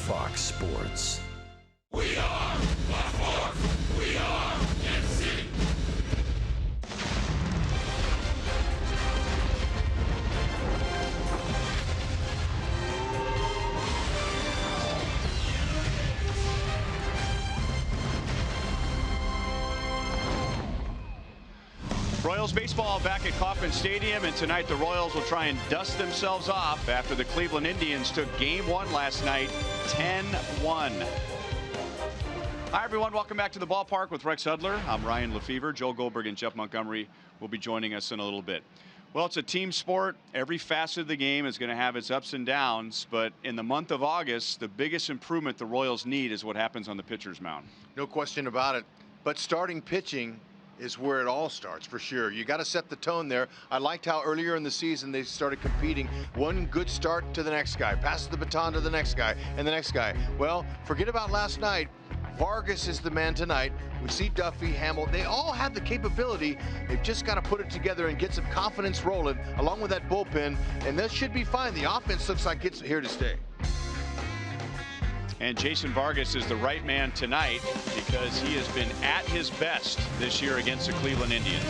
Fox Sports. We are the Fox. We are FC. Royals baseball back at Kauffman Stadium, and tonight the Royals will try and dust themselves off after the Cleveland Indians took Game 1 last night, 10-1. Hi, everyone. Welcome back to the ballpark with Rex Hudler. I'm Ryan Lefevre. Joe Goldberg and Jeff Montgomery will be joining us in a little bit. Well, it's a team sport. Every facet of the game is going to have its ups and downs, but in the month of August, the biggest improvement the Royals need is what happens on the pitcher's mound. No question about it. But starting pitching is where it all starts, for sure. You got to set the tone there. I liked how earlier in the season they started competing. One good start to the next guy, passes the baton to the next guy, and the next guy. Well, forget about last night. Vargas is the man tonight. We see Duffy, Hamill. They all have the capability. They've just got to put it together and get some confidence rolling, along with that bullpen, and that should be fine. The offense looks like it's here to stay. And Jason Vargas is the right man tonight because he has been at his best this year against the Cleveland Indians.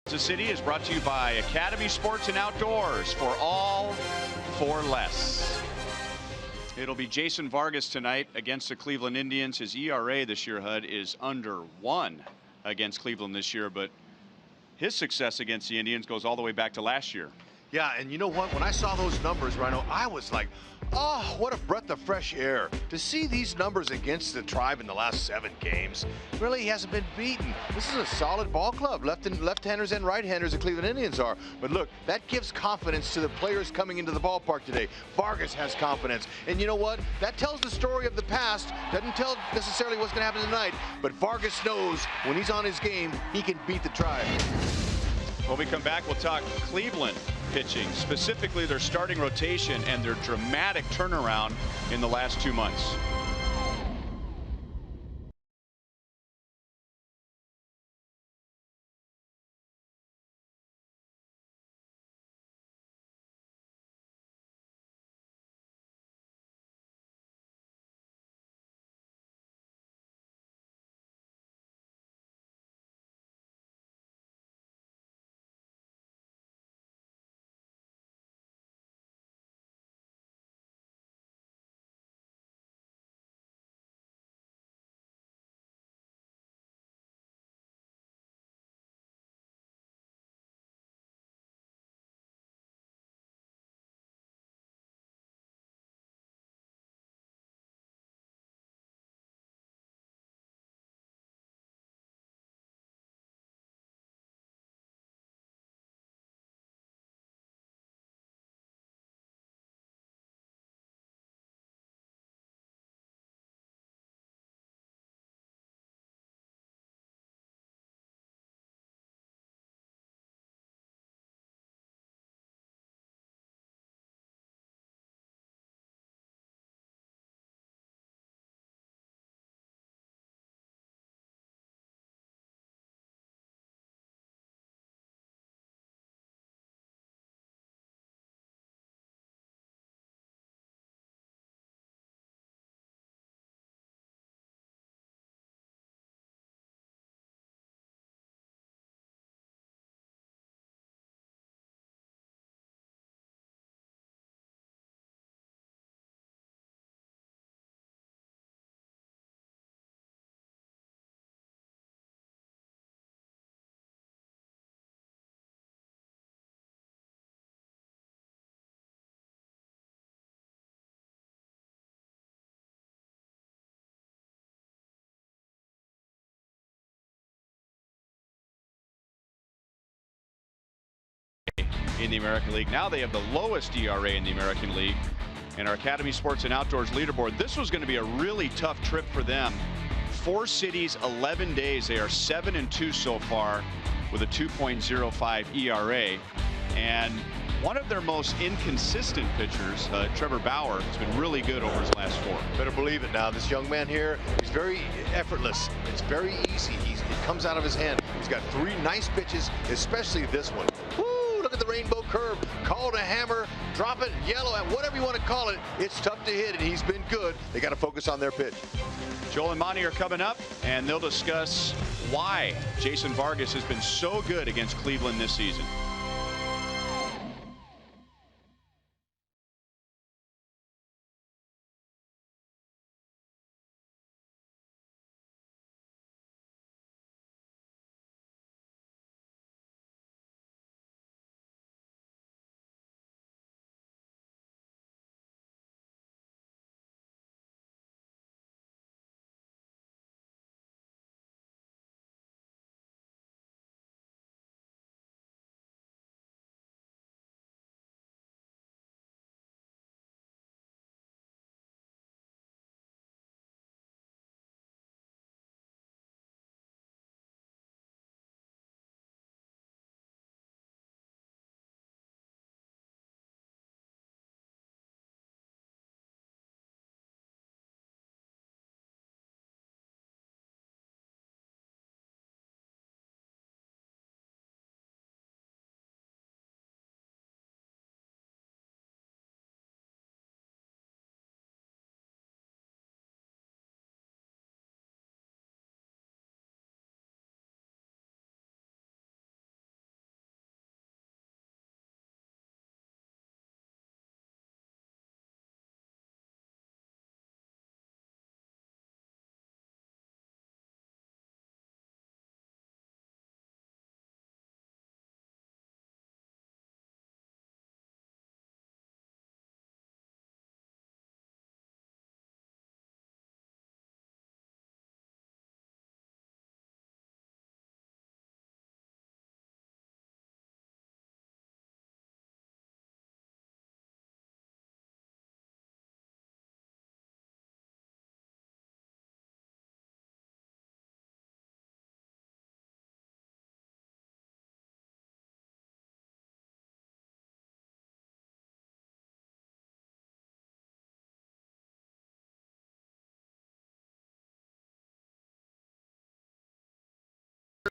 The City is brought to you by Academy Sports and Outdoors, for all for less. It'll be Jason Vargas tonight against the Cleveland Indians. His ERA this year, Hud, is under 1 against Cleveland this year, but his success against the Indians goes all the way back to last year. Yeah, and you know what? When I saw those numbers, Rhino, I was like, oh, what a breath of fresh air. To see these numbers against the Tribe in the last 7 games, really, he hasn't been beaten. This is a solid ball club. Left-handers and right-handers, the Cleveland Indians are. But look, that gives confidence to the players coming into the ballpark today. Vargas has confidence. And you know what? That tells the story of the past. Doesn't tell necessarily what's going to happen tonight. But Vargas knows when he's on his game, he can beat the Tribe. When we come back, we'll talk Cleveland pitching, specifically their starting rotation and their dramatic turnaround in the last 2 months. in the American League. Now they have the lowest ERA in the American League. And our Academy Sports and Outdoors leaderboard, this was going to be a really tough trip for them. 4 cities, 11 days. They are 7-2 so far with a 2.05 ERA. And one of their most inconsistent pitchers, Trevor Bauer, has been really good over his last 4. Better believe it now. This young man here, he's very effortless. It's very easy. It comes out of his hand. He's got 3 nice pitches, especially this one. Woo! Look at the rainbow curve. Call it a hammer, drop it, yellow, whatever you want to call it. It's tough to hit, and he's been good. They got to focus on their pitch. Joel and Monty are coming up, and they'll discuss why Jason Vargas has been so good against Cleveland this season.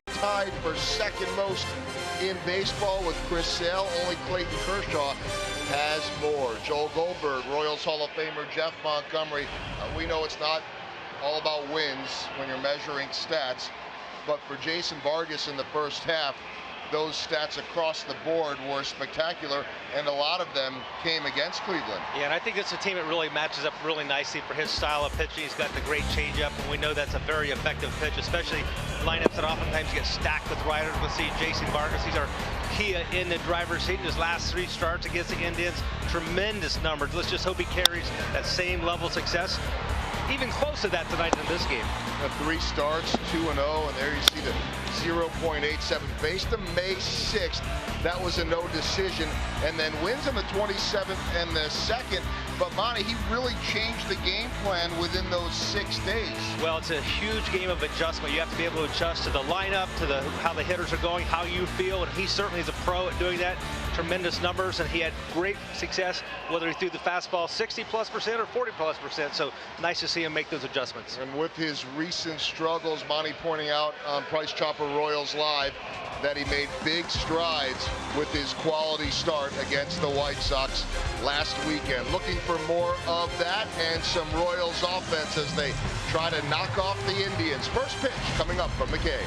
Tied for second most in baseball with Chris Sale. Only Clayton Kershaw has more. Joel Goldberg, Royals Hall of Famer Jeff Montgomery. We know it's not all about wins when you're measuring stats, but for Jason Vargas in the first half, those stats across the board were spectacular, and a lot of them came against Cleveland. Yeah, and I think it's a team that really matches up really nicely for his style of pitching. He's got the great changeup, and we know that's a very effective pitch, especially lineups that oftentimes get stacked with riders. We'll see Jason Vargas. He's our key in the driver's seat in his last 3 starts against the Indians. Tremendous numbers. Let's just hope he carries that same level of success, even close to that tonight in this game. 3 starts, 2-0, and there you see the 0.87. Faced him May 6th. That was a no decision, and then wins in the 27th and the 2nd. But Monty, he really changed the game plan within those 6 days. Well, it's a huge game of adjustment. You have to be able to adjust to the lineup, to how the hitters are going, how you feel, and he certainly is a pro at doing that. Tremendous numbers, and he had great success, whether he threw the fastball 60+% or 40+%. So nice to see him make those adjustments. And with his recent struggles, Monty pointing out on Price Chopper Royals Live that he made big strides with his quality start against the White Sox last weekend. Looking for more of that and some Royals offense as they try to knock off the Indians. First pitch coming up from McKay.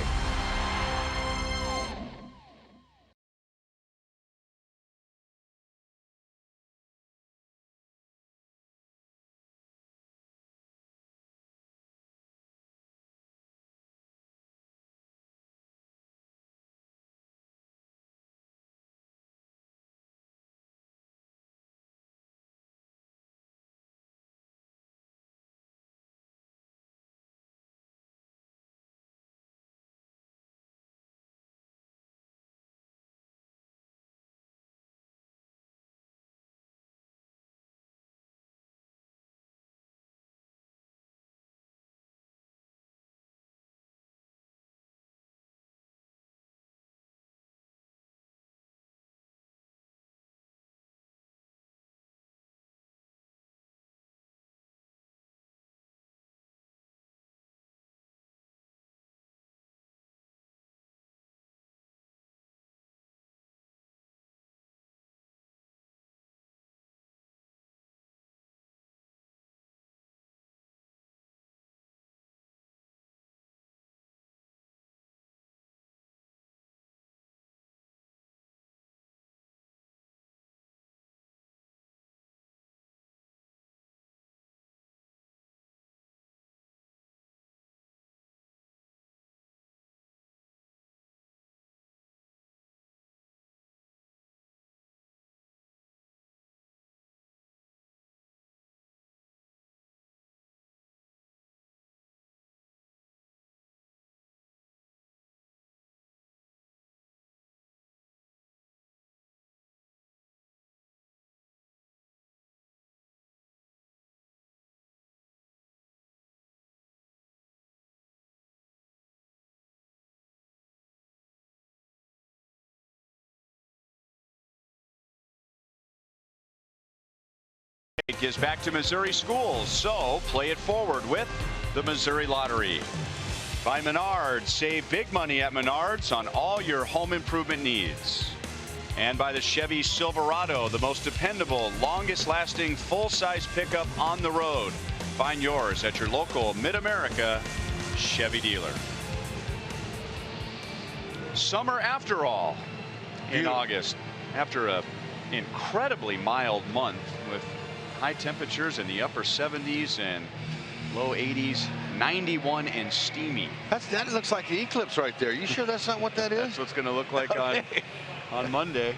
tonight gives back to Missouri schools, so play it forward with the Missouri Lottery. By Menards, save big money at Menards on all your home improvement needs. And by the Chevy Silverado, the most dependable, longest-lasting, full-size pickup on the road. Find yours at your local Mid-America Chevy dealer. Summer after all in August, after an incredibly mild month with high temperatures in the upper 70s and low 80s, 91 and steamy. That looks like the eclipse right there. You sure that's not what that is? That's what's going to look like on Monday.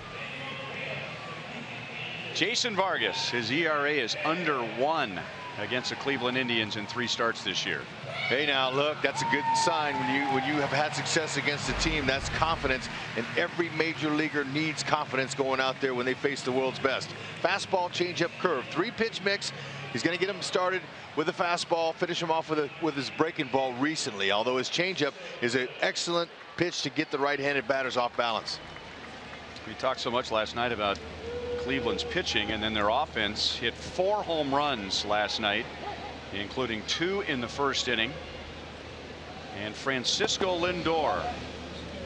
Jason Vargas, his ERA is under 1 against the Cleveland Indians in 3 starts this year. Hey, now look, that's a good sign when you have had success against a team. That's confidence, and every major leaguer needs confidence going out there when they face the world's best. Fastball, changeup, curve, 3-pitch mix. He's going to get him started with a fastball, finish him off with his breaking ball recently, although his changeup is an excellent pitch to get the right-handed batters off balance. We talked so much last night about Cleveland's pitching, and then their offense hit 4 home runs last night, including 2 in the first inning. And Francisco Lindor,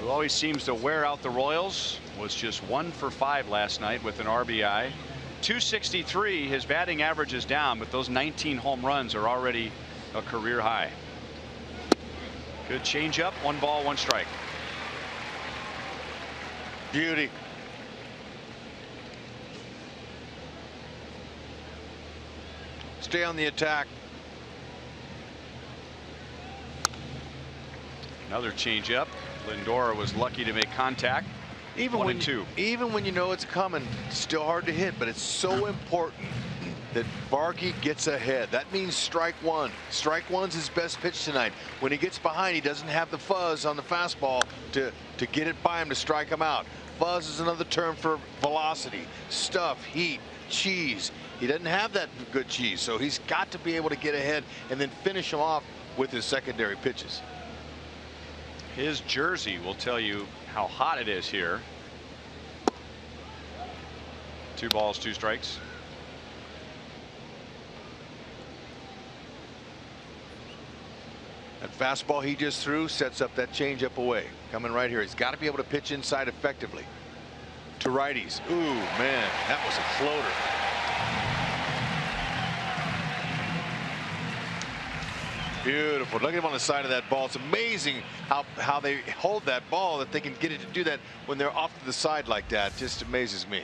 who always seems to wear out the Royals, was just 1 for 5 last night with an RBI. 263. His batting average is down, but those 19 home runs are already a career high. Good changeup. 1 ball, 1 strike. Beauty. Stay on the attack. Another changeup. Lindor was lucky to make contact. Even 1 when and 2. Even when you know it's coming, it's still hard to hit, but it's so important that Vargy gets ahead. That means strike 1. Strike 1's his best pitch tonight. When he gets behind, he doesn't have the fuzz on the fastball to get it by him to strike him out. Fuzz is another term for velocity, stuff, heat, cheese. He doesn't have that good cheese, so he's got to be able to get ahead and then finish him off with his secondary pitches. His jersey will tell you how hot it is here. 2 balls, 2 strikes. That fastball he just threw sets up that changeup away. Coming right here. He's got to be able to pitch inside effectively. To righties. Ooh, man, that was a floater. Beautiful. Look at him on the side of that ball. It's amazing how they hold that ball, that they can get it to do that when they're off to the side like that. Just amazes me.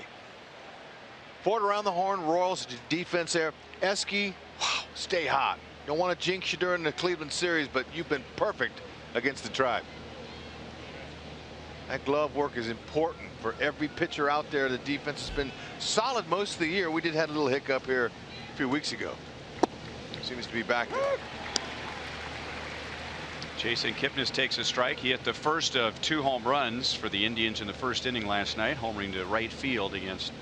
Ford around the horn. Royals defense there. Eske, wow, stay hot. Don't want to jinx you during the Cleveland series, but you've been perfect against the Tribe. That glove work is important for every pitcher out there. The defense has been solid most of the year. We did have a little hiccup here a few weeks ago. Seems to be back there. Jason Kipnis takes a strike. He hit the first of 2 home runs for the Indians in the first inning last night, homering to right field against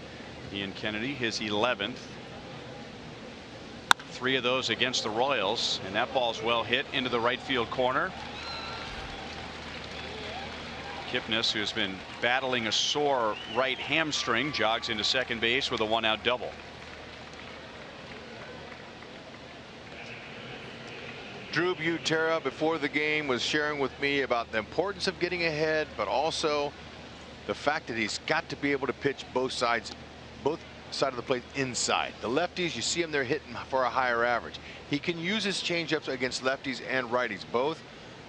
Ian Kennedy, his 11th. 3 of those against the Royals, and that ball's well hit into the right field corner. Kipnis, who's been battling a sore right hamstring, jogs into second base with a 1-out double. Drew Butera before the game was sharing with me about the importance of getting ahead, but also the fact that he's got to be able to pitch both sides of the plate inside. The lefties, you see him, they're hitting for a higher average. He can use his changeups against lefties and righties both,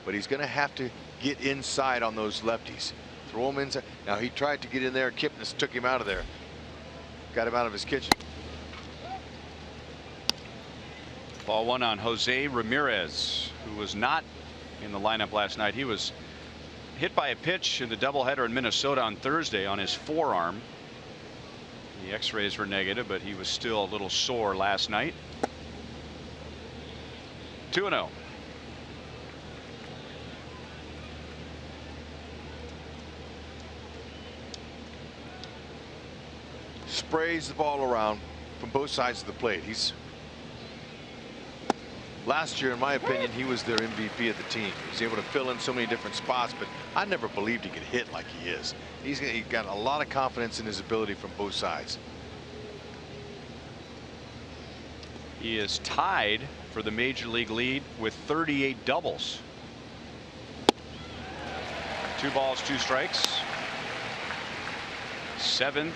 but he's going to have to get inside on those lefties. Throw him inside. Now he tried to get in there. Kipnis took him out of there. Got him out of his kitchen. Ball 1 on Jose Ramirez, who was not in the lineup last night. He was hit by a pitch in the doubleheader in Minnesota on Thursday on his forearm. The x-rays were negative, but he was still a little sore last night. 2-0. Sprays the ball around from both sides of the plate. Last year, in my opinion, he was their MVP of the team. He was able to fill in so many different spots, but I never believed he could hit like he is. He's got a lot of confidence in his ability from both sides. He is tied for the major league lead with 38 doubles. 2 balls, 2 strikes. 7th,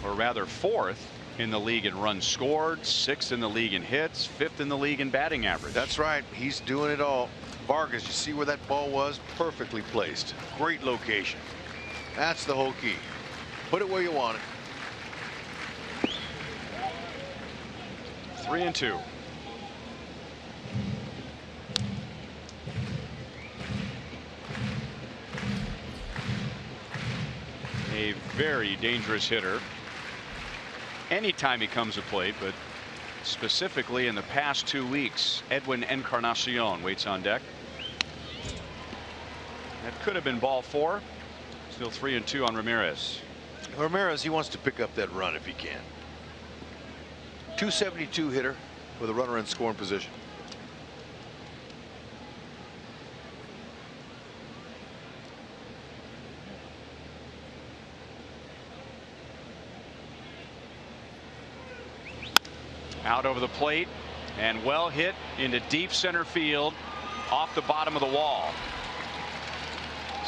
or rather 4th in the league in runs scored, 6th in the league in hits, 5th in the league in batting average. That's right. He's doing it all. Vargas, you see where that ball was? Perfectly placed. Great location. That's the whole key. Put it where you want it. 3-2. A very dangerous hitter anytime he comes to plate, but specifically in the past 2 weeks. Edwin Encarnacion waits on deck. That could have been ball 4. Still 3-2 on Ramirez. Ramirez, he wants to pick up that run if he can. 272 hitter with a runner in scoring position. Out over the plate and well hit into deep center field off the bottom of the wall.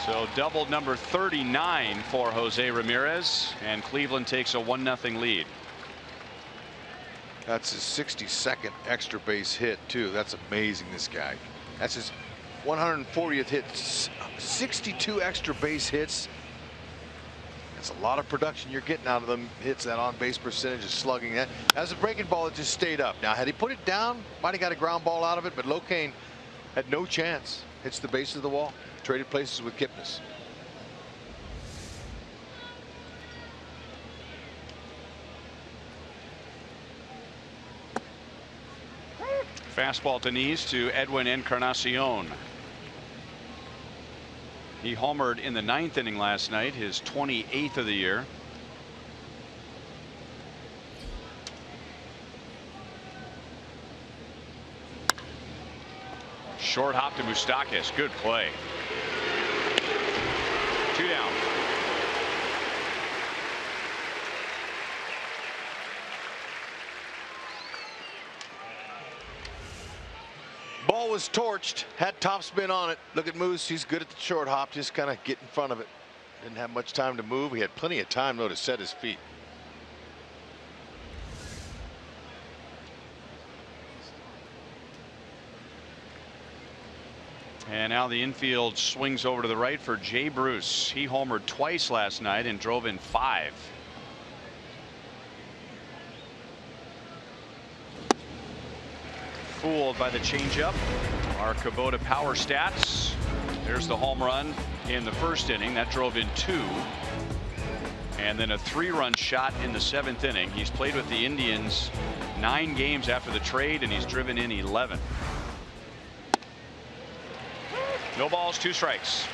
So double number 39 for Jose Ramirez, and Cleveland takes a 1-0 lead. That's his 62nd extra base hit too. That's amazing, this guy. That's his 140th hit. 62 extra base hits. That's a lot of production you're getting out of them hits. That on base percentage is slugging. That as a breaking ball, it just stayed up. Now had he put it down, might have got a ground ball out of it, but Locane had no chance. Hits the base of the wall. Traded places with Kipnis. Fastball to knees to Edwin Encarnacion. He homered in the 9th inning last night, his 28th of the year. Short hop to Moustakas. Good play. 2 down. Ball was torched, had topspin on it. Look at Moose, he's good at the short hop, just kind of get in front of it. Didn't have much time to move. He had plenty of time though to set his feet. And now the infield swings over to the right for Jay Bruce. He homered twice last night and drove in 5. Fooled by the changeup. Our Kubota power stats. There's the home run in the 1st inning. That drove in 2. And then a 3-run shot in the 7th inning. He's played with the Indians 9 games after the trade, and he's driven in 11. No balls, 2 strikes.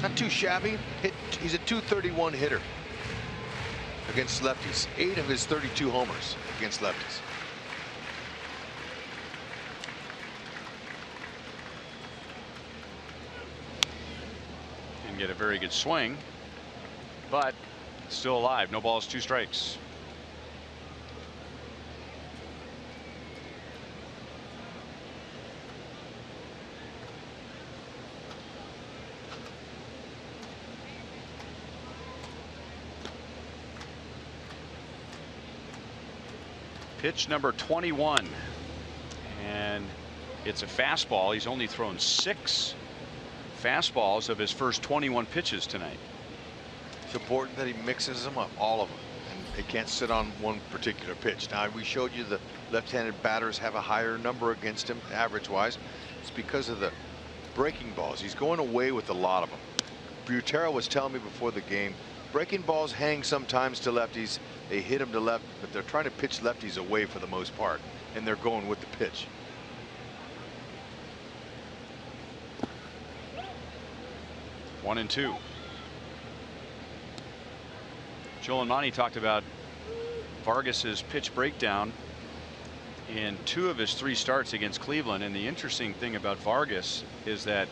Not too shabby. He's a .231 hitter against lefties. 8 of his 32 homers against lefties. Didn't get a very good swing, but still alive. No balls, 2 strikes. Pitch number 21, and it's a fastball. He's only thrown 6 fastballs of his first 21 pitches tonight. It's important that he mixes them up, all of them, and they can't sit on one particular pitch. Now we showed you the left-handed batters have a higher number against him average-wise. It's because of the breaking balls. He's going away with a lot of them. Butera was telling me before the game, breaking balls hang sometimes to lefties. They hit them to left, but they're trying to pitch lefties away for the most part, and they're going with the pitch. One and 2. Joel and Monty talked about Vargas's pitch breakdown in 2 of his 3 starts against Cleveland, and the interesting thing about Vargas is that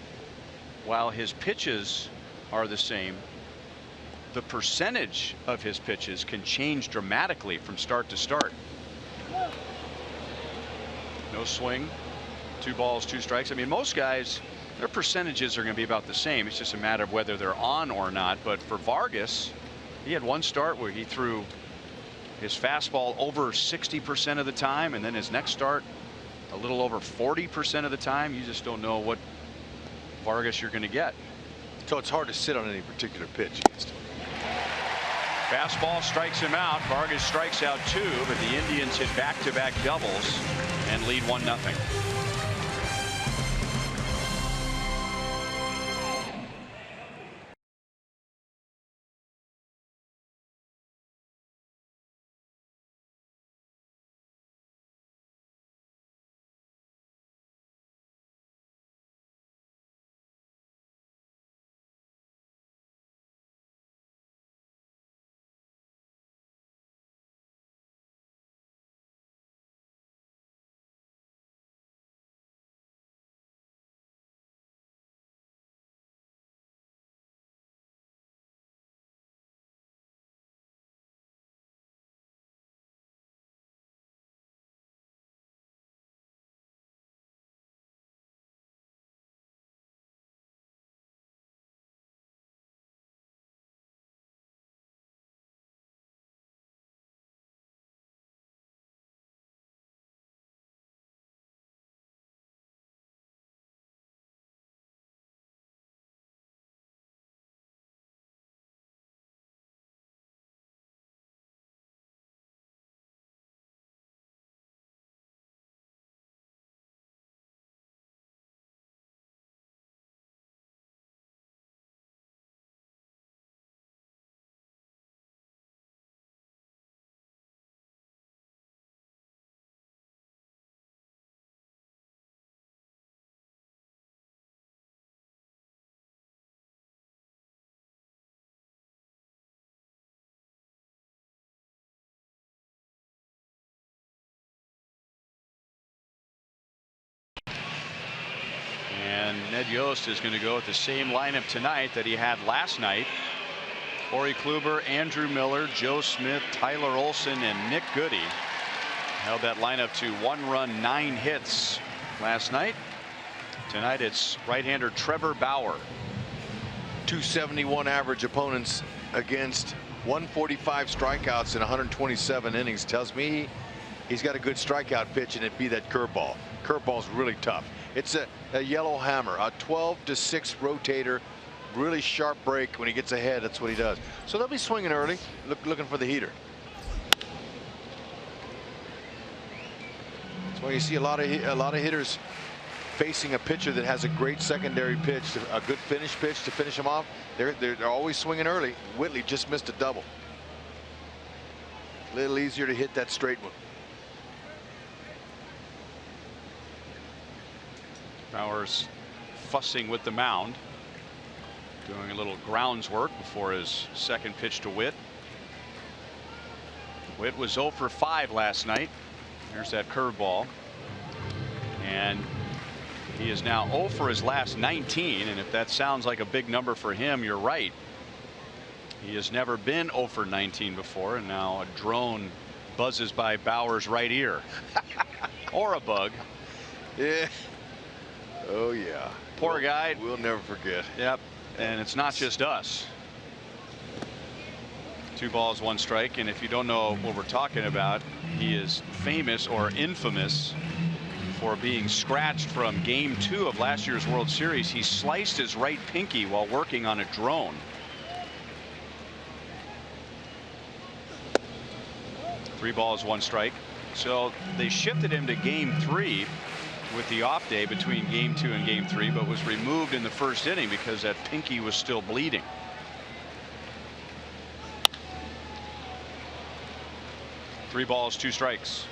while his pitches are the same, the percentage of his pitches can change dramatically from start to start. No swing, 2 balls, 2 strikes. I mean, most guys, their percentages are going to be about the same. It's just a matter of whether they're on or not. But for Vargas, he had one start where he threw his fastball over 60% of the time, and then his next start a little over 40% of the time. You just don't know what Vargas you're going to get. So it's hard to sit on any particular pitch. Fastball strikes him out. Vargas strikes out 2, but the Indians hit back-to-back doubles and lead 1-0. And Ned Yost is going to go with the same lineup tonight that he had last night. Corey Kluber, Andrew Miller, Joe Smith, Tyler Olson, and Nick Goody held that lineup to 1 run, 9 hits last night. Tonight it's right-hander Trevor Bauer. 271 average opponents against 145 strikeouts in 127 innings tells me he's got a good strikeout pitch, and it'd be that curveball. Curveball's really tough. It's a yellow hammer, a 12-to-6 rotator, really sharp break. When he gets ahead, that's what he does. So they'll be swinging early, looking for the heater. That's why you see a lot of hitters facing a pitcher that has a great secondary pitch, a good finish pitch to finish them off. They're always swinging early. Whitley just missed a double. A little easier to hit that straight one. Bauer's fussing with the mound, doing a little grounds work before his second pitch to Witt. Witt was 0 for 5 last night. There's that curveball, and he is now 0 for his last 19. And if that sounds like a big number for him, you're right. He has never been 0 for 19 before, and now a drone buzzes by Bauer's right ear. Or a bug. Yeah. Oh yeah. Poor guy. We'll never forget. Yep. And it's not just us. 2 balls, 1 strike. And if you don't know what we're talking about, he is famous or infamous for being scratched from Game 2 of last year's World Series. He sliced his right pinky while working on a drone. Three balls, 1 strike. So they shifted him to Game 3 with the off day between Game 2 and Game 3, but was removed in the first inning because that pinky was still bleeding. Three balls, 2 strikes.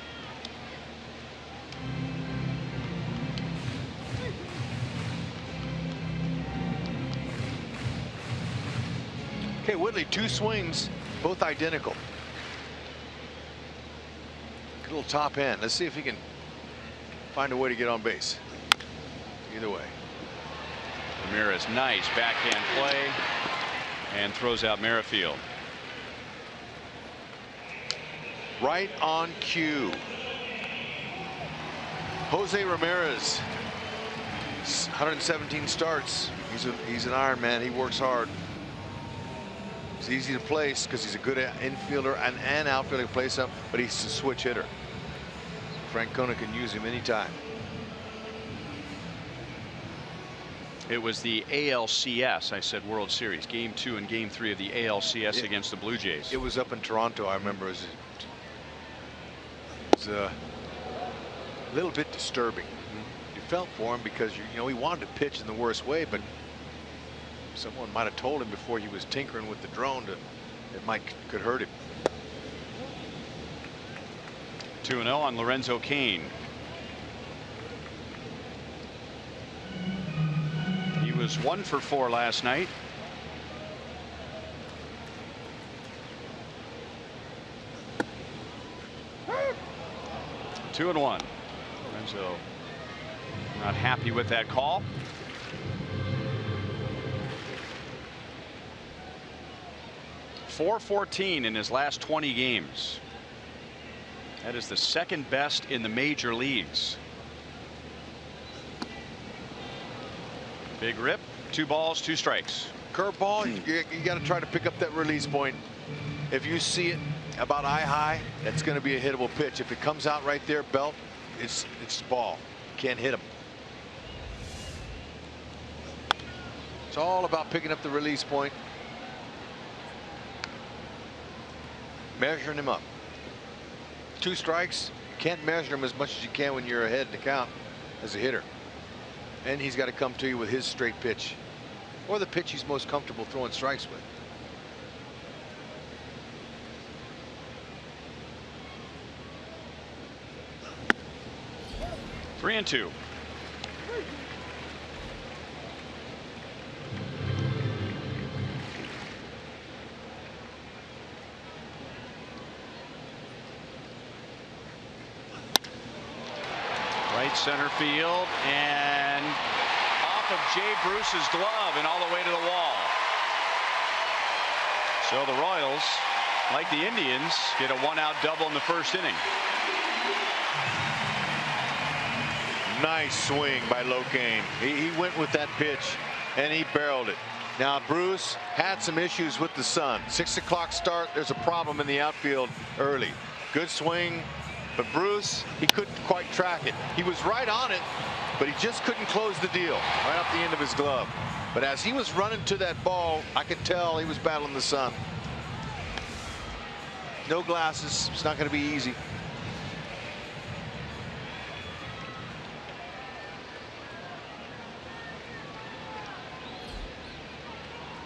Okay, Whitley, 2 swings, both identical. Good little top end. Let's see if he can find a way to get on base. Either way. Ramirez, nice backhand play. and throws out Merrifield. Right on cue. Jose Ramirez, 117 starts. He's an Iron Man. He works hard. It's easy to place because he's a good infielder and outfielder. Place up, but he's a switch hitter. Francona can use him anytime. It was the ALCS. I said World Series. Game 2 and Game 3 of the ALCS against the Blue Jays. It was up in Toronto. I remember it was a little bit disturbing. You felt for him because you know he wanted to pitch in the worst way, but someone might have told him before he was tinkering with the drone that it could hurt him. 2-0 on Lorenzo Cain. He was 1 for 4 last night. Two and 1. Lorenzo not happy with that call. .414 in his last 20 games. That is the second best in the major leagues. Big rip. 2 balls, 2 strikes. Curveball, you got to try to pick up that release point. If you see it about eye high, that's going to be a hittable pitch. If it comes out right there, belt, it's ball. Can't hit him. It's all about picking up the release point, measuring him up. 2 strikes. Can't measure him as much as you can when you're ahead in the count as a hitter. And he's got to come to you with his straight pitch, or the pitch he's most comfortable throwing strikes with. Three and 2. Right center field and off of Jay Bruce's glove and all the way to the wall. So the Royals, like the Indians, get a 1-out double in the first inning. Nice swing by Locaine. He went with that pitch and he barreled it. Now Bruce had some issues with the sun. 6 o'clock start. There's a problem in the outfield early. Good swing, but Bruce, he couldn't quite track it. He was right on it, but he just couldn't close the deal right off the end of his glove. But as he was running to that ball, I could tell he was battling the sun. No glasses. It's not going to be easy.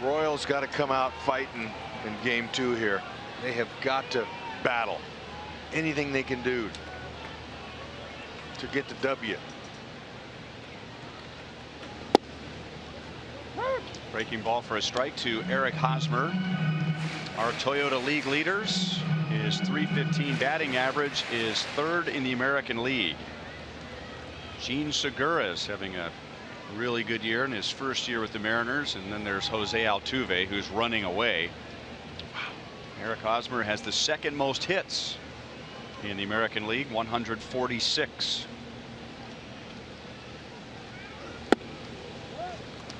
Royals got to come out fighting in game 2 here. They have got to battle anything they can do to get the W. Breaking ball for a strike to Eric Hosmer. Our Toyota League leaders. His .315 batting average is 3rd in the American League. Gene Segura is having a really good year in his first year with the Mariners, and then there's Jose Altuve, who's running away. Eric Hosmer has the 2nd most hits in the American League, 146.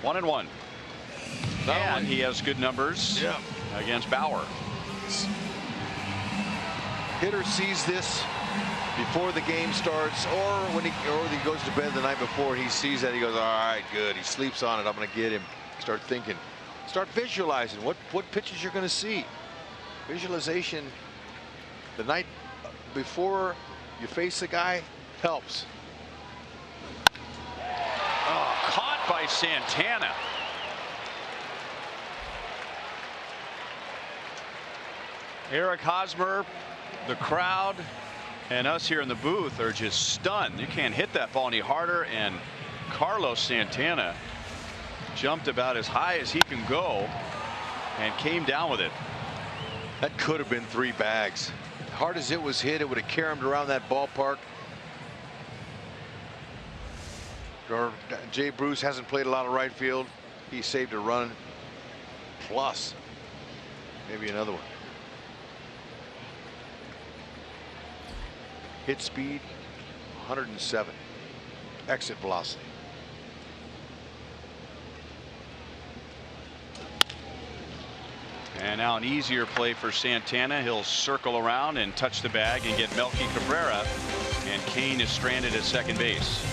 1-1. And he has good numbers against Bauer. Hitter sees this before the game starts, or when he goes to bed the night before. He sees that, he goes, all right, good. He sleeps on it. I'm going to get him. Start thinking, start visualizing what pitches you're going to see. Visualization the night before you face the guy helps. Oh, caught by Santana. Eric Hosmer, the crowd, and us here in the booth are just stunned. You can't hit that ball any harder, and Carlos Santana jumped about as high as he can go and came down with it. That could have been 3 bags. Hard as it was hit, it would have caromed around that ballpark. Jay Bruce hasn't played a lot of right field. He saved a run. plus. Maybe another one. Hit speed 107. Exit velocity. And now an easier play for Santana. He'll circle around and touch the bag and get Melky Cabrera. And Kane is stranded at second base.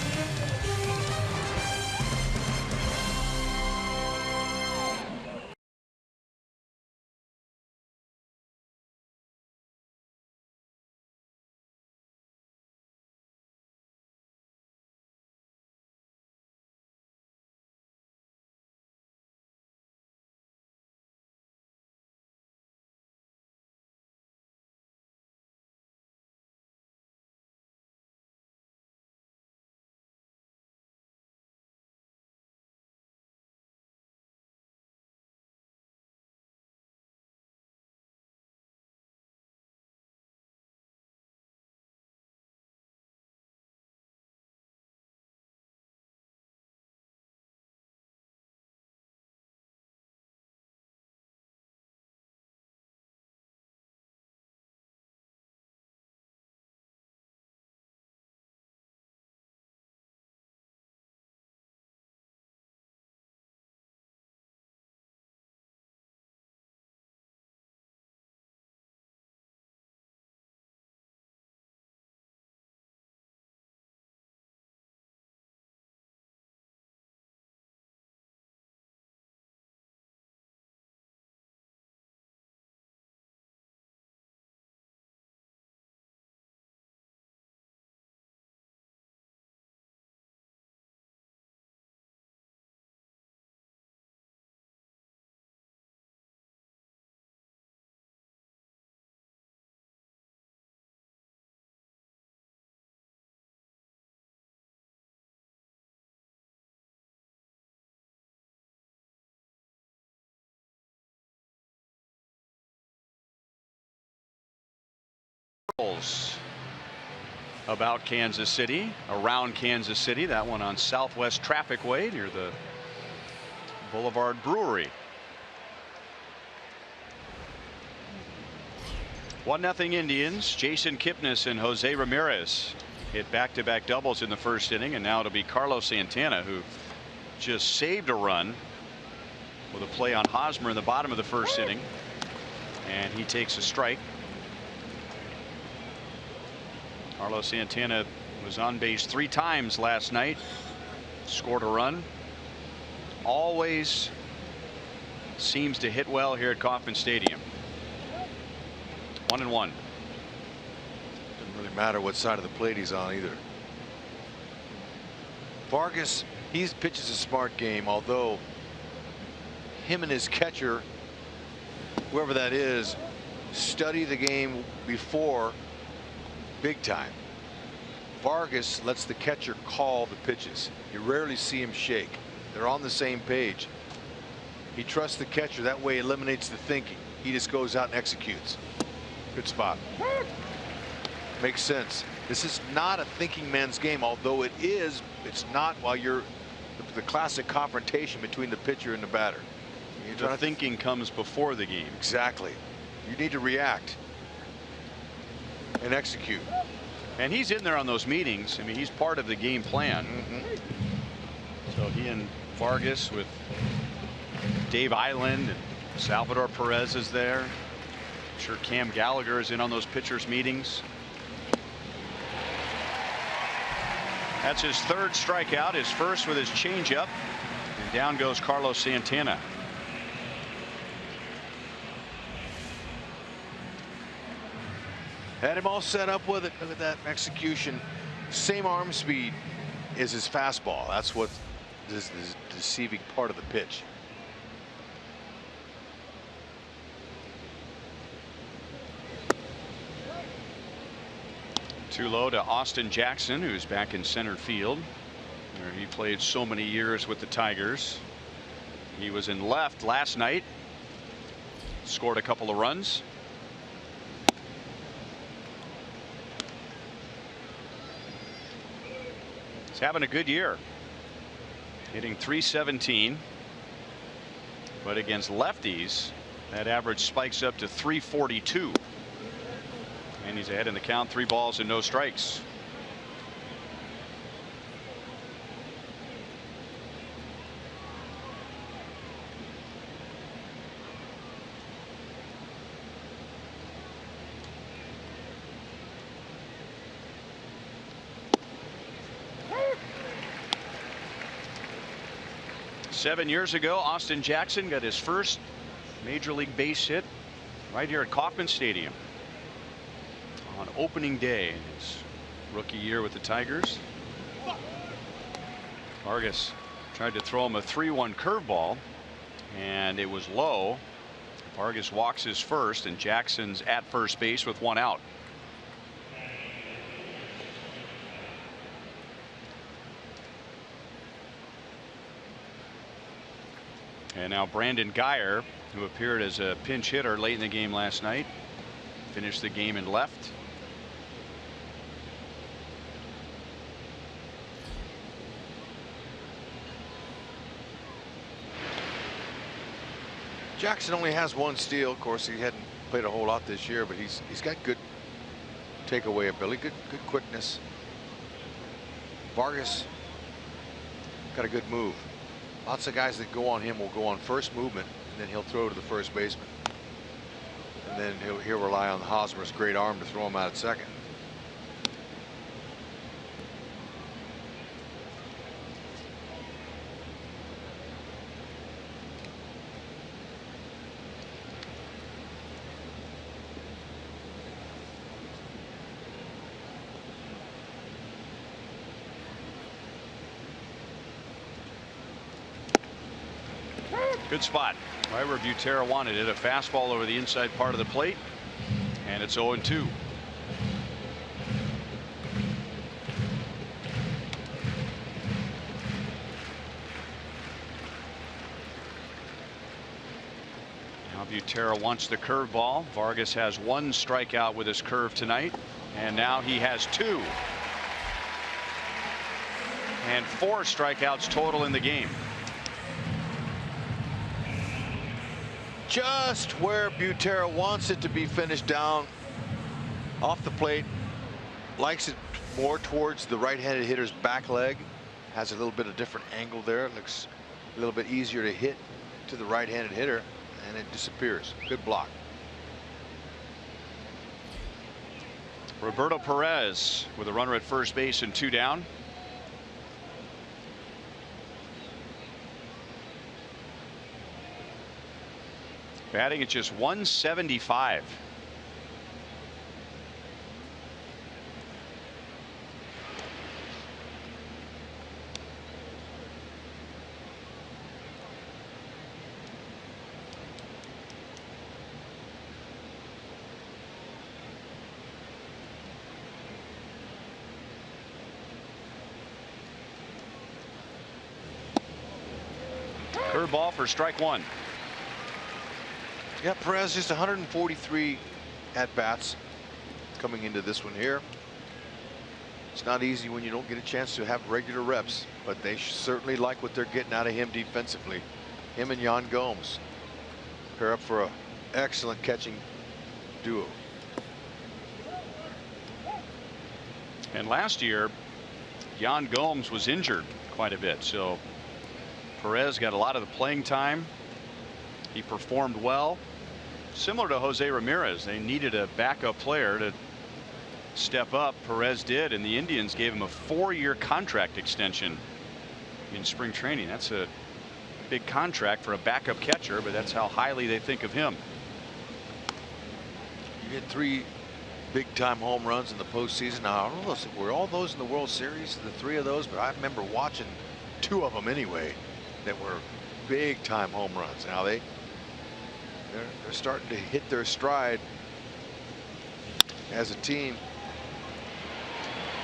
About Kansas City, around Kansas City, that one on Southwest Traffic Way near the Boulevard Brewery. 1-0 Indians. Jason Kipnis and Jose Ramirez hit back-to-back doubles in the first inning, and now it'll be Carlos Santana who just saved a run with a play on Hosmer in the bottom of the first inning, and he takes a strike. Carlos Santana was on base 3 times last night, scored a run. Always seems to hit well here at Kauffman Stadium. 1-1. Doesn't really matter what side of the plate he's on either. Vargas, he pitches a smart game, although him and his catcher, whoever that is, study the game before big time. Vargas lets the catcher call the pitches. You rarely see him shake. They're on the same page. He trusts the catcher. That way eliminates the thinking. He just goes out and executes. Good spot. Makes sense. This is not a thinking man's game, although it is. It's not while you're the classic confrontation between the pitcher and the batter. The thinking comes before the game. Exactly. You need to react and execute. And he's in there on those meetings. I mean, he's part of the game plan. So he and Vargas with Dave Island and Salvador Perez is there. I'm sure Cam Gallagher is in on those pitchers meetings. That's his 3rd strikeout, his first with his changeup, and down goes Carlos Santana. Had him all set up with it. Look at that execution. Same arm speed as his fastball. That's what is the deceiving part of the pitch. Too low to Austin Jackson, who's back in center field, where he played so many years with the Tigers. He was in left last night, scored a couple of runs. He's having a good year, hitting .317. But against lefties, that average spikes up to 342. And he's ahead in the count, 3 balls and no strikes. Seven years ago, Austin Jackson got his first major league base hit right here at Kauffman Stadium on opening day in his rookie year with the Tigers. Vargas tried to throw him a 3-1 curveball, and it was low. Vargas walks his first, and Jackson's at first base with 1 out. And now Brandon Guyer, who appeared as a pinch hitter late in the game last night, finished the game in left. Jackson only has 1 steal. Of course, he hadn't played a whole lot this year, but he's got good takeaway ability, good quickness. Vargas got a good move. Lots of guys that go on him will go on first movement, and then he'll throw to the first baseman. And then he'll rely on Hosmer's great arm to throw him out at second. Good spot. Right where Butera wanted it. A fastball over the inside part of the plate. And it's 0-2. Now Butera wants the curveball. Vargas has 1 strikeout with his curve tonight. And now he has 2. And 4 strikeouts total in the game. Just where Butera wants it to be finished down off the plate. Likes it more towards the right-handed hitter's back leg. Has a little bit of different angle there. It looks a little bit easier to hit to the right-handed hitter, and it disappears. Good block. Roberto Perez with a runner at first base and 2 down. Batting at just 175. Curveball for strike 1. Yeah, Perez just 143 at-bats coming into this one here. It's not easy when you don't get a chance to have regular reps, but they certainly like what they're getting out of him defensively. Him and Yan Gomes pair up for an excellent catching duo. And last year, Yan Gomes was injured quite a bit, so Perez got a lot of the playing time. He performed well. Similar to Jose Ramirez, they needed a backup player to step up. Perez did, and the Indians gave him a 4-year contract extension in spring training. That's a big contract for a backup catcher, but that's how highly they think of him. You get 3 big-time home runs in the postseason. Now, I don't know if were all those in the World Series, the 3 of those, but I remember watching 2 of them anyway that were big-time home runs. Now they're starting to hit their stride as a team.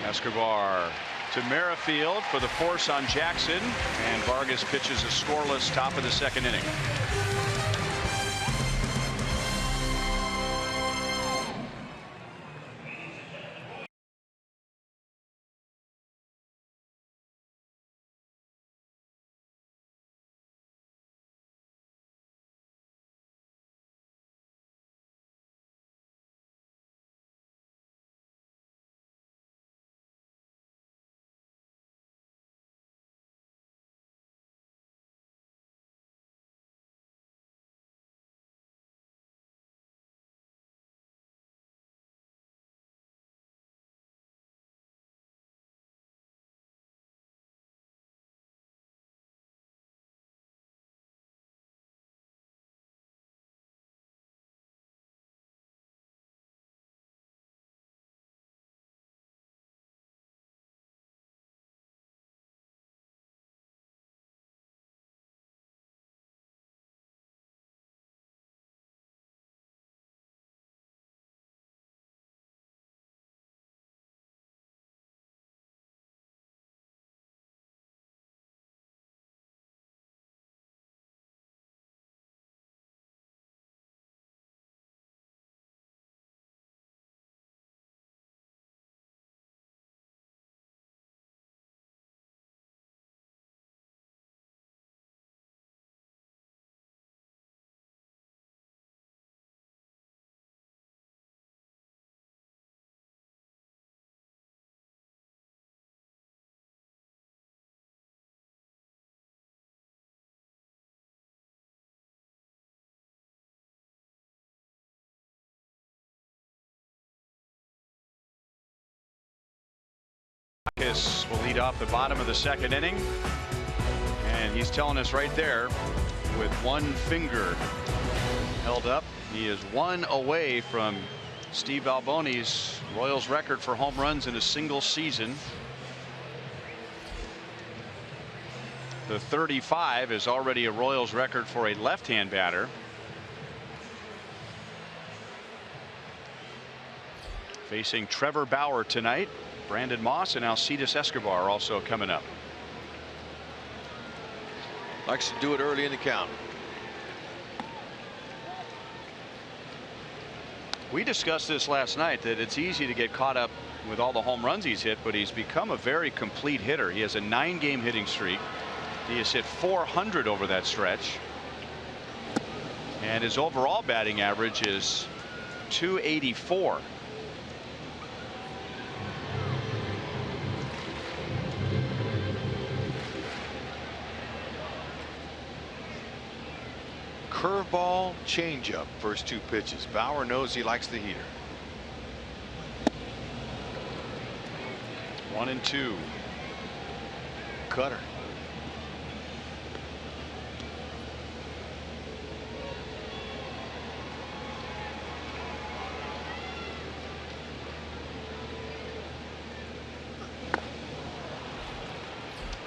Escobar to Merrifield for the force on Jackson, and Vargas pitches a scoreless top of the 2nd inning. Moustakis will lead off the bottom of the second inning. And he's telling us right there, with one finger held up, he is one away from Steve Alboni's Royals record for home runs in a single season. The 35 is already a Royals record for a left-hand batter. Facing Trevor Bauer tonight. Brandon Moss and Alcides Escobar also coming up. Likes to do it early in the count. We discussed this last night, that it's easy to get caught up with all the home runs he's hit, but he's become a very complete hitter. He has a 9-game hitting streak. He has hit .400 over that stretch. And his overall batting average is .284. Curveball, changeup, first two pitches. Bauer knows he likes the heater. 1-2. Cutter.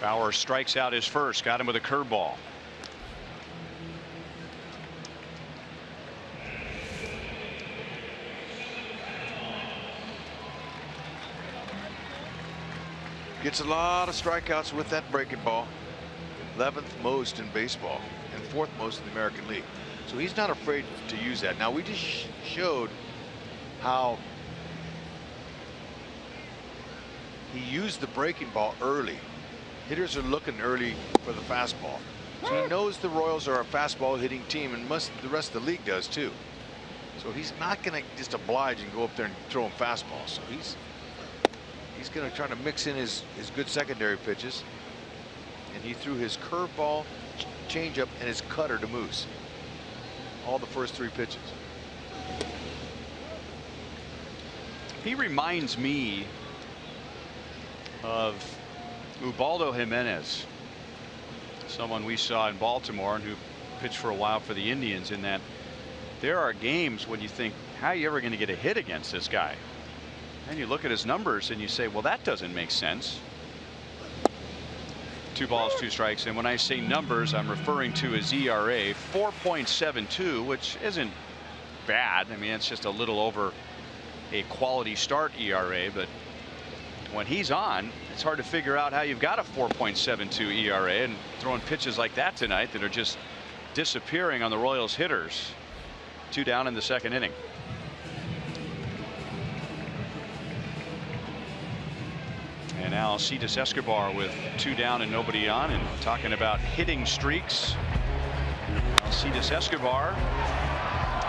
Bauer strikes out his first, got him with a curveball. Gets a lot of strikeouts with that breaking ball. 11th most in baseball and 4th most in the American League. So he's not afraid to use that. Now we just showed how he used the breaking ball early. Hitters are looking early for the fastball. So he knows the Royals are a fastball hitting team, and the rest of the league does too. So he's not going to just oblige and go up there and throw him fastballs. So he's going to try to mix in his good secondary pitches, and he threw his curveball, changeup, and his cutter to Moose. All the first 3 pitches. He reminds me of Ubaldo Jimenez, someone we saw in Baltimore and who pitched for a while for the Indians, in that there are games when you think, how are you ever going to get a hit against this guy? And you look at his numbers and you say, well, that doesn't make sense. 2 balls, 2 strikes. And when I say numbers, I'm referring to his ERA, 4.72, which isn't bad. I mean, it's just a little over a quality start ERA. But when he's on, it's hard to figure out how you've got a 4.72 ERA and throwing pitches like that tonight that are just disappearing on the Royals hitters. 2 down in the second inning. And now Alcides Escobar with 2 down and nobody on, and talking about hitting streaks. Alcides Escobar,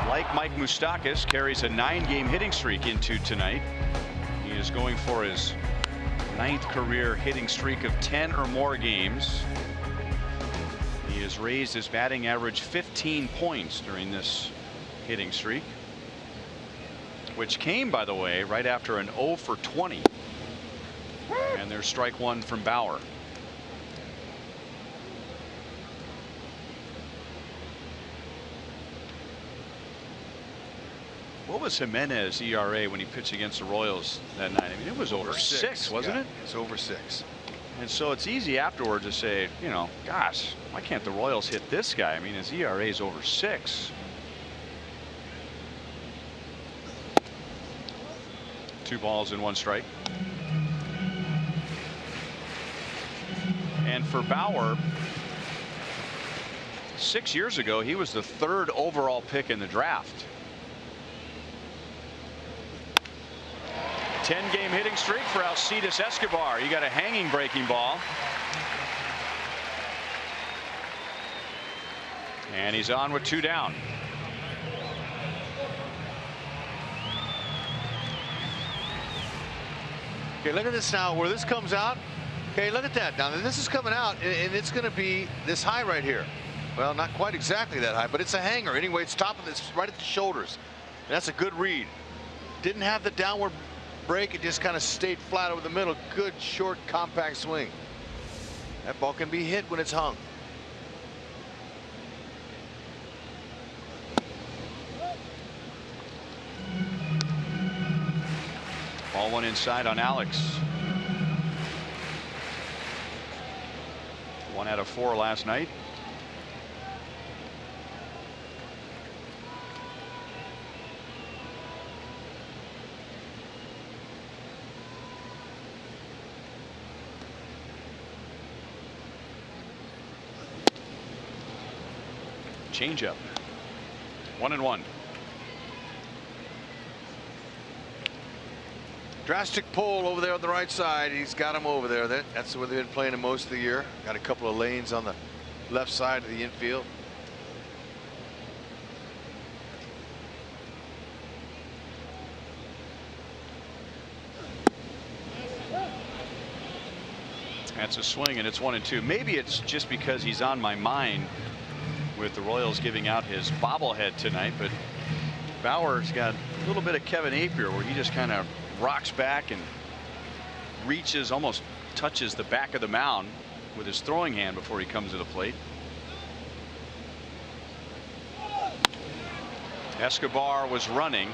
like Mike Moustakis, carries a 9-game hitting streak into tonight. He is going for his 9th career hitting streak of 10 or more games. He has raised his batting average 15 points during this hitting streak, which came, by the way, right after an 0 for 20. And there's strike 1 from Bauer. What was Jimenez ERA when he pitched against the Royals that night? I mean, it was over 6, wasn't it? It's over 6. And so it's easy afterwards to say, you know, gosh, why can't the Royals hit this guy? I mean, his ERA is over 6. Two balls and 1 strike. And for Bauer, 6 years ago, he was the 3rd overall pick in the draft. 10-game hitting streak for Alcides Escobar. You got a hanging breaking ball. And he's on with 2 down. Okay, look at this now, where this comes out. Okay, look at that. Now this is coming out, and it's going to be this high right here. Well, not quite exactly that high, but it's a hanger. Anyway, it's top of this, right at the shoulders. And that's a good read. Didn't have the downward break. It just kind of stayed flat over the middle. Good short compact swing. That ball can be hit when it's hung. Ball one inside on Alex. 1 out of 4 last night. Changeup. 1-1. Drastic pull over there on the right side. He's got him over there. That's where they've been playing him most of the year. Got a couple of lanes on the left side of the infield. That's a swing, and it's 1-2. Maybe it's just because he's on my mind with the Royals giving out his bobblehead tonight, but Bauer's got a little bit of Kevin Appier where he just kind of rocks back and reaches, almost touches the back of the mound with his throwing hand before he comes to the plate. Escobar was running,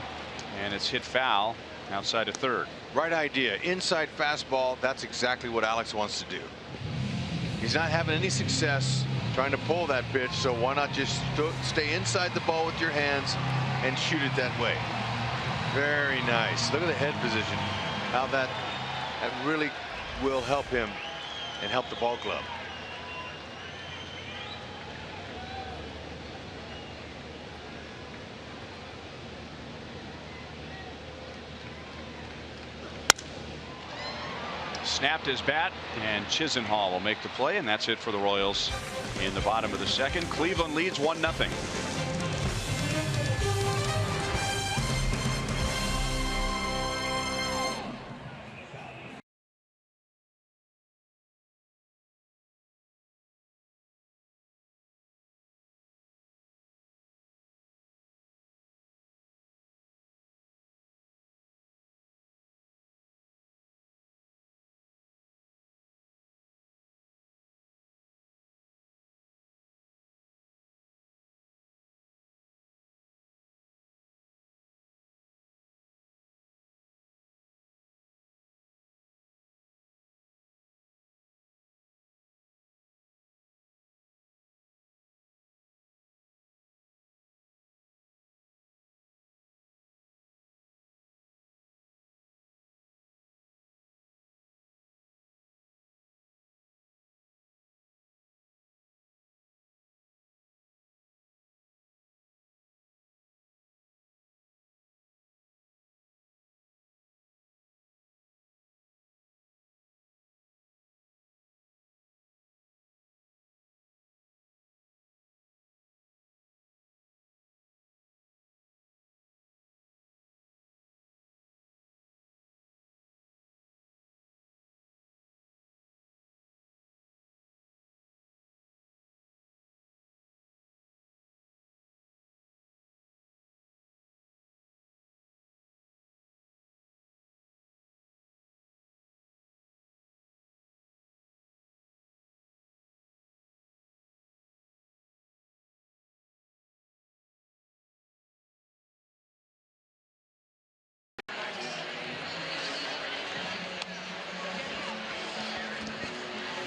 and it's hit foul outside of third. Right idea. Inside fastball. That's exactly what Alex wants to do. He's not having any success trying to pull that pitch, so why not just stay inside the ball with your hands and shoot it that way. Very nice. Look at the head position. How that really will help him and help the ball club. Snapped his bat, and Chisenhall will make the play, and that's it for the Royals in the bottom of the second. Cleveland leads 1-0.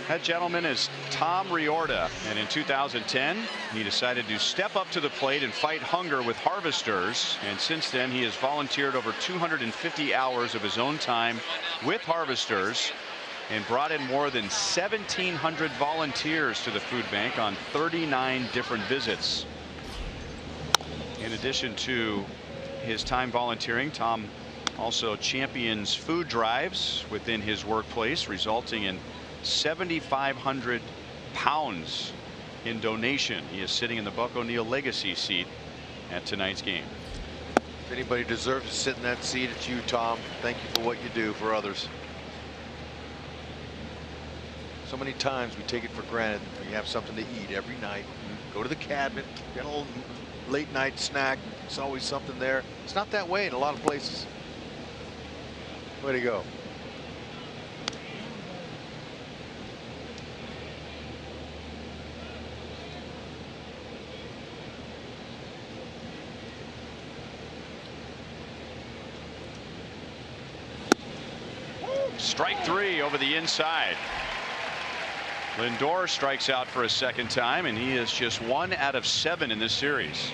That gentleman is Tom Riorda, and in 2010 he decided to step up to the plate and fight hunger with harvesters, and since then he has volunteered over 250 hours of his own time with harvesters and brought in more than 1,700 volunteers to the food bank on 39 different visits. In addition to his time volunteering, Tom also champions food drives within his workplace, resulting in 7,500 pounds in donation. He is sitting in the Buck O'Neil legacy seat at tonight's game. If anybody deserves to sit in that seat, it's you, Tom. Thank you for what you do for others. So many times we take it for granted when you have something to eat every night. Go to the cabinet, get a little late night snack. There's always something there. It's not that way in a lot of places. Way to go. Strike 3 over the inside. Lindor strikes out for a second time, and he is just 1 out of 7 in this series.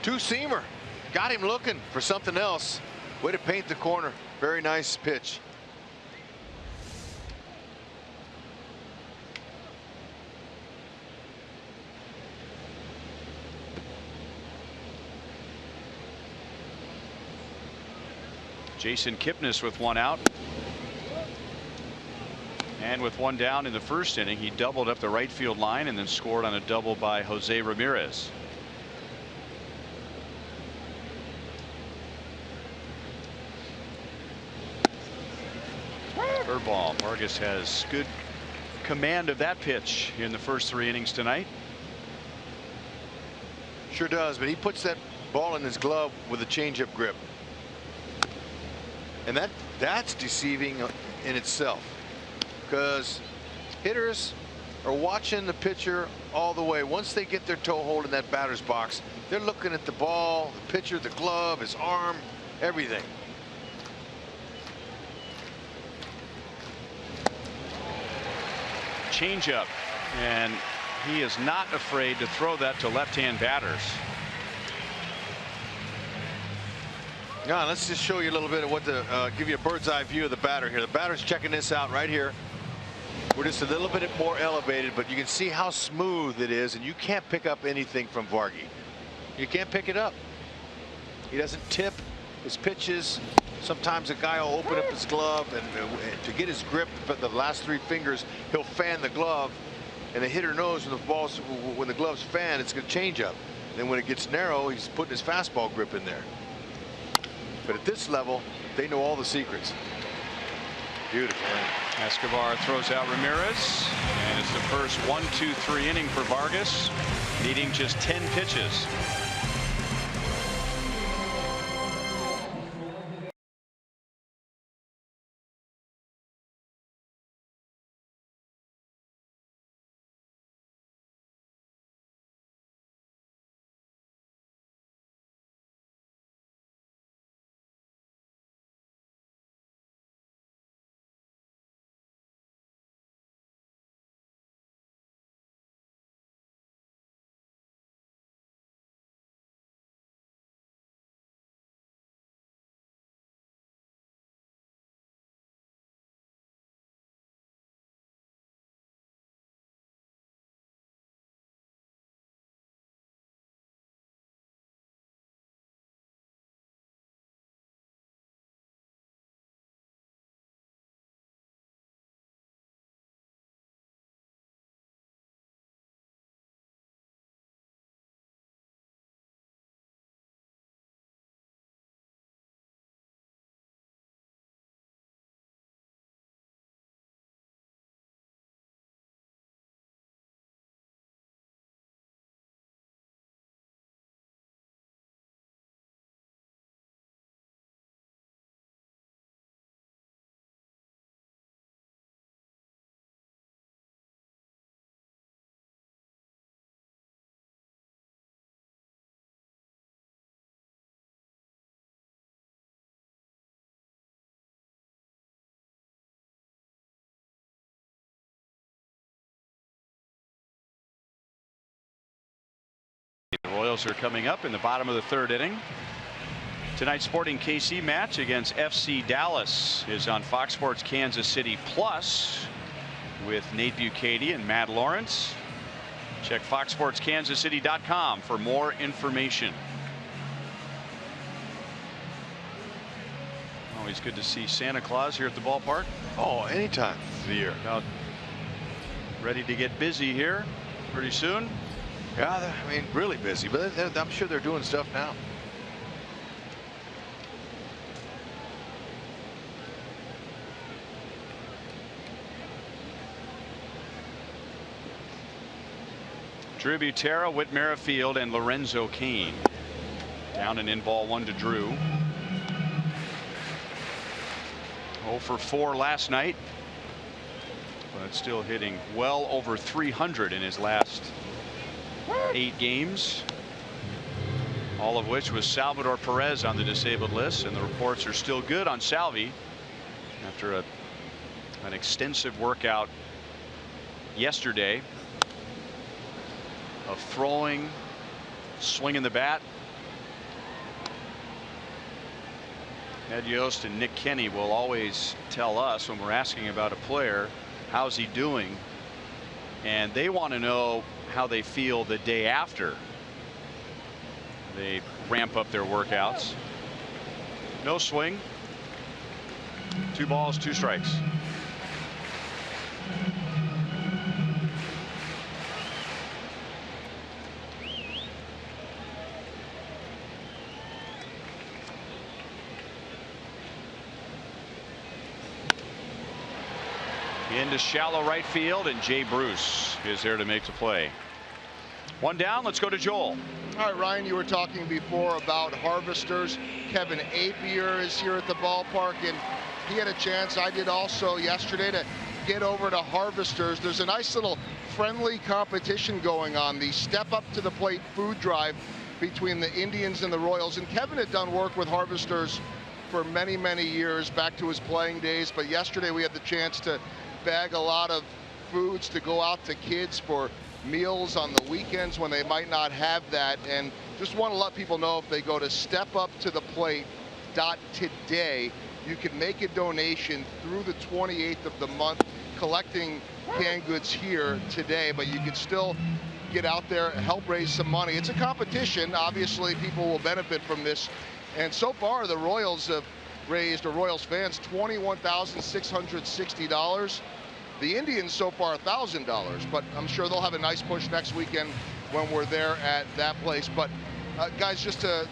Two-seamer. Got him looking for something else. Way to paint the corner. Very nice pitch. Jason Kipnis with 1 out. And with 1 down in the first inning, he doubled up the right field line and then scored on a double by Jose Ramirez. Curveball. Vargas has good command of that pitch in the first 3 innings tonight. Sure does, but he puts that ball in his glove with a changeup grip. And that's deceiving in itself, because hitters are watching the pitcher all the way. Once they get their toe hold in that batter's box, they're looking at the ball, the pitcher, the glove, his arm, everything. Changeup, and he is not afraid to throw that to left-hand batters. Now let's just show you a little bit of what give you a bird's eye view of the batter here. The batter's checking this out right here. We're just a little bit more elevated, but you can see how smooth it is, and you can't pick up anything from Vargy. You can't pick it up. He doesn't tip his pitches. Sometimes a guy will open up his glove, and to get his grip, but the last 3 fingers, he'll fan the glove, and the hitter knows when the glove's fan, it's going to change up. Then when it gets narrow, he's putting his fastball grip in there. But at this level, they know all the secrets. Beautiful. Escobar throws out Ramirez, and it's the first 1-2-3 inning for Vargas, needing just 10 pitches. The Royals are coming up in the bottom of the 3rd inning. Tonight's Sporting KC match against FC Dallas is on Fox Sports Kansas City Plus with Nate Bukaty and Matt Lawrence. Check foxsportskansascity.com for more information. Always good to see Santa Claus here at the ballpark. Oh, anytime of the year. Now, ready to get busy here pretty soon. Yeah, I mean, really busy, but I'm sure they're doing stuff now. Drew Butera, Whit Merrifield, and Lorenzo Cain. Down and in ball 1 to Drew. 0 for 4 last night, but still hitting well over 300 in his last 8 games, all of which was Salvador Perez on the disabled list, and the reports are still good on Salvi after an extensive workout yesterday of throwing, swinging the bat. Ed Yost and Nick Kenny will always tell us when we're asking about a player, how's he doing, and they want to know how they feel the day after they ramp up their workouts. No swing, 2 balls, 2 strikes. Into shallow right field, and Jay Bruce is there to make the play. 1 down. Let's go to Joel. All right, Ryan, you were talking before about harvesters. Kevin Apier is here at the ballpark, and he had a chance, I did also yesterday, to get over to harvesters. There's a nice little friendly competition going on, the step up to the plate food drive between the Indians and the Royals. And Kevin had done work with harvesters for many, many years, back to his playing days. But yesterday we had the chance to bag a lot of foods to go out to kids for meals on the weekends when they might not have that. And just want to let people know, if they go to stepuptotheplate.today, you can make a donation through the 28th of the month, collecting canned goods here today, but you can still get out there and help raise some money. It's a competition. Obviously people will benefit from this, and so far the Royals have raised, or Royals fans, $21,660. The Indians so far $1,000, but I'm sure they'll have a nice push next weekend when we're there at that place. But guys, just to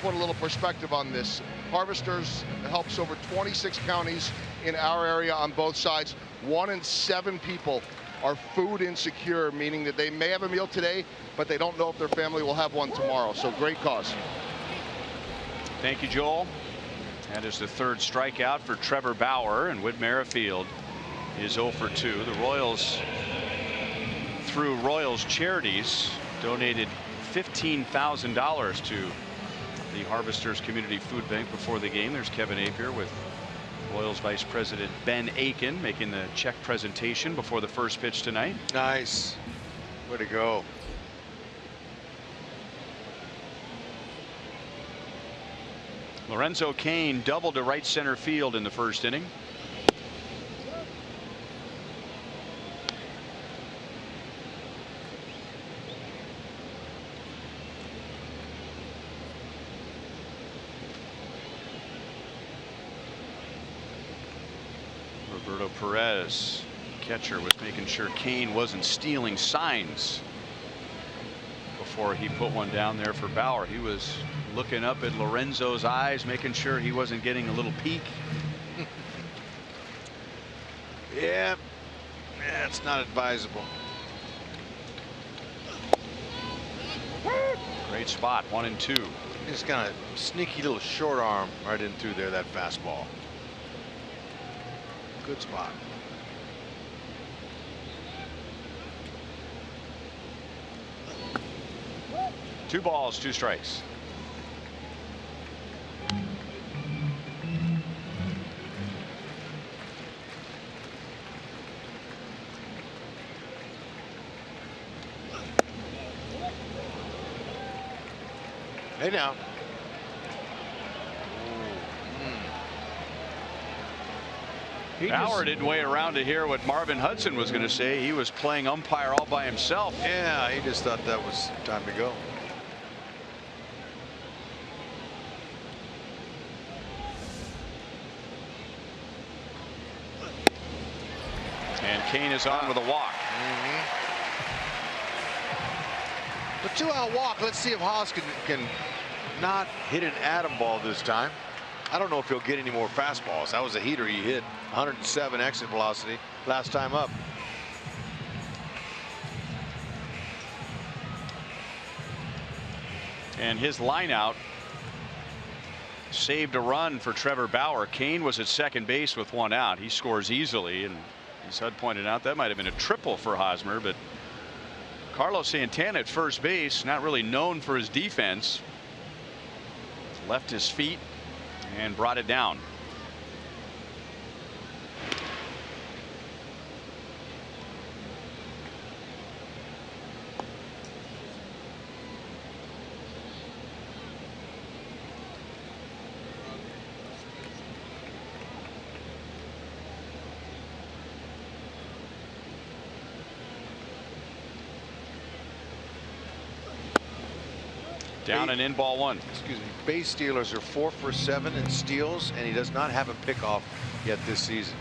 put a little perspective on this, Harvesters helps over 26 counties in our area on both sides. 1 in 7 people are food insecure, meaning that they may have a meal today, but they don't know if their family will have one tomorrow. So great cause. Thank you, Joel. That is the 3rd strikeout for Trevor Bauer, and Whit Merrifield is 0 for 2. The Royals, through Royals Charities, donated $15,000 to the Harvesters Community Food Bank before the game. There's Kevin Apier with Royals Vice President Ben Aiken making the check presentation before the first pitch tonight. Nice. Way to go. Lorenzo Cain doubled to right center field in the first inning. Roberto Perez, catcher, was making sure Cain wasn't stealing signs before he put one down there for Bauer. He was looking up at Lorenzo's eyes, making sure he wasn't getting a little peek. Yeah, that's not advisable. Great spot, 1 and 2. Just kind of sneaky little short arm right in through there, that fastball. Good spot. Two balls, 2 strikes. Hey now. Bauer didn't wait around to hear what Marvin Hudson was going to say. He was playing umpire all by himself. Yeah, he just thought that was time to go. And Cain is on with a walk. The 2-out walk. Let's see if Haas can not hit an atom ball this time. I don't know if he'll get any more fastballs. That was a heater he hit. 107 exit velocity last time up. And his line out saved a run for Trevor Bauer. Kane was at second base with one out. He scores easily, and as Hud pointed out, that might have been a triple for Hosmer, but Carlos Santana at first base, not really known for his defense, left his feet and brought it down. Down and in, ball one. Excuse me. Base stealers are 4 for 7 in steals, and he does not have a pickoff yet this season.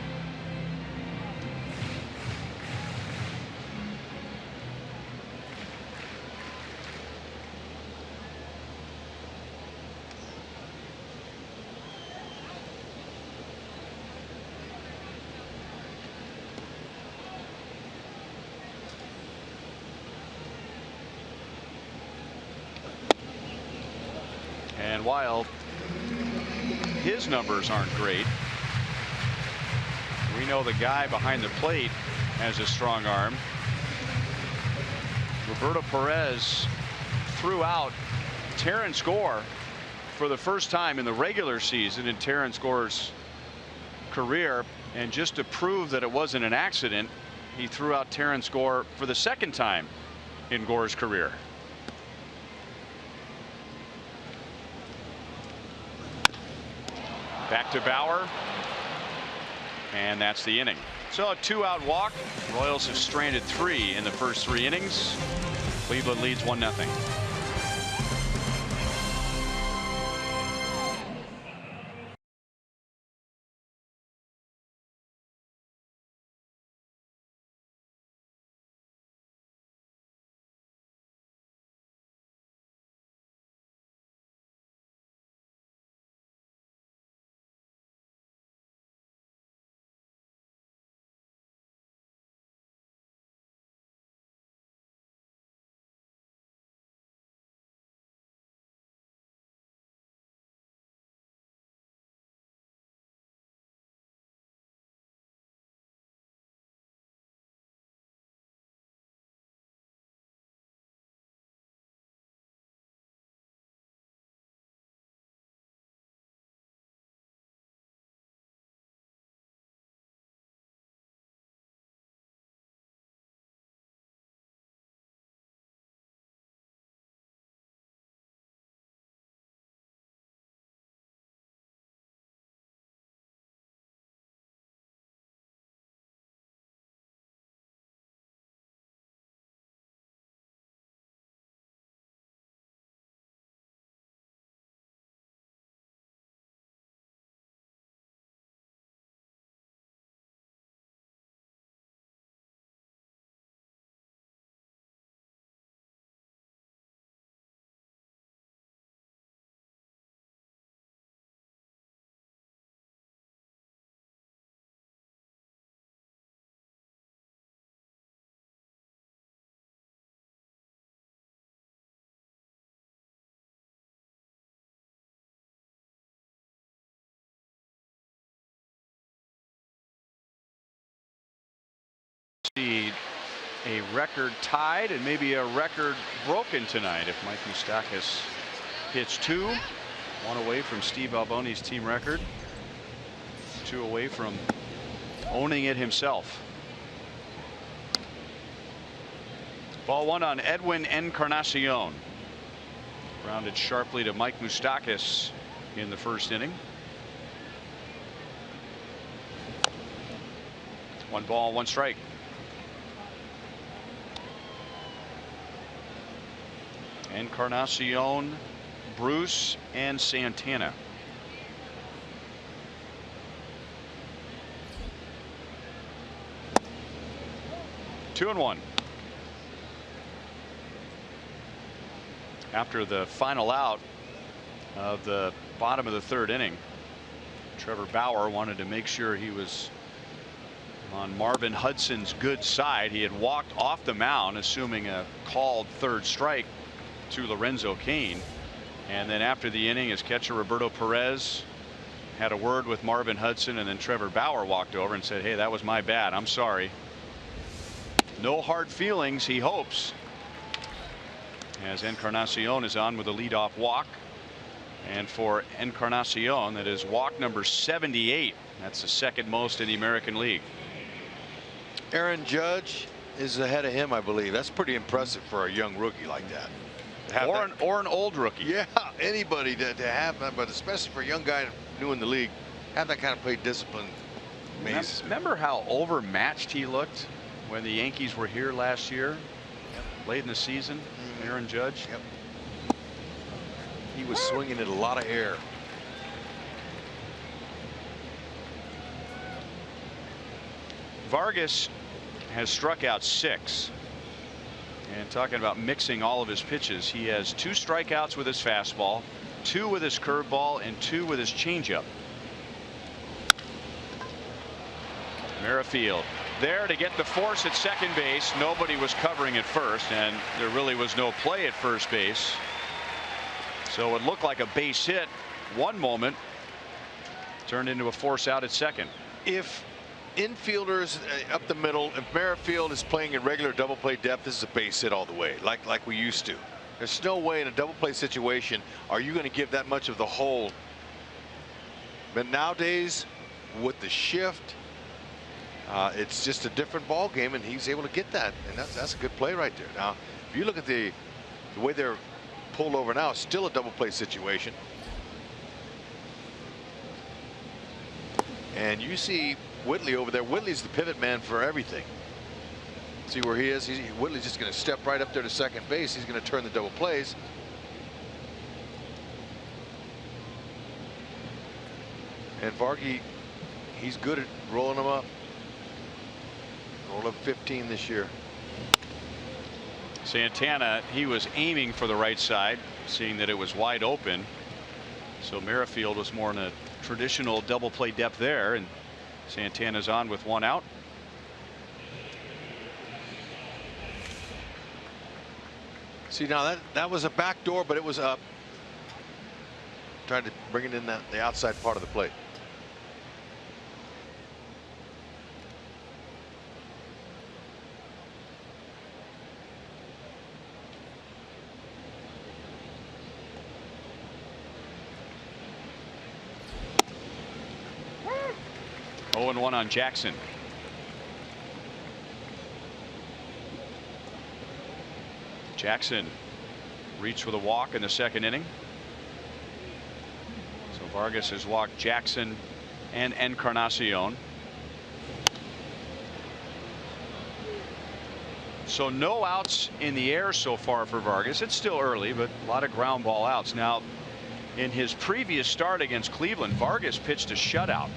And while his numbers aren't great, we know the guy behind the plate has a strong arm. Roberto Perez threw out Terrence Gore for the first time in the regular season in Terrence Gore's career, and just to prove that it wasn't an accident, he threw out Terrence Gore for the second time in Gore's career. Back to Bauer, and that's the inning. So a 2-out walk. Royals have stranded 3 in the first 3 innings. Cleveland leads 1-0. See a record tied and maybe a record broken tonight if Mike Moustakas hits 2. 1 away from Steve Alboni's team record. 2 away from owning it himself. Ball 1 on Edwin Encarnacion. Grounded sharply to Mike Moustakas in the first inning. 1 ball, 1 strike. Encarnacion, Bruce, and Santana. Two and one. After the final out of the bottom of the 3rd inning, Trevor Bauer wanted to make sure he was on Marvin Hudson's good side. He had walked off the mound, assuming a called 3rd strike to Lorenzo Cain. And then after the inning, his catcher Roberto Perez had a word with Marvin Hudson, and then Trevor Bauer walked over and said, "Hey, that was my bad. I'm sorry." No hard feelings, he hopes, as Encarnacion is on with a leadoff walk. And for Encarnacion, that is walk number 78. That's the second most in the American League. Aaron Judge is ahead of him, I believe. That's pretty impressive for a young rookie like that. Or an old rookie. Yeah, anybody to have that, but especially for a young guy new in the league, have that kind of play discipline. Amazing. Remember how overmatched he looked when the Yankees were here last year, late in the season? Aaron Judge. Yep. He was swinging at a lot of air. Vargas has struck out 6. And talking about mixing all of his pitches, he has 2 strikeouts with his fastball, 2 with his curveball, and 2 with his changeup. Merrifield there to get the force at second base. Nobody was covering at first, and there really was no play at first base. So it looked like a base hit one moment, turned into a force out at second. If infielders up the middle, if Merrifield is playing in regular double play depth, this is a base hit all the way, like we used to. There's no way in a double play situation are you going to give that much of the hole. But nowadays, with the shift, it's just a different ball game, and he's able to get that, and that's a good play right there. Now, if you look at the way they're pulled over now, still a double play situation, and you see Whitley over there. Whitley's the pivot man for everything. See where he is? Whitley's just going to step right up there to second base. He's going to turn the double plays. And Vargy, he's good at rolling them up. Rolled up 15 this year. Santana, he was aiming for the right side, seeing that it was wide open. So Merrifield was more in a traditional double play depth there, and Santana's on with 1 out. See, now that was a back door, but it was up. Trying to bring it in the outside part of the plate. Oh, and 1 on Jackson. Jackson reached with a walk in the second inning. So Vargas has walked Jackson and Encarnacion. So no outs in the air so far for Vargas. It's still early, but a lot of ground ball outs. Now, in his previous start against Cleveland, Vargas pitched a shutout.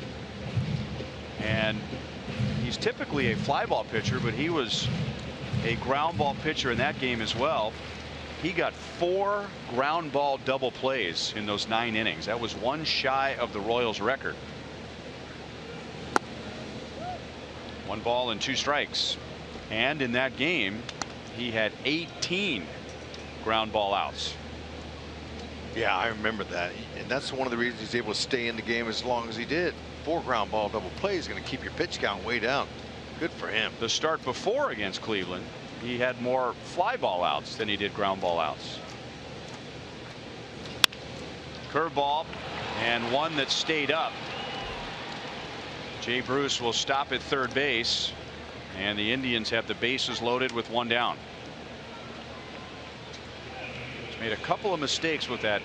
And he's typically a fly ball pitcher, but he was a ground ball pitcher in that game as well. He got 4 ground ball double plays in those 9 innings. That was 1 shy of the Royals record. 1 ball and 2 strikes. And in that game, he had 18 ground ball outs. Yeah, I remember that. And that's one of the reasons he's able to stay in the game as long as he did. 4 ground ball double plays is going to keep your pitch count way down. Good for him. The start before against Cleveland, he had more fly ball outs than he did ground ball outs. Curveball, and one that stayed up. Jay Bruce will stop at third base, and the Indians have the bases loaded with 1 down. He's made a couple of mistakes with that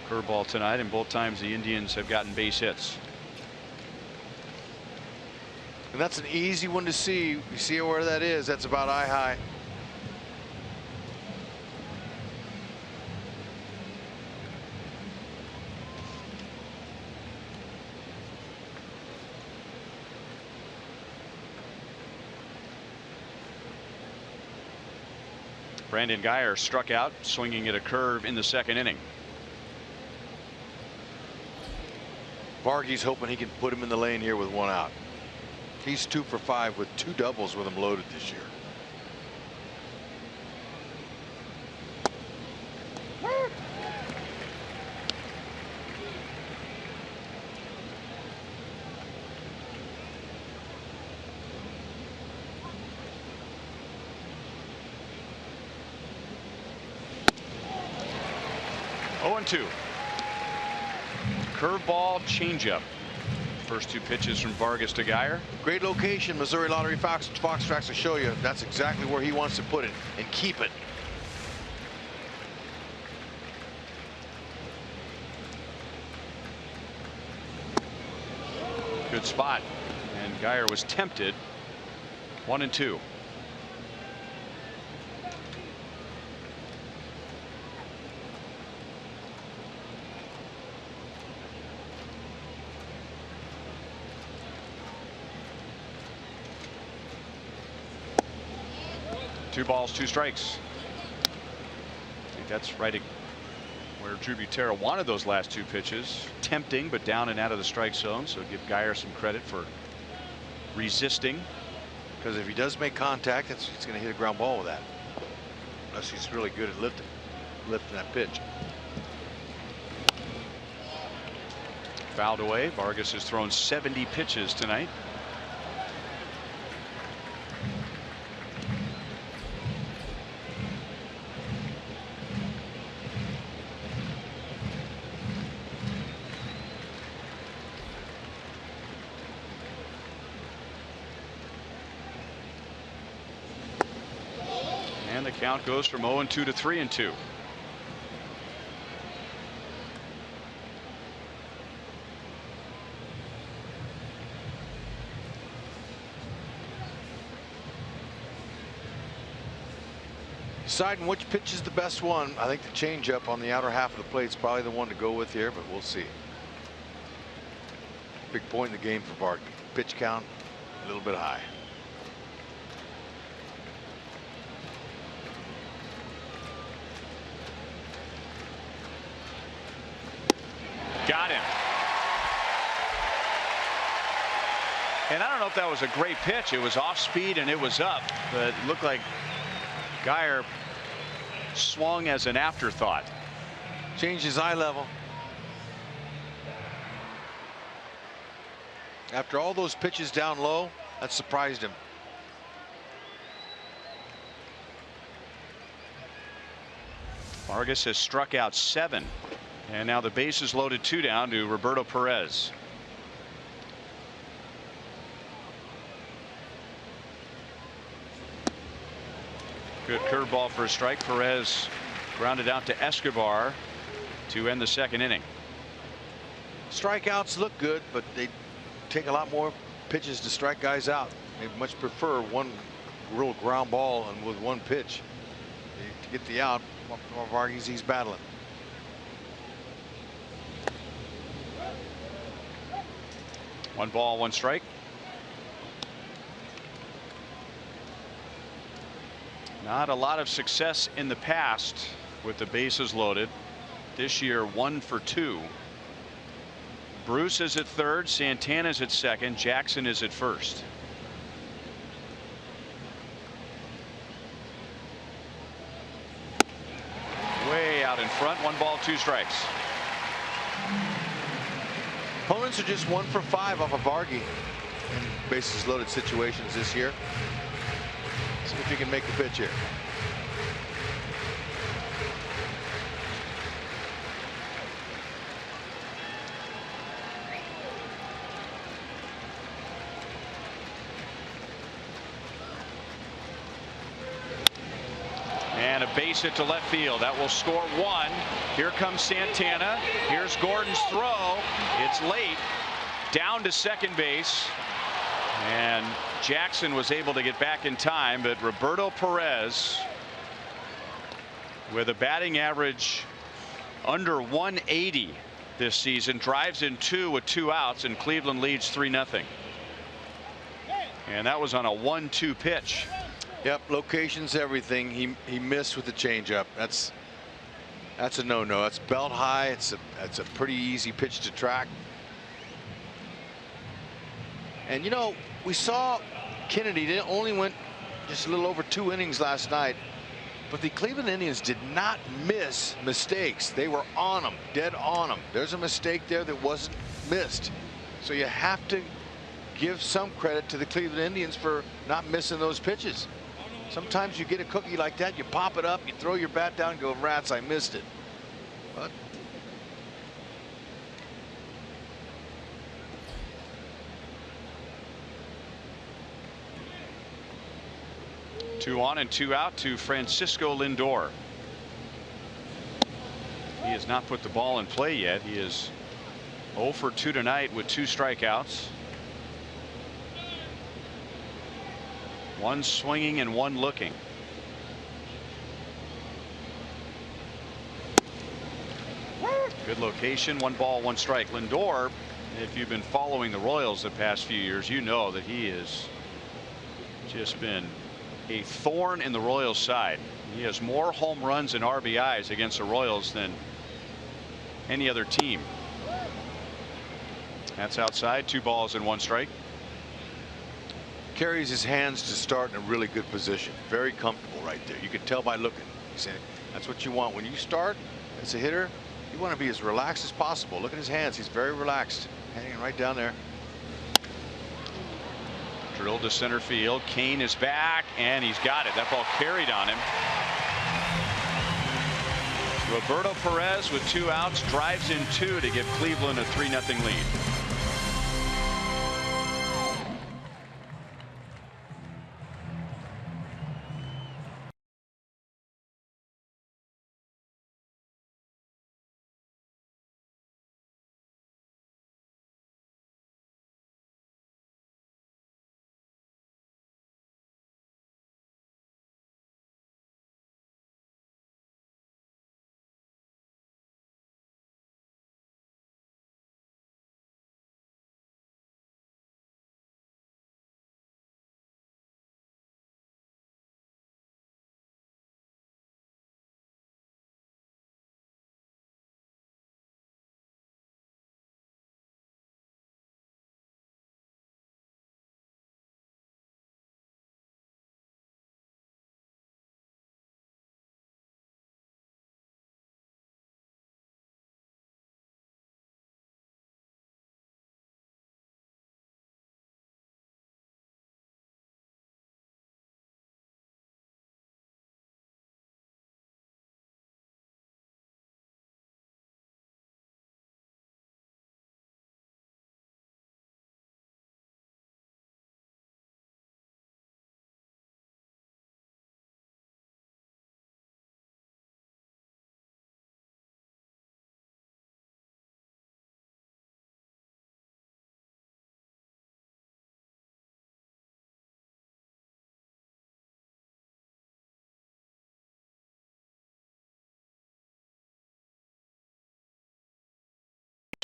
curveball tonight, and both times the Indians have gotten base hits. And that's an easy one to see. You see where that is? That's about eye high. Brandon Guyer struck out swinging at a curve in the second inning. Vargy's hoping he can put him in the lane here with 1 out. He's 2 for 5 with 2 doubles with him loaded this year. 0-2. Curveball, changeup. First two pitches from Vargas to Geyer. Great location, Missouri Lottery Fox tracks to show you that's exactly where he wants to put it and keep it. Good spot, and Geyer was tempted. 1-2. Two balls, two strikes. I think that's right where Drew Butera wanted those last two pitches. Tempting, but down and out of the strike zone. So give Geyer some credit for resisting. Because if he does make contact, he's going to hit a ground ball with that. Unless he's really good at lifting that pitch. Fouled away. Vargas has thrown 70 pitches tonight. And the count goes from 0-2 to 3-2. Deciding which pitch is the best one. I think the changeup on the outer half of the plate is probably the one to go with here, but we'll see. Big point in the game for Vargas. Pitch count a little bit high. Got him. And I don't know if that was a great pitch. It was off speed and it was up, but it looked like Geyer swung as an afterthought. Changed his eye level. After all those pitches down low, that surprised him. Vargas has struck out 7. And now the base is loaded 2 down to Roberto Perez. Good curveball for a strike. Perez grounded out to Escobar to end the second inning. Strikeouts look good, but they take a lot more pitches to strike guys out. They much prefer one real ground ball and with one pitch to get the out. Vargas, he's battling. One ball, one strike. Not a lot of success in the past with the bases loaded. This year 1 for 2. Bruce is at third, Santana's at second, Jackson is at first. Way out in front. 1 ball, 2 strikes. Opponents are just 1 for 5 off of Vargas in bases loaded situations this year. See if he can make the pitch here. And a base hit to left field. That will score 1. Here comes Santana. Here's Gordon's throw. It's late. Down to second base. And Jackson was able to get back in time, but Roberto Perez, with a batting average under 180 this season, drives in 2 with 2 outs, and Cleveland leads 3-0. And that was on a 1-2 pitch. Yep, location's everything. He missed with the changeup. That's a no-no. That's belt high. It's a pretty easy pitch to track. And you know, we saw Kennedy only went just a little over 2 innings last night, but the Cleveland Indians did not miss mistakes. They were on them, dead on them. There's a mistake there that wasn't missed. So you have to give some credit to the Cleveland Indians for not missing those pitches. Sometimes you get a cookie like that, you pop it up, you throw your bat down and go, rats, I missed it. But 2 on and 2 out to Francisco Lindor. He has not put the ball in play yet. He is 0 for 2 tonight with 2 strikeouts. 1 swinging and 1 looking. Good location. 1 ball, 1 strike. Lindor, if you've been following the Royals the past few years, you know that he has just been a thorn in the Royals side. He has more home runs and RBIs against the Royals than any other team. That's outside. 2 balls and 1 strike. Carries his hands to start in a really good position. Very comfortable right there. You can tell by looking. That's what you want when you start as a hitter. You want to be as relaxed as possible. Look at his hands. He's very relaxed, hanging right down there. Drilled to center field. Kane is back, and he's got it. That ball carried on him. Roberto Perez with 2 outs drives in 2 to give Cleveland a 3-0 lead.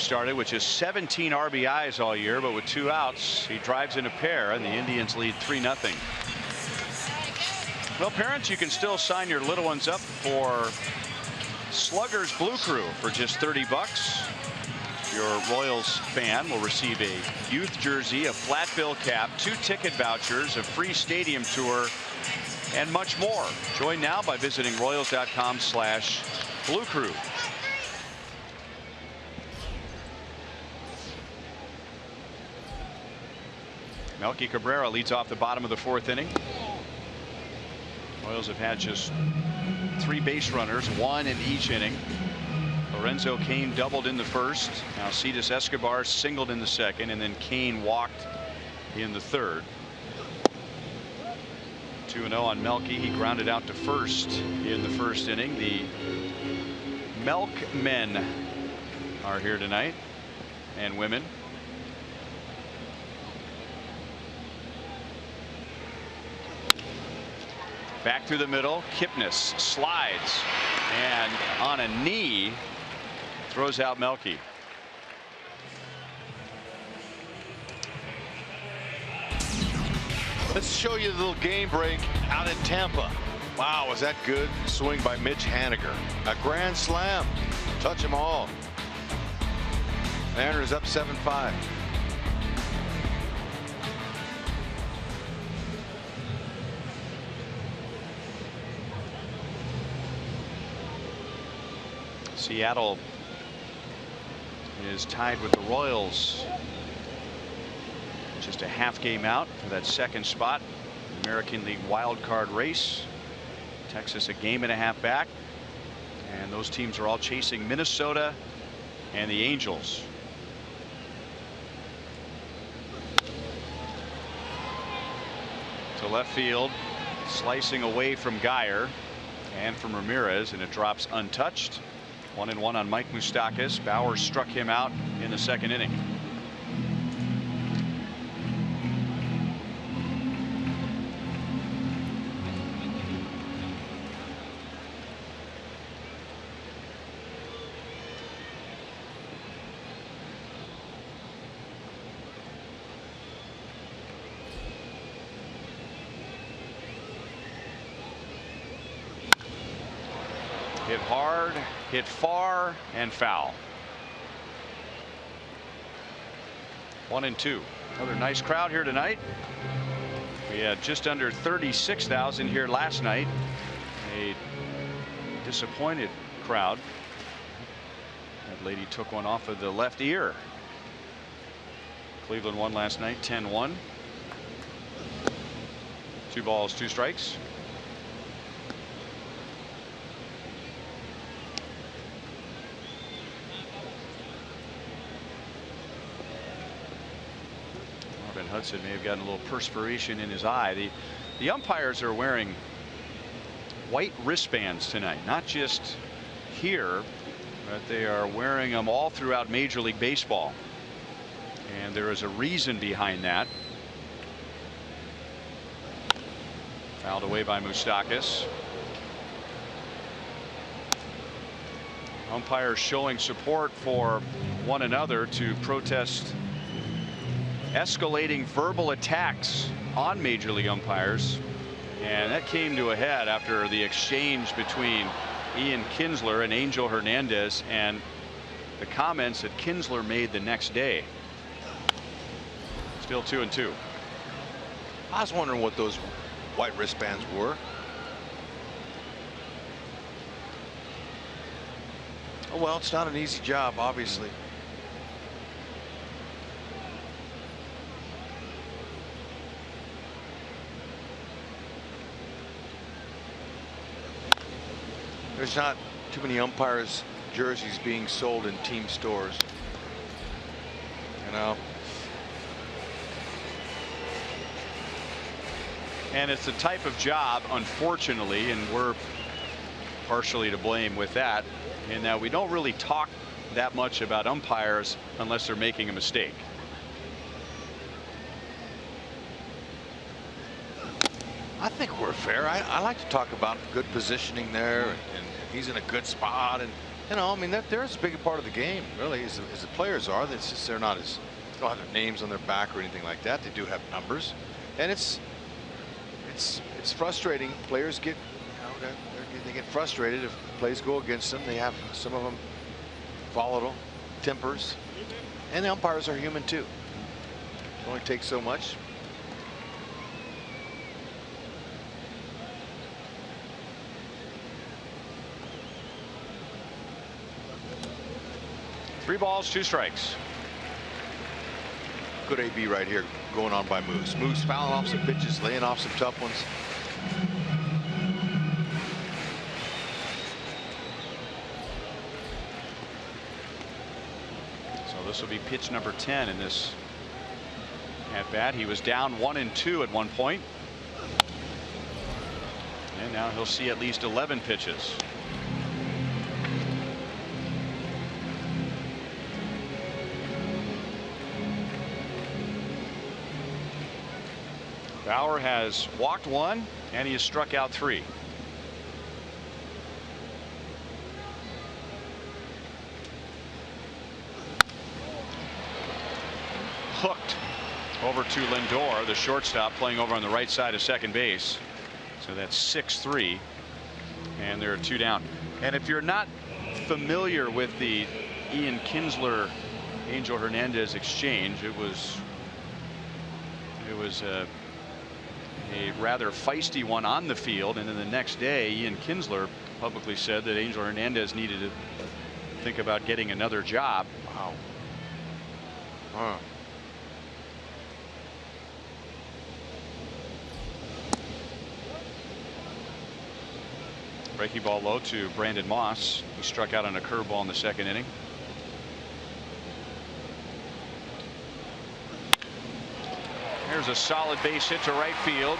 Started, which is 17 RBIs all year, but with 2 outs, he drives in a pair, and the Indians lead 3-0. Well, parents, you can still sign your little ones up for Slugger's Blue Crew for just $30. Your Royals fan will receive a youth jersey, a flat bill cap, 2 ticket vouchers, a free stadium tour, and much more. Join now by visiting Royals.com/Blue Crew. Melky Cabrera leads off the bottom of the 4th inning. Royals have had just 3 base runners, 1 in each inning. Lorenzo Cain doubled in the 1st. Now Alcides Escobar singled in the 2nd, and then Cain walked in the 3rd. 2-0 on Melky. He grounded out to 1st in the 1st inning. The Melk men are here tonight, and women. Back through the middle. Kipnis slides and on a knee throws out Melky. Let's show you a little game break out in Tampa. Wow, was that good? Swing by Mitch Haniger. A grand slam. Touch them all. Mariners up 7-5. Seattle is tied with the Royals. Just a half game out for that 2nd spot in the American League wild card race. Texas a game and a half back, and those teams are all chasing Minnesota and the Angels. To left field, Slicing away from Geyer and from Ramirez, and it drops untouched. 1-1 on Mike Moustakas. Bauer struck him out in the second inning. Hit hard, hit far, and foul. 1-2. Another nice crowd here tonight. We had just under 36,000 here last night. A disappointed crowd. That lady took one off of the left ear. Cleveland won last night 10-1. 2 balls, 2 strikes. Hudson may have gotten a little perspiration in his eye. The umpires are wearing white wristbands tonight, not just here, but they are wearing them all throughout Major League Baseball. And there is a reason behind that. Fouled away by Moustakas. Umpires showing support for one another to protest escalating verbal attacks on Major League umpires, and that came to a head after the exchange between Ian Kinsler and Angel Hernandez and the comments that Kinsler made the next day. Still 2-2. I was wondering what those white wristbands were. Oh well, it's not an easy job, obviously. There's not too many umpires jerseys being sold in team stores. You know. And it's the type of job, unfortunately, and we're partially to blame with that, in that we don't really talk that much about umpires unless they're making a mistake. I think we're fair. I like to talk about good positioning there, and he's in a good spot, and you know, I mean, they're as big a part of the game, really, as the players are. It's just they're not as, they don't have their names on their back or anything like that. They do have numbers, and it's frustrating. Players get, you know, they get frustrated if plays go against them. They have, some of them, volatile tempers, and the umpires are human too. It only takes so much. Three balls, 2 strikes. Good AB right here going on by Moose. Moose fouling off some pitches, laying off some tough ones. So this will be pitch number 10 in this at bat. He was down 1-2 at one point, and now he'll see at least 11 pitches. Bauer has walked 1 and he has struck out 3. Hooked over to Lindor, the shortstop, playing over on the right side of second base. So that's 6-3, and there are 2 down. And if you're not familiar with the Ian Kinsler Angel Hernandez exchange, it was a rather feisty one on the field, and then the next day Ian Kinsler publicly said that Angel Hernandez needed to think about getting another job. Wow. Huh. Breaking ball low to Brandon Moss. He struck out on a curveball in the second inning. There's a solid base hit to right field.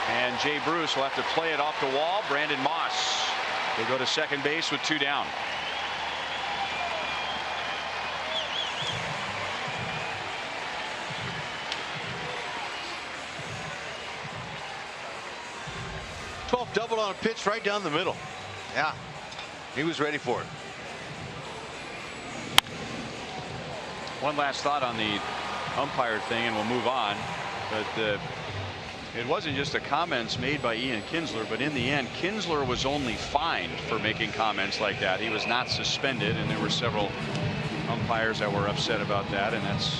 And Jay Bruce will have to play it off the wall. Brandon Moss will go to second base with 2 down. Double on a pitch right down the middle. Yeah, he was ready for it. One last thought on the umpire thing, and we'll move on. But it wasn't just the comments made by Ian Kinsler, but in the end, Kinsler was only fined for making comments like that. He was not suspended, and there were several umpires that were upset about that, and that's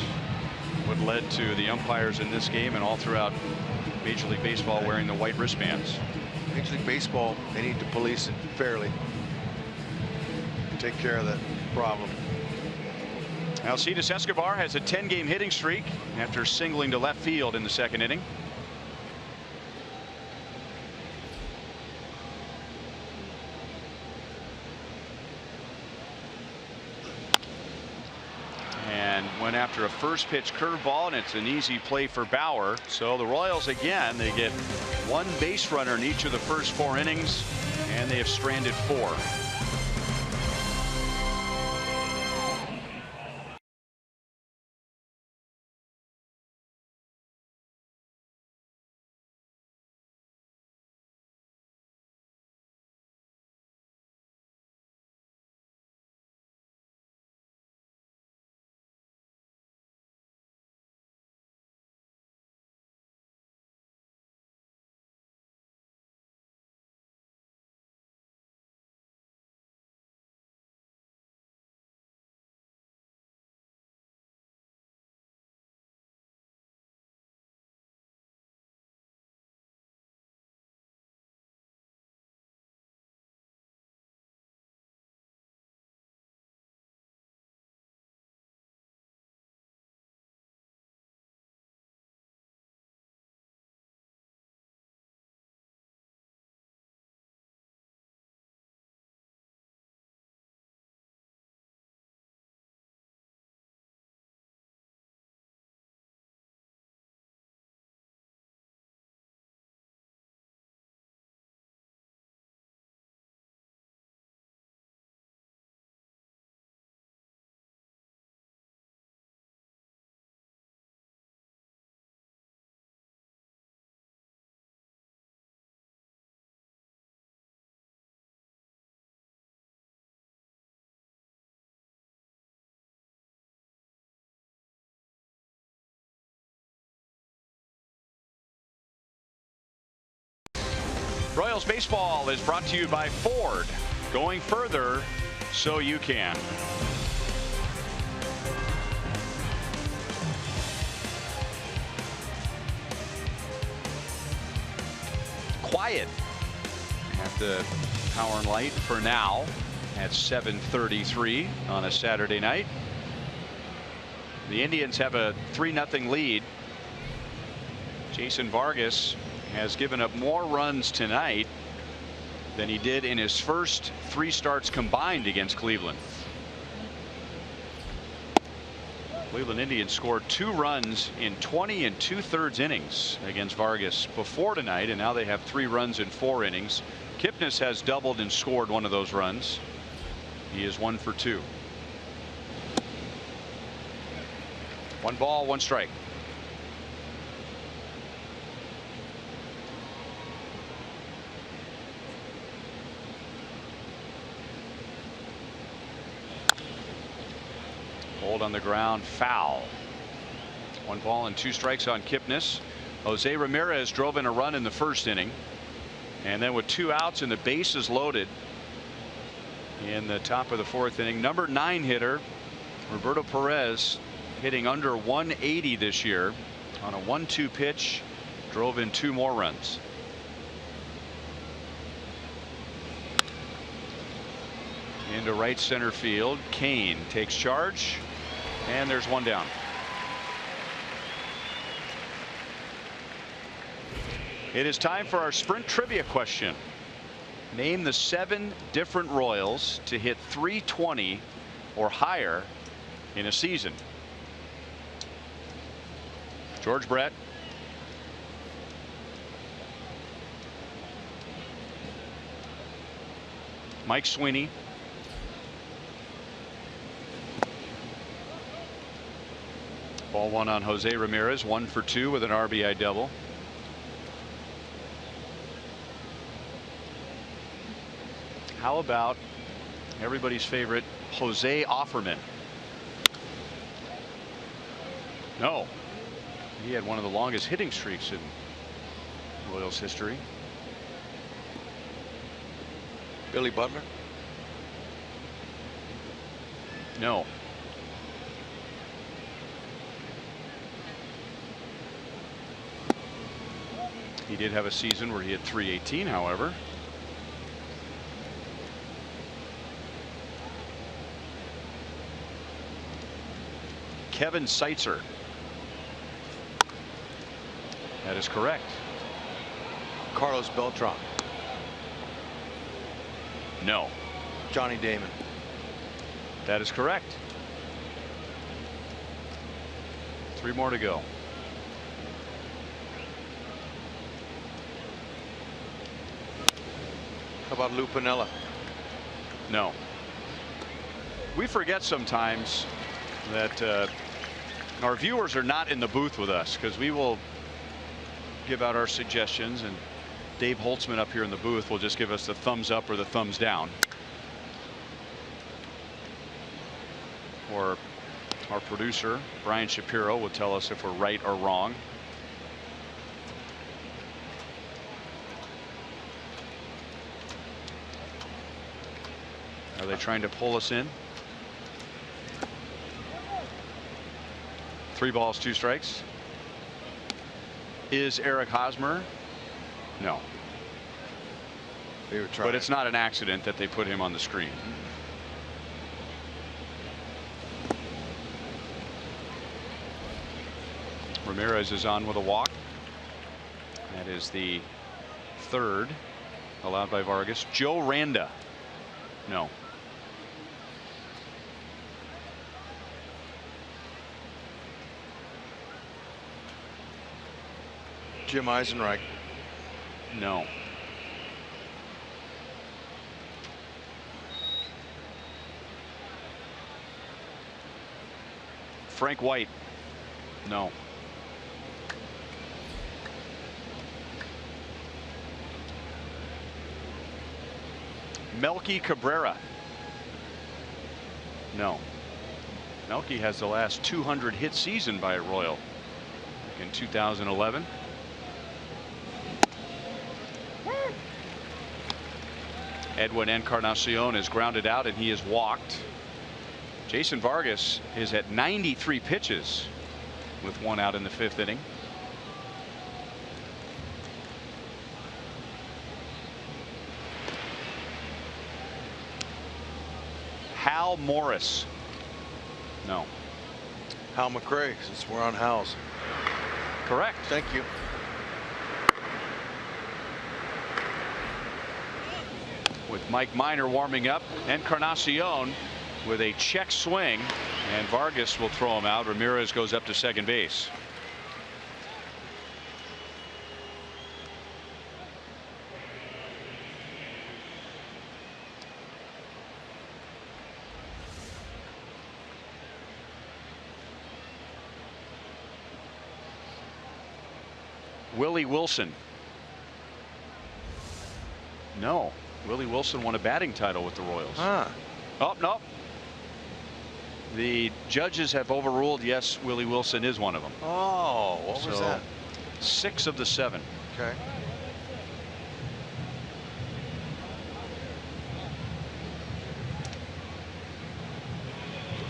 what led to the umpires in this game and all throughout Major League Baseball wearing the white wristbands. Major League Baseball, they need to police it fairly. Take care of that problem. Alcides Escobar has a 10-game hitting streak after singling to left field in the second inning. And went after a first pitch curveball, and it's an easy play for Bauer. So the Royals again, they get 1 base runner in each of the first 4 innings, and they have stranded 4. Royals baseball is brought to you by Ford. Going further so you can. Quiet at the Power and Light for now at 7:33 on a Saturday night. The Indians have a 3-0 lead. Jason Vargas has given up more runs tonight than he did in his first 3 starts combined against Cleveland. Cleveland Indians scored 2 runs in 20 2/3 innings against Vargas before tonight, and now they have 3 runs in 4 innings. Kipnis has doubled and scored 1 of those runs. He is 1 for 2. 1 ball, 1 strike. Hold on the ground, foul. 1 ball and 2 strikes on Kipnis. Jose Ramirez drove in a run in the first inning, and then with 2 outs and the bases loaded in the top of the 4th inning, number 9 hitter Roberto Perez, hitting under 180 this year on a 1-2 pitch, drove in 2 more runs. Into right center field, Kane takes charge, and there's 1 down. It is time for our sprint trivia question. Name the 7 different Royals to hit .320 or higher in a season. George Brett, Mike Sweeney. Ball one on Jose Ramirez, 1 for 2 with an RBI double. How about everybody's favorite Jose Offerman? No, he had one of the longest hitting streaks in Royals history. Billy Butler? No. He did have a season where he had 318, however. Kevin Seitzer. That is correct. Carlos Beltran? No. Johnny Damon? That is correct. 3 more to go. How about Lou Piniella? No. We forget sometimes that our viewers are not in the booth with us, because we will give out our suggestions and Dave Holtzman up here in the booth will just give us the thumbs up or the thumbs down. Or our producer Brian Shapiro will tell us if we're right or wrong. Are they trying to pull us in? 3 balls, 2 strikes. Is Eric Hosmer? No. They were trying. But it's not an accident that they put him on the screen. Ramirez is on with a walk. That is the 3rd allowed by Vargas. Joe Randa. No. Jim Eisenreich? No. Frank White? No. Melky Cabrera? No. Melky has the last 200 hit season by a Royal in 2011. Edwin Encarnacion is grounded out and he is walked. Jason Vargas is at 93 pitches with 1 out in the 5th inning. Hal Morris? No. Hal McRae, since we're on Hal's. Correct. Thank you. With Mike Minor warming up, Encarnacion with a check swing, and Vargas will throw him out. Ramirez goes up to second base. Willie Wilson? No. Willie Wilson won a batting title with the Royals. Oh, no. The judges have overruled, yes, Willie Wilson is one of them. Oh, what was that? 6 of the 7. Okay.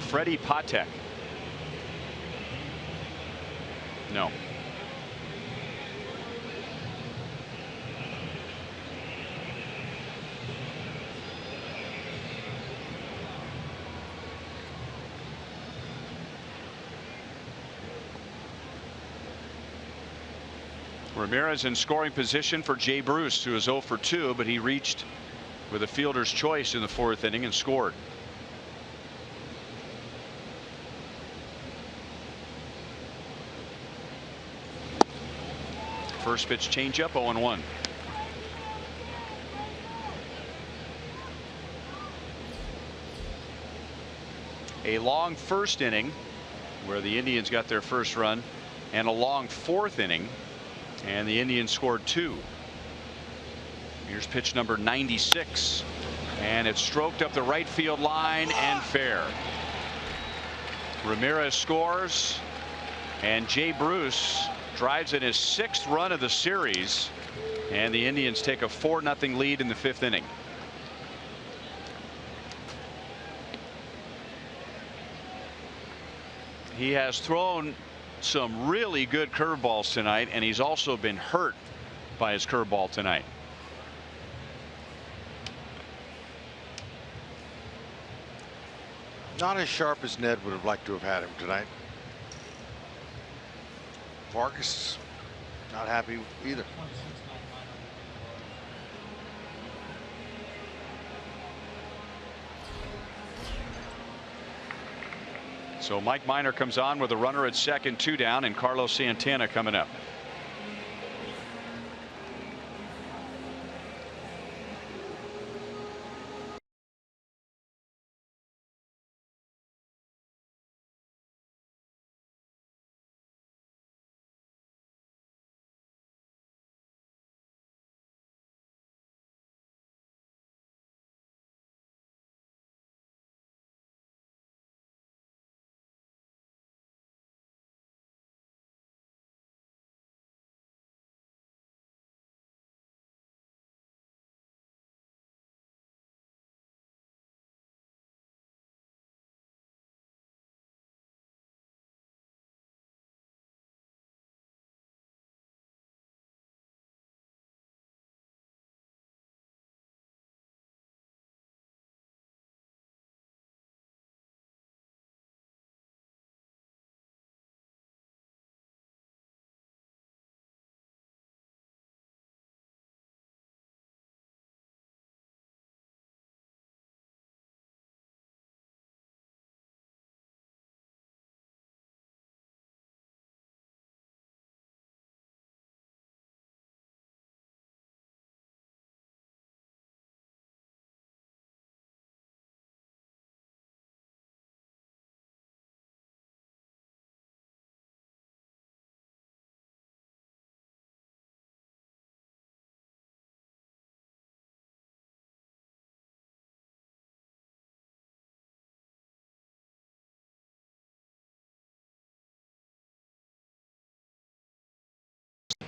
Freddie Patek? No. Ramirez in scoring position for Jay Bruce, who is 0 for 2, but he reached with a fielder's choice in the 4th inning and scored. First pitch changeup, 0-1. a long first inning where the Indians got their first run, and a long fourth inning, and the Indians scored 2. Here's pitch number 96, and it's stroked up the right field line and fair. Ramirez scores, and Jay Bruce drives in his 6th run of the series, and the Indians take a 4-0 lead in the 5th inning. He has thrown some really good curveballs tonight, and he's also been hurt by his curveball tonight. Not as sharp as Ned would have liked to have had him tonight. Vargas not happy either. So Mike Minor comes on with a runner at second, 2 down, and Carlos Santana coming up.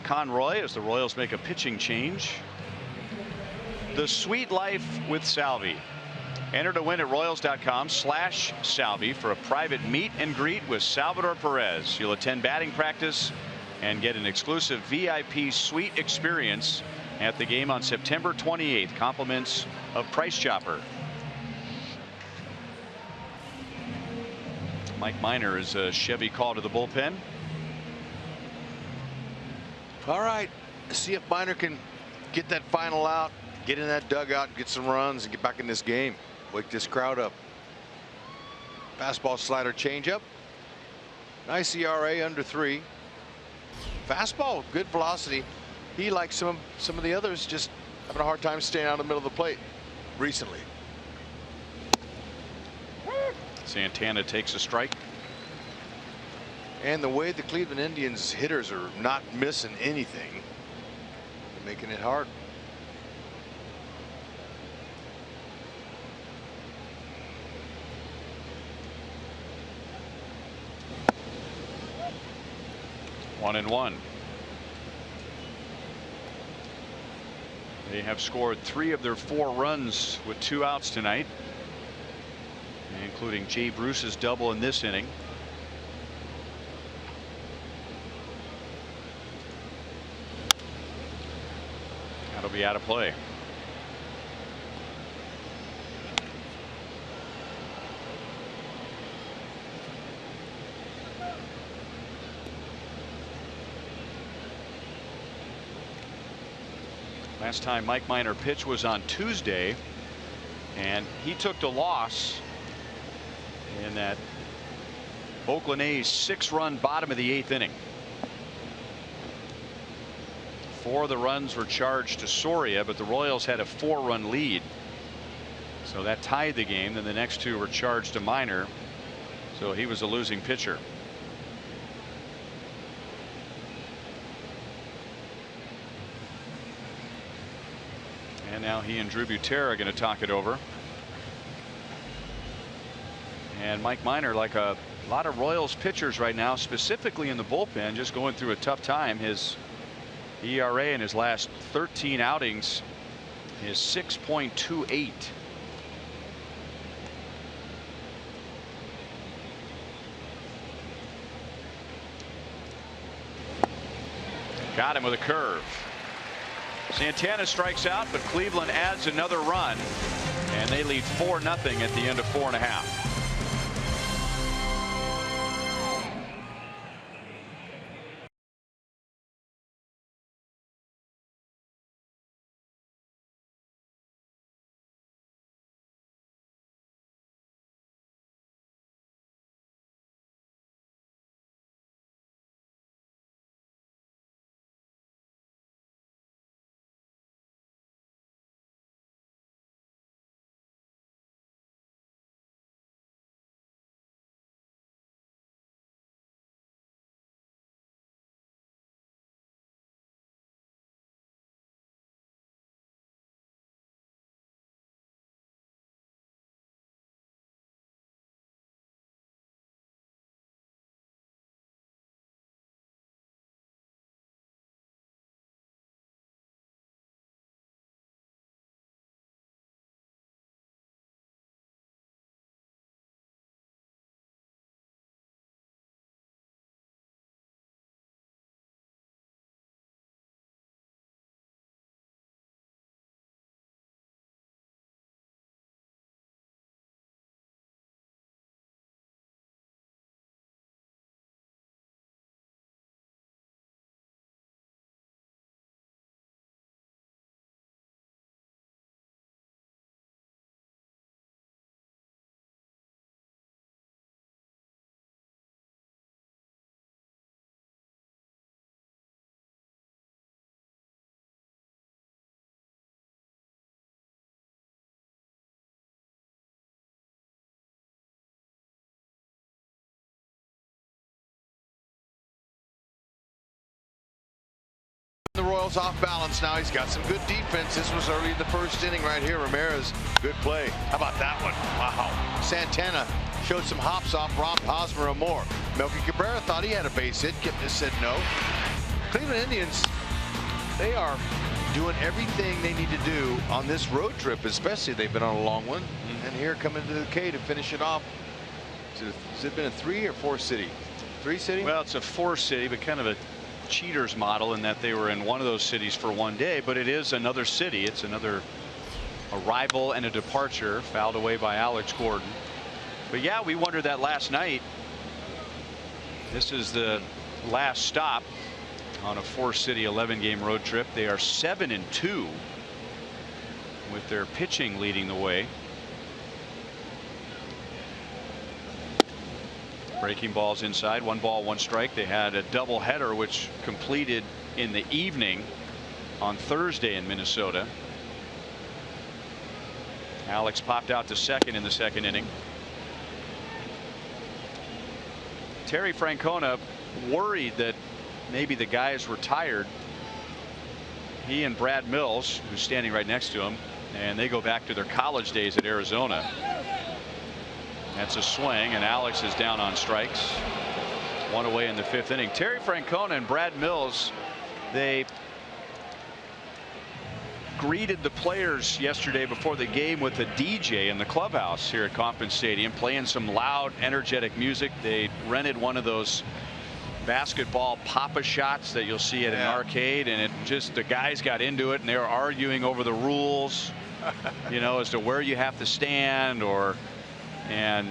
Conroy as the Royals make a pitching change. The Sweet Life with Salvi. Enter to win at Royals.com/Salvi for a private meet and greet with Salvador Perez. You'll attend batting practice and get an exclusive VIP suite experience at the game on September 28th. Compliments of Price Chopper. Mike Minor is a Chevy call to the bullpen. All right, see if Minor can get that final out, get in that dugout, get some runs, and get back in this game. Wake this crowd up. Fastball, slider, changeup. Nice ERA, under 3. Fastball, good velocity. He, like some of the others, just having a hard time staying out of the middle of the plate recently. Santana takes a strike. And the way the Cleveland Indians hitters are not missing anything, they're making it hard. One and one. They have scored 3 of their 4 runs with 2 outs tonight, including Jay Bruce's double in this inning. That'll be out of play. Last time Mike Minor pitched was on Tuesday, and he took the loss in that Oakland A's 6-run bottom of the 8th inning. 4 of the runs were charged to Soria, but the Royals had a 4-run lead, so that tied the game. Then the next 2 were charged to Minor, So he was a losing pitcher. And now he and Drew Butera are going to talk it over. And Mike Minor, like a lot of Royals pitchers right now, specifically in the bullpen, just going through a tough time. His ERA in his last 13 outings is 6.28. Got him with a curve. Santana strikes out, but Cleveland adds another run, and they lead 4-0 at the end of 4½. The Royals off balance now. He's got some good defense. This was early in the first inning right here. Ramirez, good play. How about that one? Wow. Santana showed some hops off Ron Hosmer and more. Melky Cabrera thought he had a base hit. Kipnis said no. Cleveland Indians, they are doing everything they need to do on this road trip, especially they've been on a long one. And here coming to the K to finish it off. Has it been a 3 or 4 city? 3 city? Well, it's a 4 city, but kind of a cheaters model in that they were in one of those cities for one day, but it is another city. It's another arrival and a departure, fouled away by Alex Gordon. But yeah, we wondered that last night. This is the last stop on a 4-city 11-game road trip. They are 7-2 with their pitching leading the way. Breaking balls inside, 1 ball, 1 strike. They had a doubleheader which completed in the evening on Thursday in Minnesota. Alex popped out to second in the 2nd inning. Terry Francona worried that maybe the guys were tired. He and Brad Mills, who's standing right next to him, and they go back to their college days at Arizona. That's a swing, and Alex is down on strikes. 1 away in the 5th inning. Terry Francona and Brad Mills, they greeted the players yesterday before the game with a DJ in the clubhouse here at Kauffman Stadium, playing some loud, energetic music. They rented one of those basketball papa shots that you'll see at an arcade, and it just, the guys got into it, and they were arguing over the rules, you know, as to where you have to stand, or and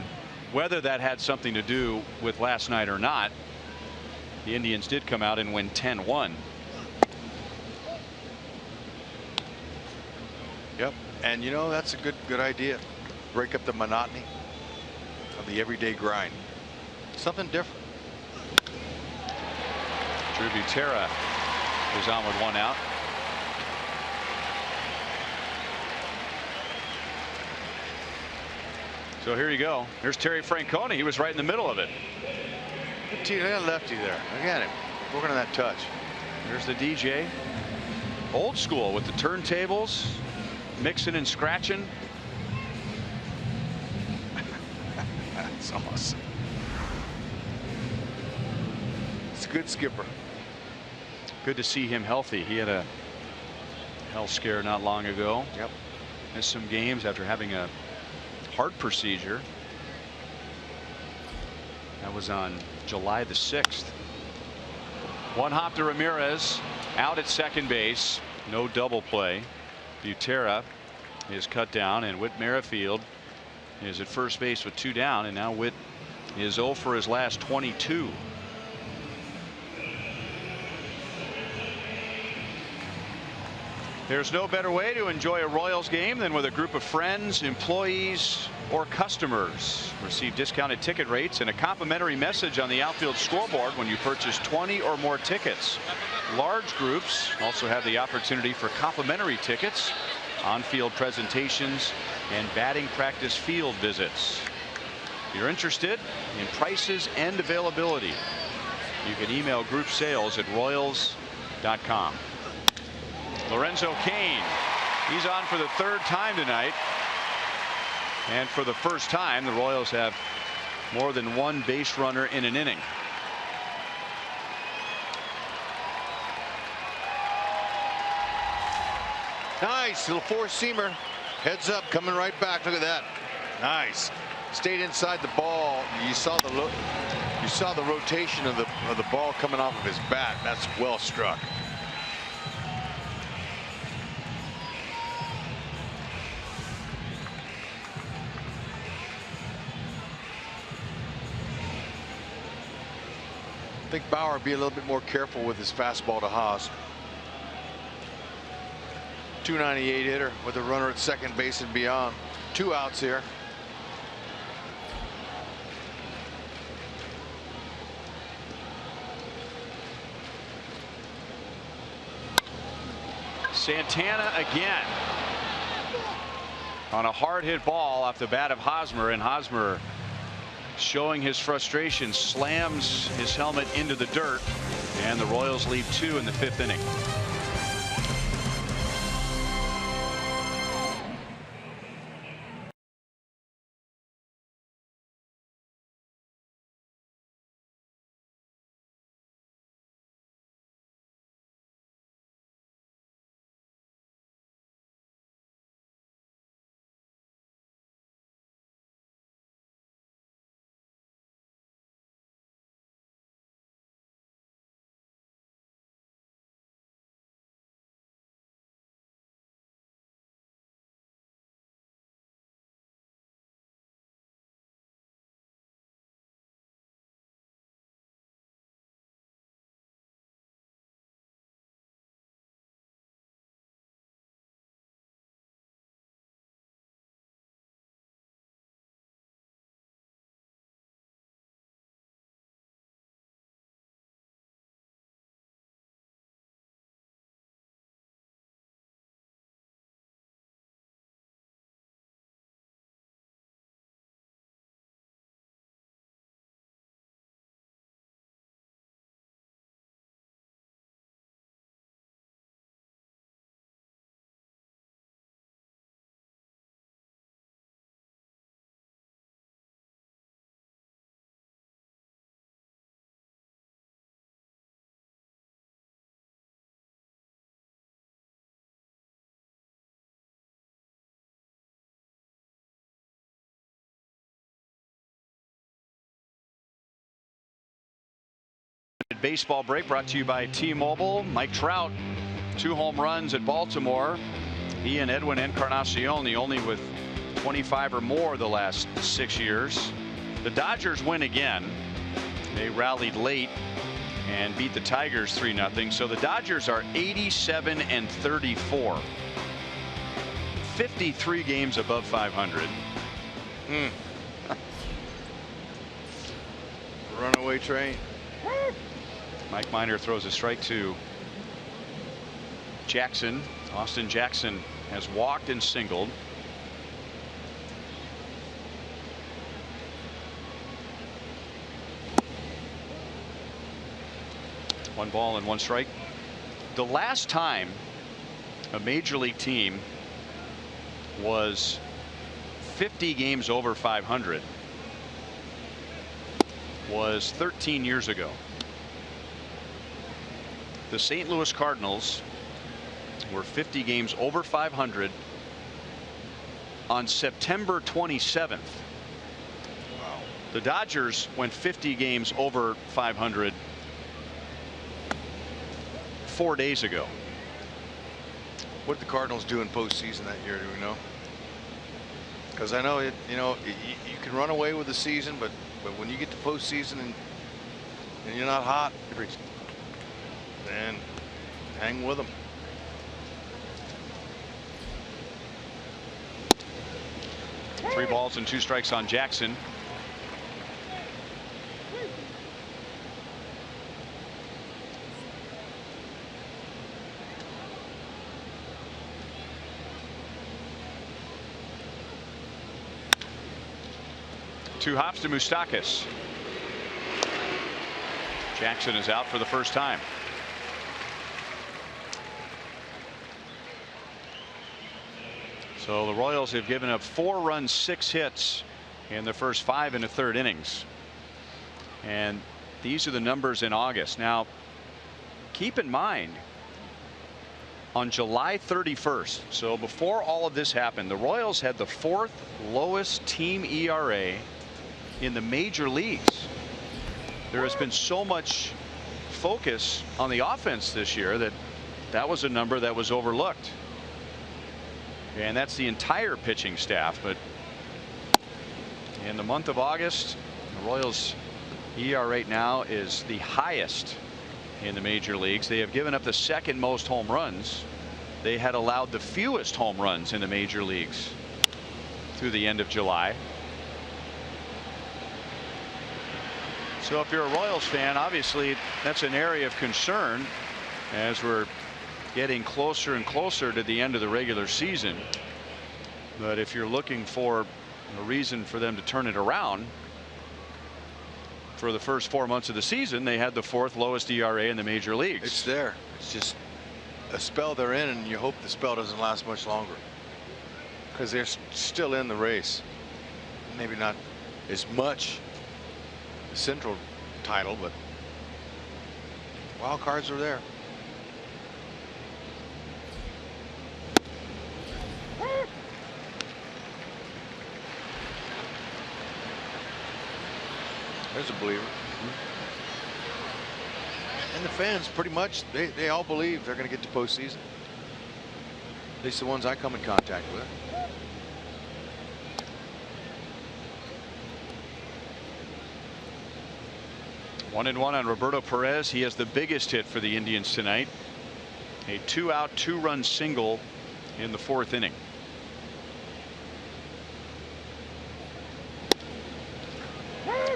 whether that had something to do with last night or not. The Indians did come out and win 10-1. Yep, and you know, that's a good idea. Break up the monotony of the everyday grind. Something different. Drew Butera is on with 1 out. So here you go. Here's Terry Francona. He was right in the middle of it. Look at lefty there. Look at him working on that touch. There's the DJ. Old school with the turntables, mixing and scratching. That's awesome. It's a good skipper. Good to see him healthy. He had a health scare not long ago. Yep. Missed some games after having a heart procedure. That was on July the 6th. One hop to Ramirez, out at second base. No double play. Butera is cut down, and Whit Merrifield is at first base with 2 down, and now Whit is 0 for his last 22. There's no better way to enjoy a Royals game than with a group of friends, employees, or customers. Receive discounted ticket rates and a complimentary message on the outfield scoreboard when you purchase 20 or more tickets. Large groups also have the opportunity for complimentary tickets, on-field presentations, and batting practice field visits. If you're interested in prices and availability, you can email group sales at royals.com. Lorenzo Cain, he's on for the 3rd time tonight. And for the first time, the Royals have more than 1 base runner in an inning. Nice little 4-seamer. Heads up, coming right back. Look at that. Nice. Stayed inside the ball. You saw the rotation of the ball coming off of his bat. That's well struck. I think Bauer would be a little bit more careful with his fastball to Haas. 298 hitter with a runner at second base and beyond. 2 outs here. Santana again on a hard hit ball off the bat of Hosmer, and Hosmer, showing his frustration, slams his helmet into the dirt, and the Royals lead 2 in the 5th inning. Baseball break brought to you by T-Mobile. Mike Trout, 2 home runs at Baltimore. He and Edwin Encarnacion, the only with 25 or more the last 6 years. The Dodgers win again. They rallied late and beat the Tigers 3-0. So the Dodgers are 87-34. 53 games above 500. Runaway train. Mike Minor throws a strike to Jackson. Austin Jackson has walked and singled. 1 ball and 1 strike. The last time a major league team was 50 games over 500 was 13 years ago. The St. Louis Cardinals were 50 games over 500 on September 27th. Wow. The Dodgers went 50 games over 500 4 days ago. What did the Cardinals do in postseason that year? Do we know? Because I know it. You know, you can run away with the season, but when you get to postseason and you're not hot, then hang with them. Three balls and 2 strikes on Jackson. Two hops to Moustakas. Jackson is out for the first time. So the Royals have given up 4 runs, 6 hits in the first 5 1/3 innings. And these are the numbers in August. Now, keep in mind, on July 31st, so before all of this happened, the Royals had the 4th lowest team ERA in the major leagues. There has been so much focus on the offense this year that was a number that was overlooked. And that's the entire pitching staff. But in the month of August, the Royals ERA right now is the highest in the major leagues. They have given up the 2nd most home runs. They had allowed the fewest home runs in the major leagues through the end of July. So if you're a Royals fan, obviously that's an area of concern as we're getting closer and closer to the end of the regular season. But if you're looking for a reason for them to turn it around, for the first 4 months of the season, they had the 4th lowest ERA in the major leagues. It's there. It's just a spell they're in, and you hope the spell doesn't last much longer, because they're still in the race. Maybe not as much the Central title, but wild cards are there. There's a believer. And the fans, pretty much, they all believe they're going to get to postseason. At least the ones I come in contact with. One and one on Roberto Perez. He has the biggest hit for the Indians tonight. A 2-out, 2-run single in the 4th inning.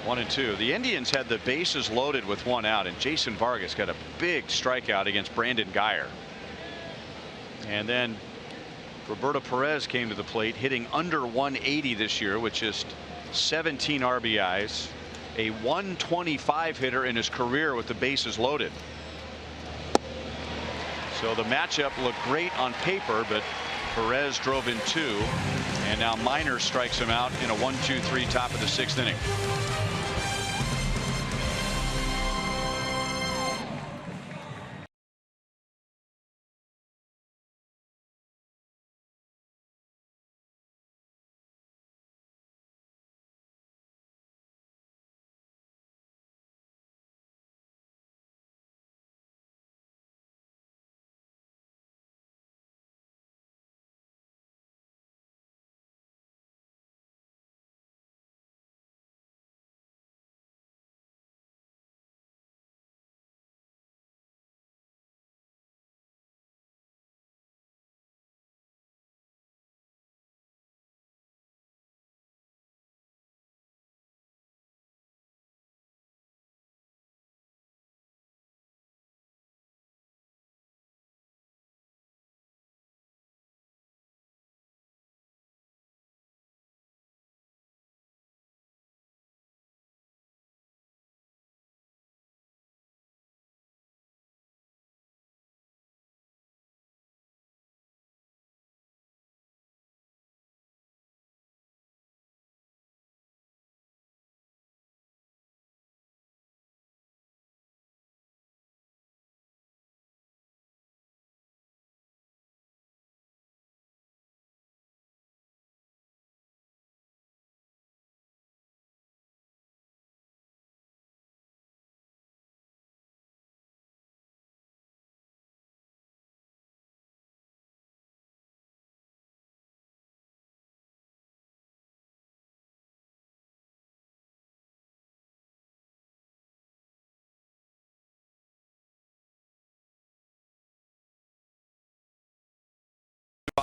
One and two. The Indians had the bases loaded with 1 out, and Jason Vargas got a big strikeout against Brandon Guyer. And then Roberto Perez came to the plate, hitting under 180 this year with just 17 RBIs. A 125 hitter in his career with the bases loaded. So the matchup looked great on paper, but Perez drove in 2, and now Minor strikes him out in a 1-2-3 top of the 6th inning.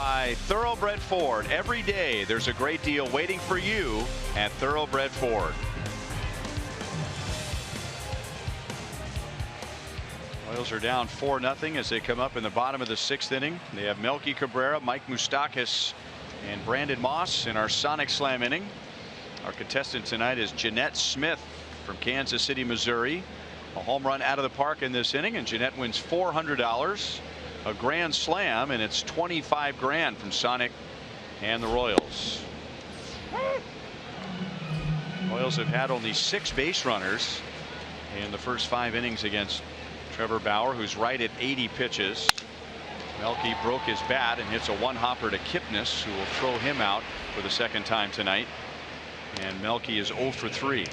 by Thoroughbred Ford. Every day there's a great deal waiting for you at Thoroughbred Ford. Royals are down 4-0 as they come up in the bottom of the 6th inning. They have Melky Cabrera, Mike Moustakas, and Brandon Moss in our Sonic Slam inning. Our contestant tonight is Jeanette Smith from Kansas City, Missouri. A home run out of the park in this inning, and Jeanette wins $400, a grand slam, and it's $25 grand from Sonic and the Royals. Royals have had only 6 base runners in the first 5 innings against Trevor Bauer, who's right at 80 pitches. Melky broke his bat and hits a one-hopper to Kipnis, who will throw him out for the 2nd time tonight. And Melky is 0 for 3.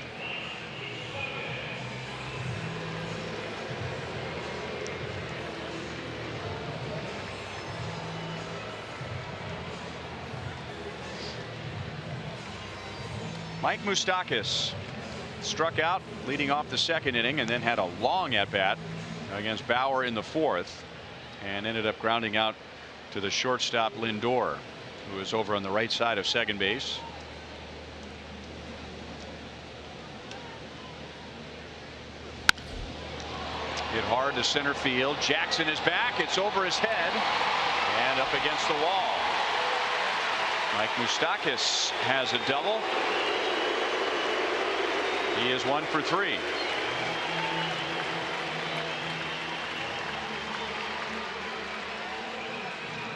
Mike Moustakas struck out leading off the 2nd inning and then had a long at bat against Bauer in the 4th and ended up grounding out to the shortstop Lindor, who is over on the right side of second base. Hit hard to center field. Jackson is back. It's over his head and up against the wall. Mike Moustakas has a double. He is 1 for 3.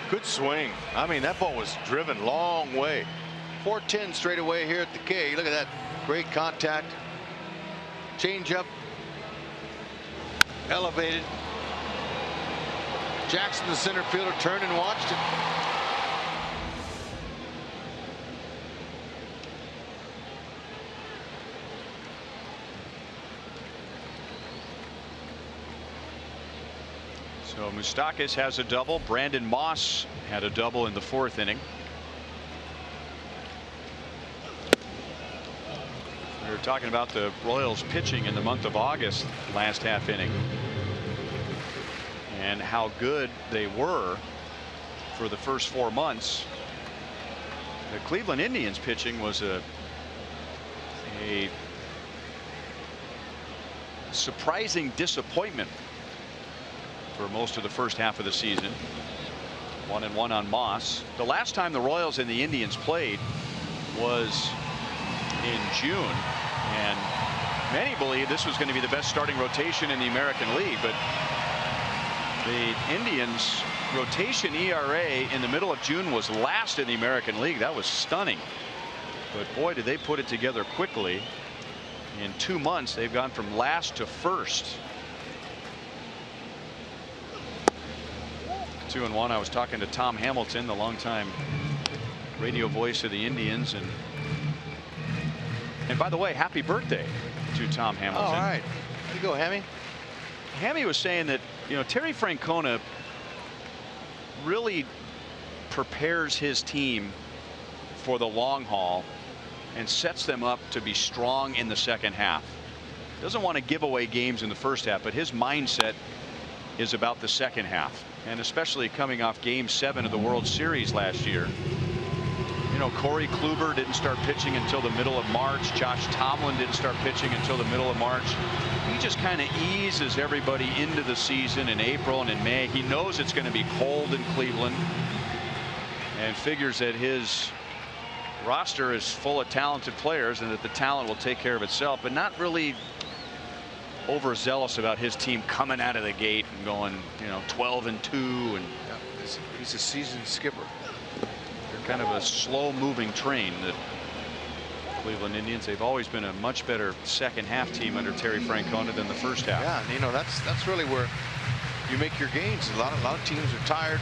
Good swing. I mean, that ball was driven long way. 410 straight away here at the K. Look at that. Great contact. Change up. Elevated. Jackson, the center fielder, turned and watched it. So Moustakas has a double. Brandon Moss had a double in the 4th inning. We were talking about the Royals pitching in the month of August last half inning and how good they were for the first 4 months. The Cleveland Indians pitching was a surprising disappointment for most of the first half of the season. 1-1 on Moss. The last time the Royals and the Indians played was in June, and many believe this was going to be the best starting rotation in the American League, but the Indians rotation ERA in the middle of June was last in the American League. That was stunning, but boy, did they put it together quickly. In 2 months they've gone from last to first. 2-1. I was talking to Tom Hamilton, the longtime radio voice of the Indians, and by the way, happy birthday to Tom Hamilton. All right. There you go, Hammy. Hammy was saying that, you know, Terry Francona really prepares his team for the long haul and sets them up to be strong in the second half. Doesn't want to give away games in the first half, but his mindset is about the second half, and especially coming off Game 7 of the World Series last year. You know, Corey Kluber didn't start pitching until the middle of March. Josh Tomlin didn't start pitching until the middle of March. He just kind of eases everybody into the season in April and in May. He knows it's going to be cold in Cleveland and figures that his roster is full of talented players and that the talent will take care of itself, but not really overzealous about his team coming out of the gate and going, you know, 12-2. And Yeah, he's a seasoned skipper. they're kind of a slow moving train, the Cleveland Indians. They've always been a much better second half team under Terry Francona than the first half. Yeah, and you know, that's really where you make your gains. A lot of teams are tired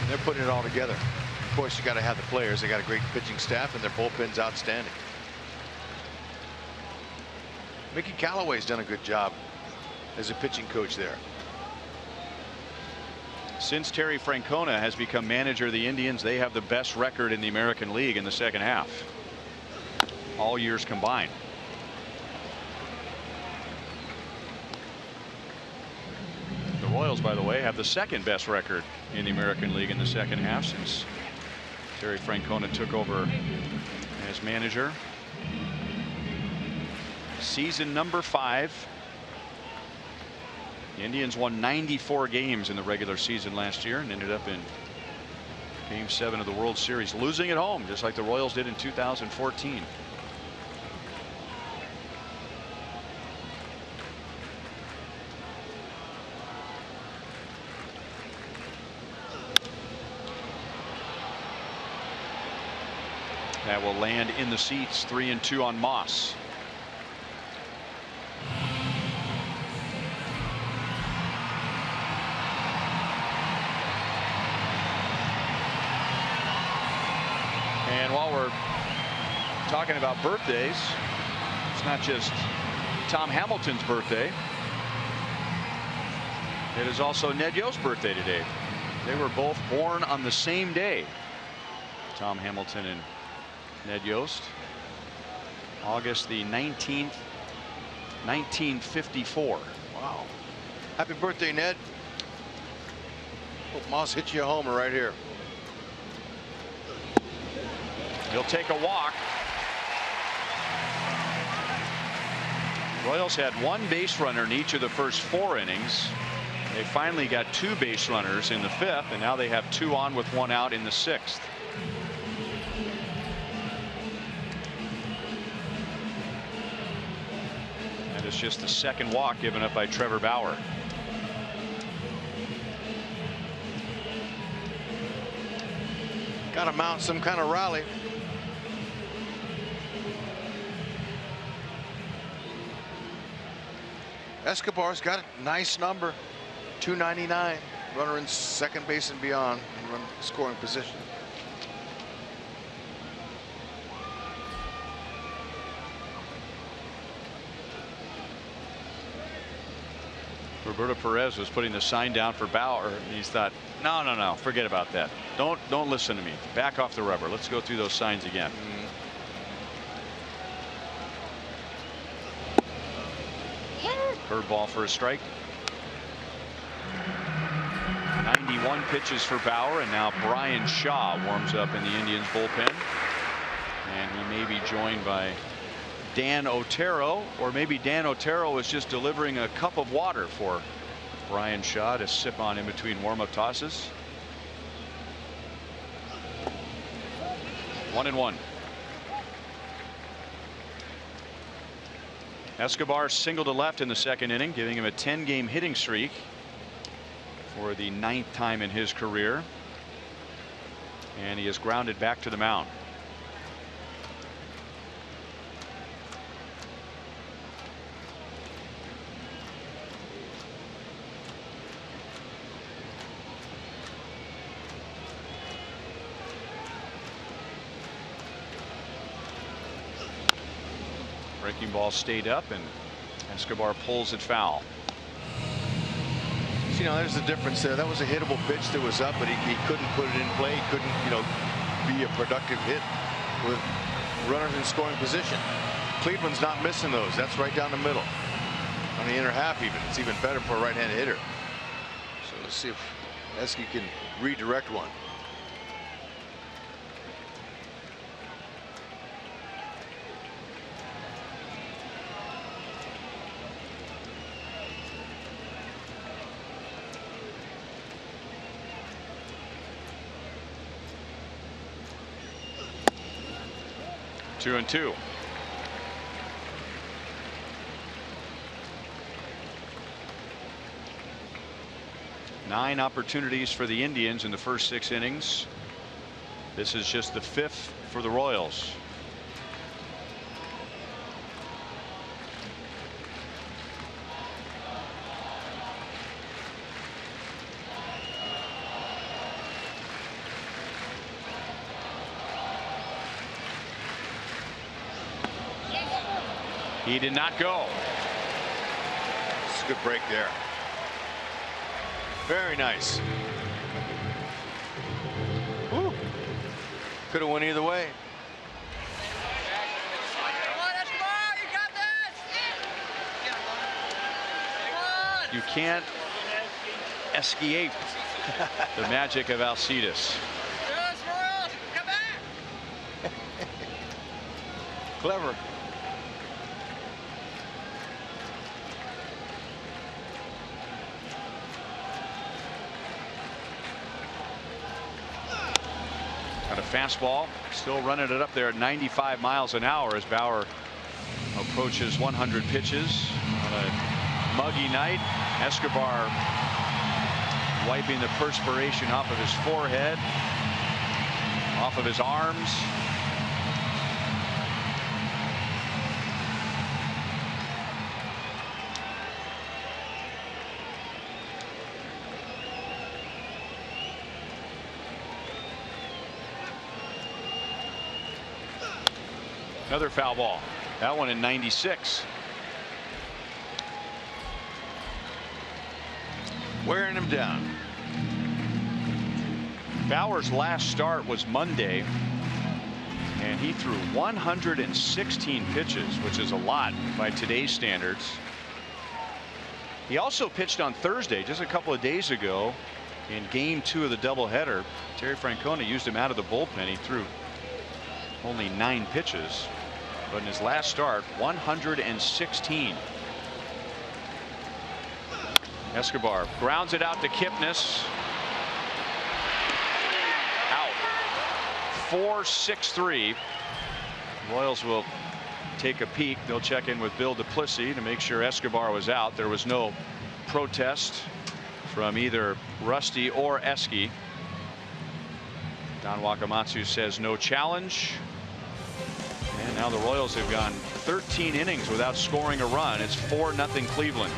and they're putting it all together. Of course, you got to have the players. They got a great pitching staff and their bullpen's outstanding. Mickey Callaway's done a good job as a pitching coach there. Since Terry Francona has become manager of the Indians, they have the best record in the American League in the second half, all years combined. The Royals Royals, by the way, have the second best record in the American League in the second half since Terry Francona took over as manager. Season number 5. The Indians won 94 games in the regular season last year and ended up in Game 7 of the World Series, losing at home just like the Royals did in 2014. That will land in the seats. 3-2 on Moss. And while we're talking about birthdays, it's not just Tom Hamilton's birthday. It is also Ned Yost's birthday today. They were both born on the same day. Tom Hamilton and Ned Yost. August the 19th, 1954. Wow. Happy birthday, Ned. Hope Moss hits you a homer right here. He'll take a walk. Royals had 1 base runner in each of the first 4 innings. They finally got 2 base runners in the 5th, and now they have 2 on with 1 out in the 6th. That is just the second walk given up by Trevor Bauer. Got to mount some kind of rally. Escobar's got a nice number, 299. Runner in second base and beyond, and run scoring position. Roberto Perez was putting the sign down for Bauer, and he's thought, no, forget about that. Don't listen to me. Back off the rubber. Let's go through those signs again. Curveball for a strike. 91 pitches for Bauer, and now Brian Shaw warms up in the Indians bullpen, and he may be joined by Dan Otero, or maybe Dan Otero is just delivering a cup of water for Brian Shaw to sip on in between warm-up tosses. 1-1. Escobar singled to left in the second inning, giving him a 10-game hitting streak for the 9th time in his career, and he is grounded back to the mound. Breaking ball stayed up, and Escobar pulls it foul. See, now there's the difference there. That was a hittable pitch that was up, but he couldn't put it in play. He couldn't, be a productive hit with runners in scoring position. Cleveland's not missing those. That's right down the middle. On the inner half even. It's even better for a right-handed hitter. So let's see if Esky can redirect one. Two and two. Nine opportunities for the Indians in the first 6 innings. This is just the 5th for the Royals. He did not go. It's a good break there. Very nice. Could have went either way. You can't escape the magic of Alcides. Clever. Got a fastball, still running it up there at 95 miles an hour as Bauer approaches 100 pitches on a muggy night. Escobar wiping the perspiration off of his forehead, off of his arms. Another foul ball. That one in 96. Wearing him down. Bauer's last start was Monday, and he threw 116 pitches, which is a lot by today's standards. He also pitched on Thursday, just a couple of days ago, in Game 2 of the doubleheader. Terry Francona used him out of the bullpen. He threw only 9 pitches, but in his last start, 116. Escobar grounds it out to Kipnis. Out. 4-6-3. Royals will take a peek. They'll check in with Bill Duplessis to make sure Escobar was out. There was no protest from either Rusty or Esky. Don Wakamatsu says no challenge. And now the Royals have gone 13 innings without scoring a run. It's 4-0 Cleveland.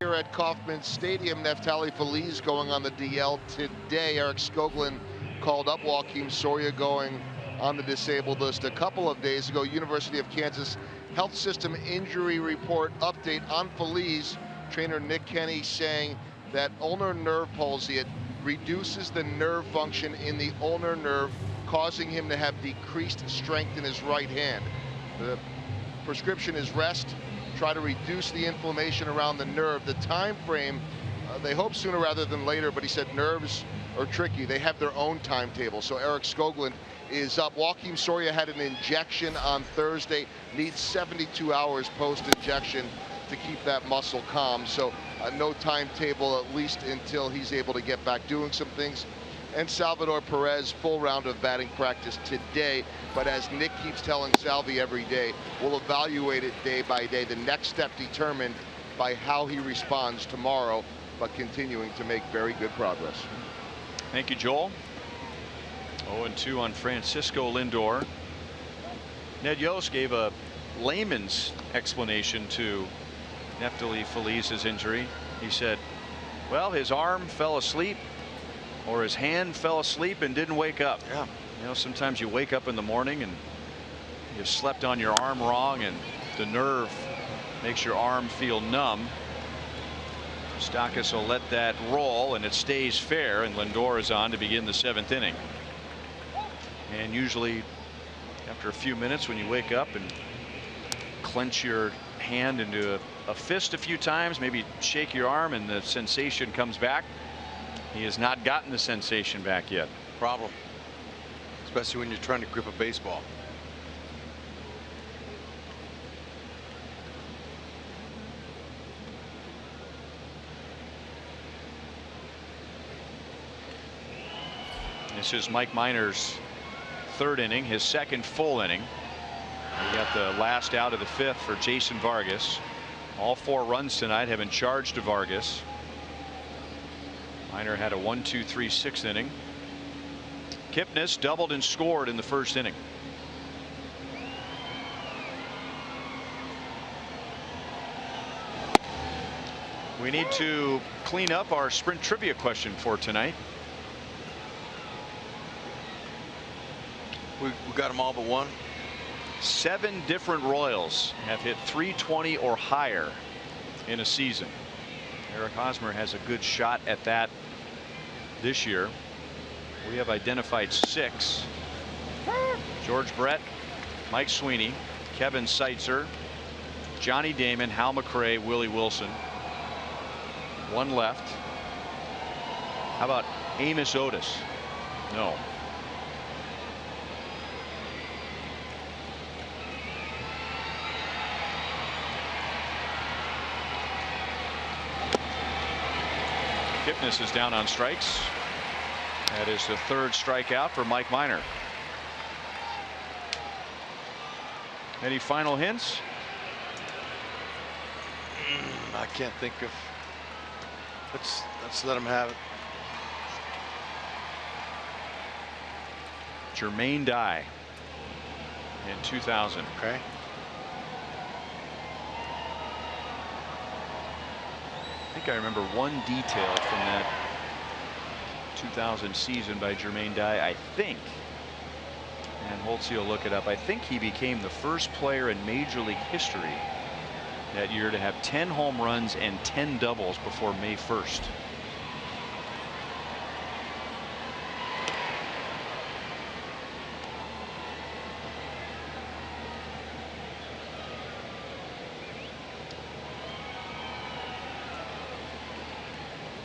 Here at Kauffman Stadium, Neftali Feliz going on the DL today. Eric Skoglund called up Joakim Soria going on the disabled list a couple of days ago. University of Kansas Health System injury report update on Feliz. Trainer Nick Kenny saying that ulnar nerve palsy, it reduces the nerve function in the ulnar nerve, causing him to have decreased strength in his right hand. The prescription is rest. Try to reduce the inflammation around the nerve. The time frame, they hope sooner rather than later, but he said nerves are tricky. They have their own timetable. So Eric Skoglund is up. Joakim Soria had an injection on Thursday, needs 72 hours post-injection to keep that muscle calm. So no timetable, at least until he's able to get back doing some things. And Salvador Perez, full round of batting practice today. But as Nick keeps telling Salvi every day, we'll evaluate it day by day. The next step determined by how he responds tomorrow, but continuing to make very good progress. Thank you, Joel. 0-2 on Francisco Lindor. Ned Yost gave a layman's explanation to Neftali Feliz's injury. He said, well, his arm fell asleep or his hand fell asleep and didn't wake up. Yeah. You know, sometimes you wake up in the morning and you slept on your arm wrong, and the nerve makes your arm feel numb. Stackis will let that roll, and it stays fair, and Lindor is on to begin the 7th inning. And usually after a few minutes, when you wake up and clench your hand into a fist a few times, maybe shake your arm, and the sensation comes back. He has not gotten the sensation back yet. Problem, especially when you're trying to grip a baseball. This is Mike Minor's 3rd inning, his 2nd full inning. We got the last out of the 5th for Jason Vargas. All 4 runs tonight have been charged to Vargas. Minor had a 1-2-3 6th inning. Kipnis doubled and scored in the 1st inning. We need to clean up our sprint trivia question for tonight. We got them all but one. 7 different Royals have hit 320 or higher in a season. Eric Hosmer has a good shot at that this year. We have identified 6. George Brett, Mike Sweeney, Kevin Seitzer, Johnny Damon, Hal McRae, Willie Wilson. 1 left. How about Amos Otis? No. Kipnis is down on strikes. That is the 3rd strikeout for Mike Minor. Any final hints? I can't think of. Let's let him have it. Jermaine Dye in 2000. Okay. I think I remember one detail from that 2000 season by Jermaine Dye. I think, and Holtzy will look it up, I think he became the first player in Major League history that year to have 10 home runs and 10 doubles before May 1st.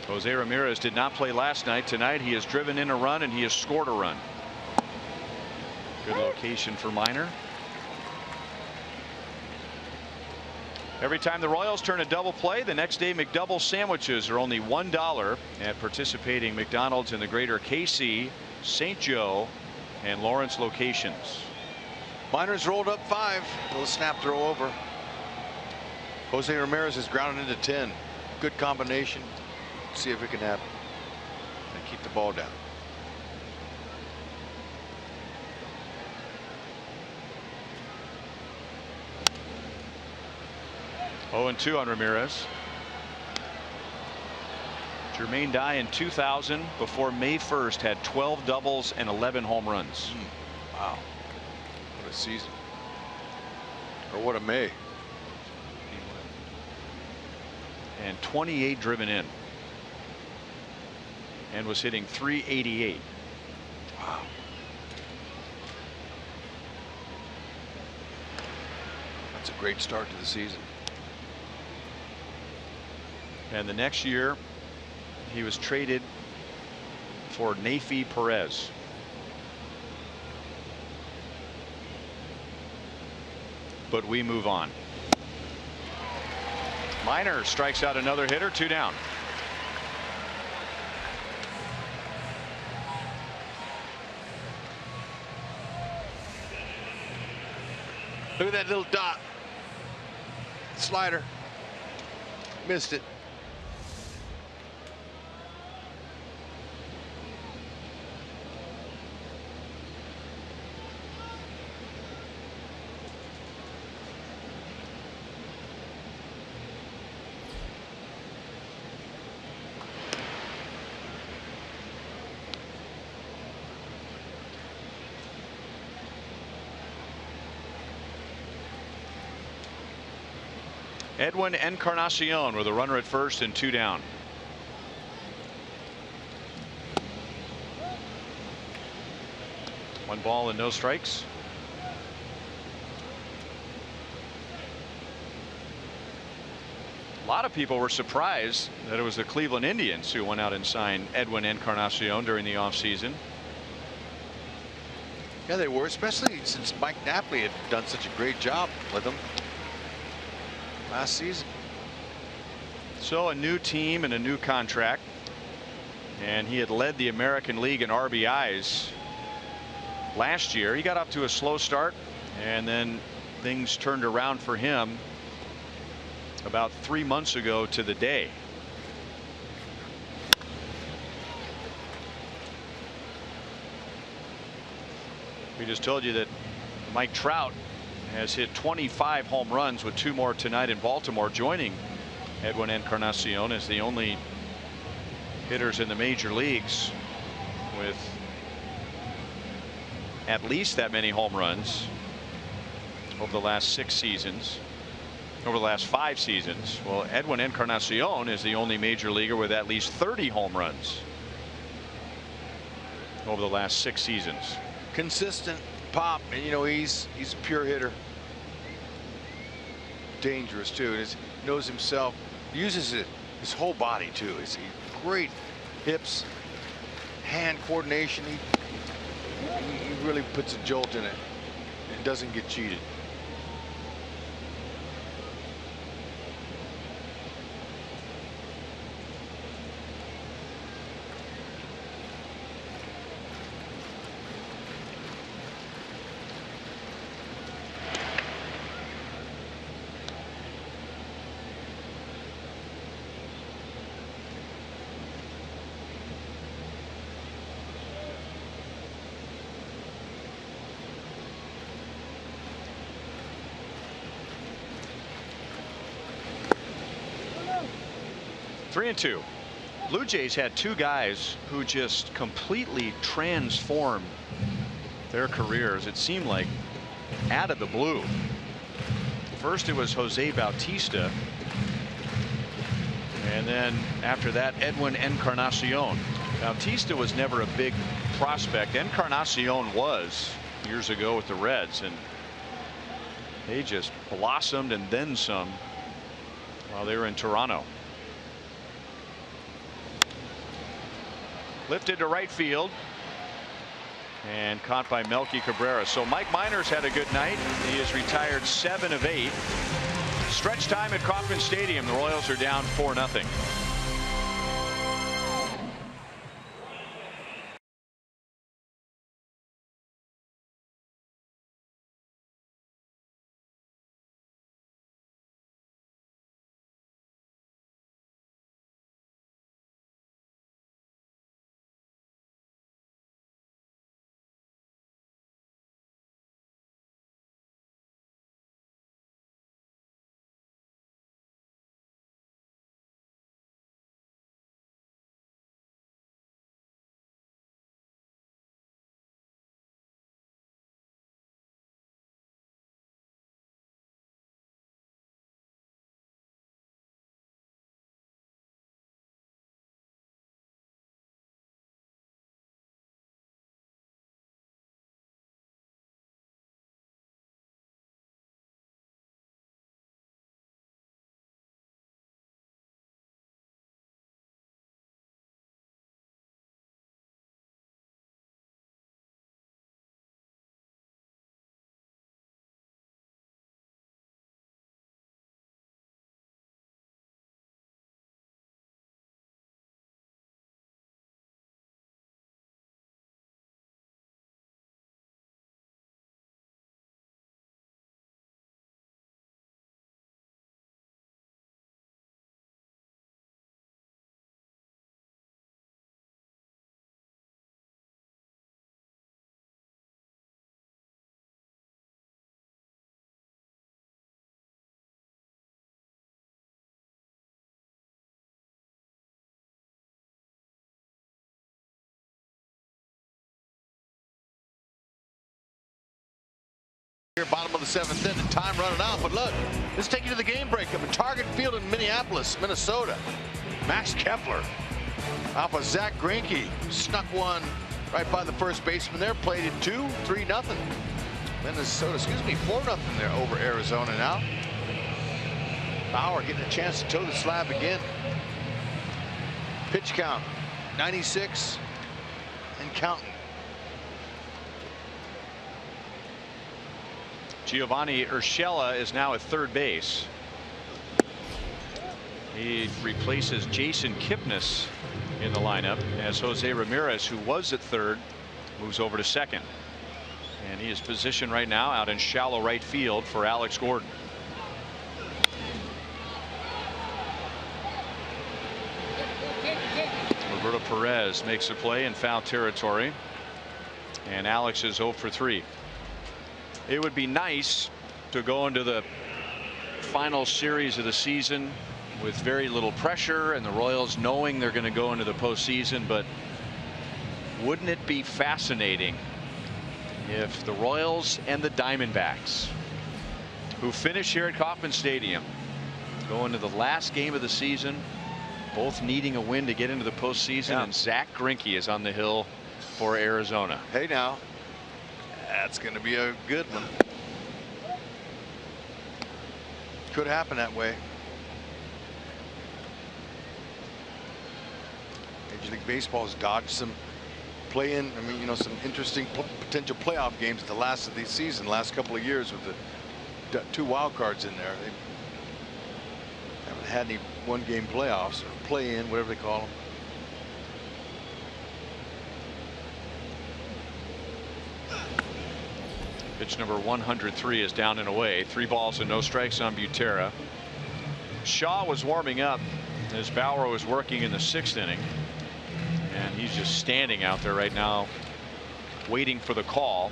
Jose Ramirez did not play last night. Tonight he has driven in a run and he has scored a run. Good location for Minor. Every time the Royals turn a double play, the next day McDouble sandwiches are only $1 at participating McDonald's in the greater KC, St. Joe, and Lawrence locations. Minor's rolled up 5. Little snap throw over. Jose Ramirez is grounded into 10. Good combination. See if it can happen and keep the ball down. Oh, and 2 on Ramirez. Jermaine Dye in 2000 before May 1st had 12 doubles and 11 home runs. Wow, what a season, or what a May. And 28 driven in. And was hitting .388. Wow. That's a great start to the season. And the next year he was traded for Nafi Perez. But we move on. Minor strikes out another hitter. 2 down. Look at that little dot. Slider. Missed it. Edwin Encarnacion with a runner at first and 2 down. One ball and no strikes. A lot of people were surprised that it was the Cleveland Indians who went out and signed Edwin Encarnacion during the offseason. Yeah, they were, especially since Mike Napoli had done such a great job with him last season. So a new team and a new contract, and he had led the American League in RBIs last year. He got up to a slow start, and then things turned around for him about 3 months ago to the day. We just told you that Mike Trout has hit 25 home runs with 2 more tonight in Baltimore, joining Edwin Encarnacion as the only hitters in the major leagues with at least that many home runs over the last 6 seasons. Over the last 5 seasons. Well, Edwin Encarnacion is the only major leaguer with at least 30 home runs over the last 6 seasons. Consistent pop, and you know he's a pure hitter. Dangerous too, and he knows himself. Uses his whole body too. He's great hips, hand coordination. He really puts a jolt in it and doesn't get cheated. Three and two. Blue Jays had 2 guys who just completely transformed their careers. It seemed like out of the blue. First it was Jose Bautista, and then after that Edwin Encarnacion. Bautista was never a big prospect. Encarnacion was years ago with the Reds, and they just blossomed and then some while they were in Toronto. Lifted to right field and caught by Melky Cabrera. So Mike Miners had a good night. He has retired 7 of 8. Stretch time at Kauffman Stadium. The Royals are down 4-0. Here, bottom of the 7th inning, time running out. But look, let's take you to the game break up at Target Field in Minneapolis, Minnesota. Max Kepler off of Zach Greinke snuck one right by the first baseman there. Played it 3-0. Minnesota, 4-0 there over Arizona now. Bauer getting a chance to toe the slab again. Pitch count 96 and counting. Giovanni Urshela is now at third base. He replaces Jason Kipnis in the lineup as Jose Ramirez, who was at third, moves over to second. And he is positioned right now out in shallow right field for Alex Gordon. Roberto Perez makes a play in foul territory. And Alex is 0 for 3. It would be nice to go into the final series of the season with very little pressure and the Royals knowing they're going to go into the postseason, but wouldn't it be fascinating if the Royals and the Diamondbacks, who finish here at Kauffman Stadium, go into the last game of the season, both needing a win to get into the postseason, and Zach Greinke is on the hill for Arizona. Hey now, that's going to be a good one. Could happen that way. Major League Baseball has dodged some play-in. I mean, you know, some interesting potential playoff games at the last of the season, last couple of years with the 2 wild cards in there. They haven't had any one-game playoffs or play-in, whatever they call them. Pitch number 103 is down and away. 3 balls and no strikes on Butera. Shaw was warming up as Bauer was working in the 6th inning. And he's just standing out there right now waiting for the call.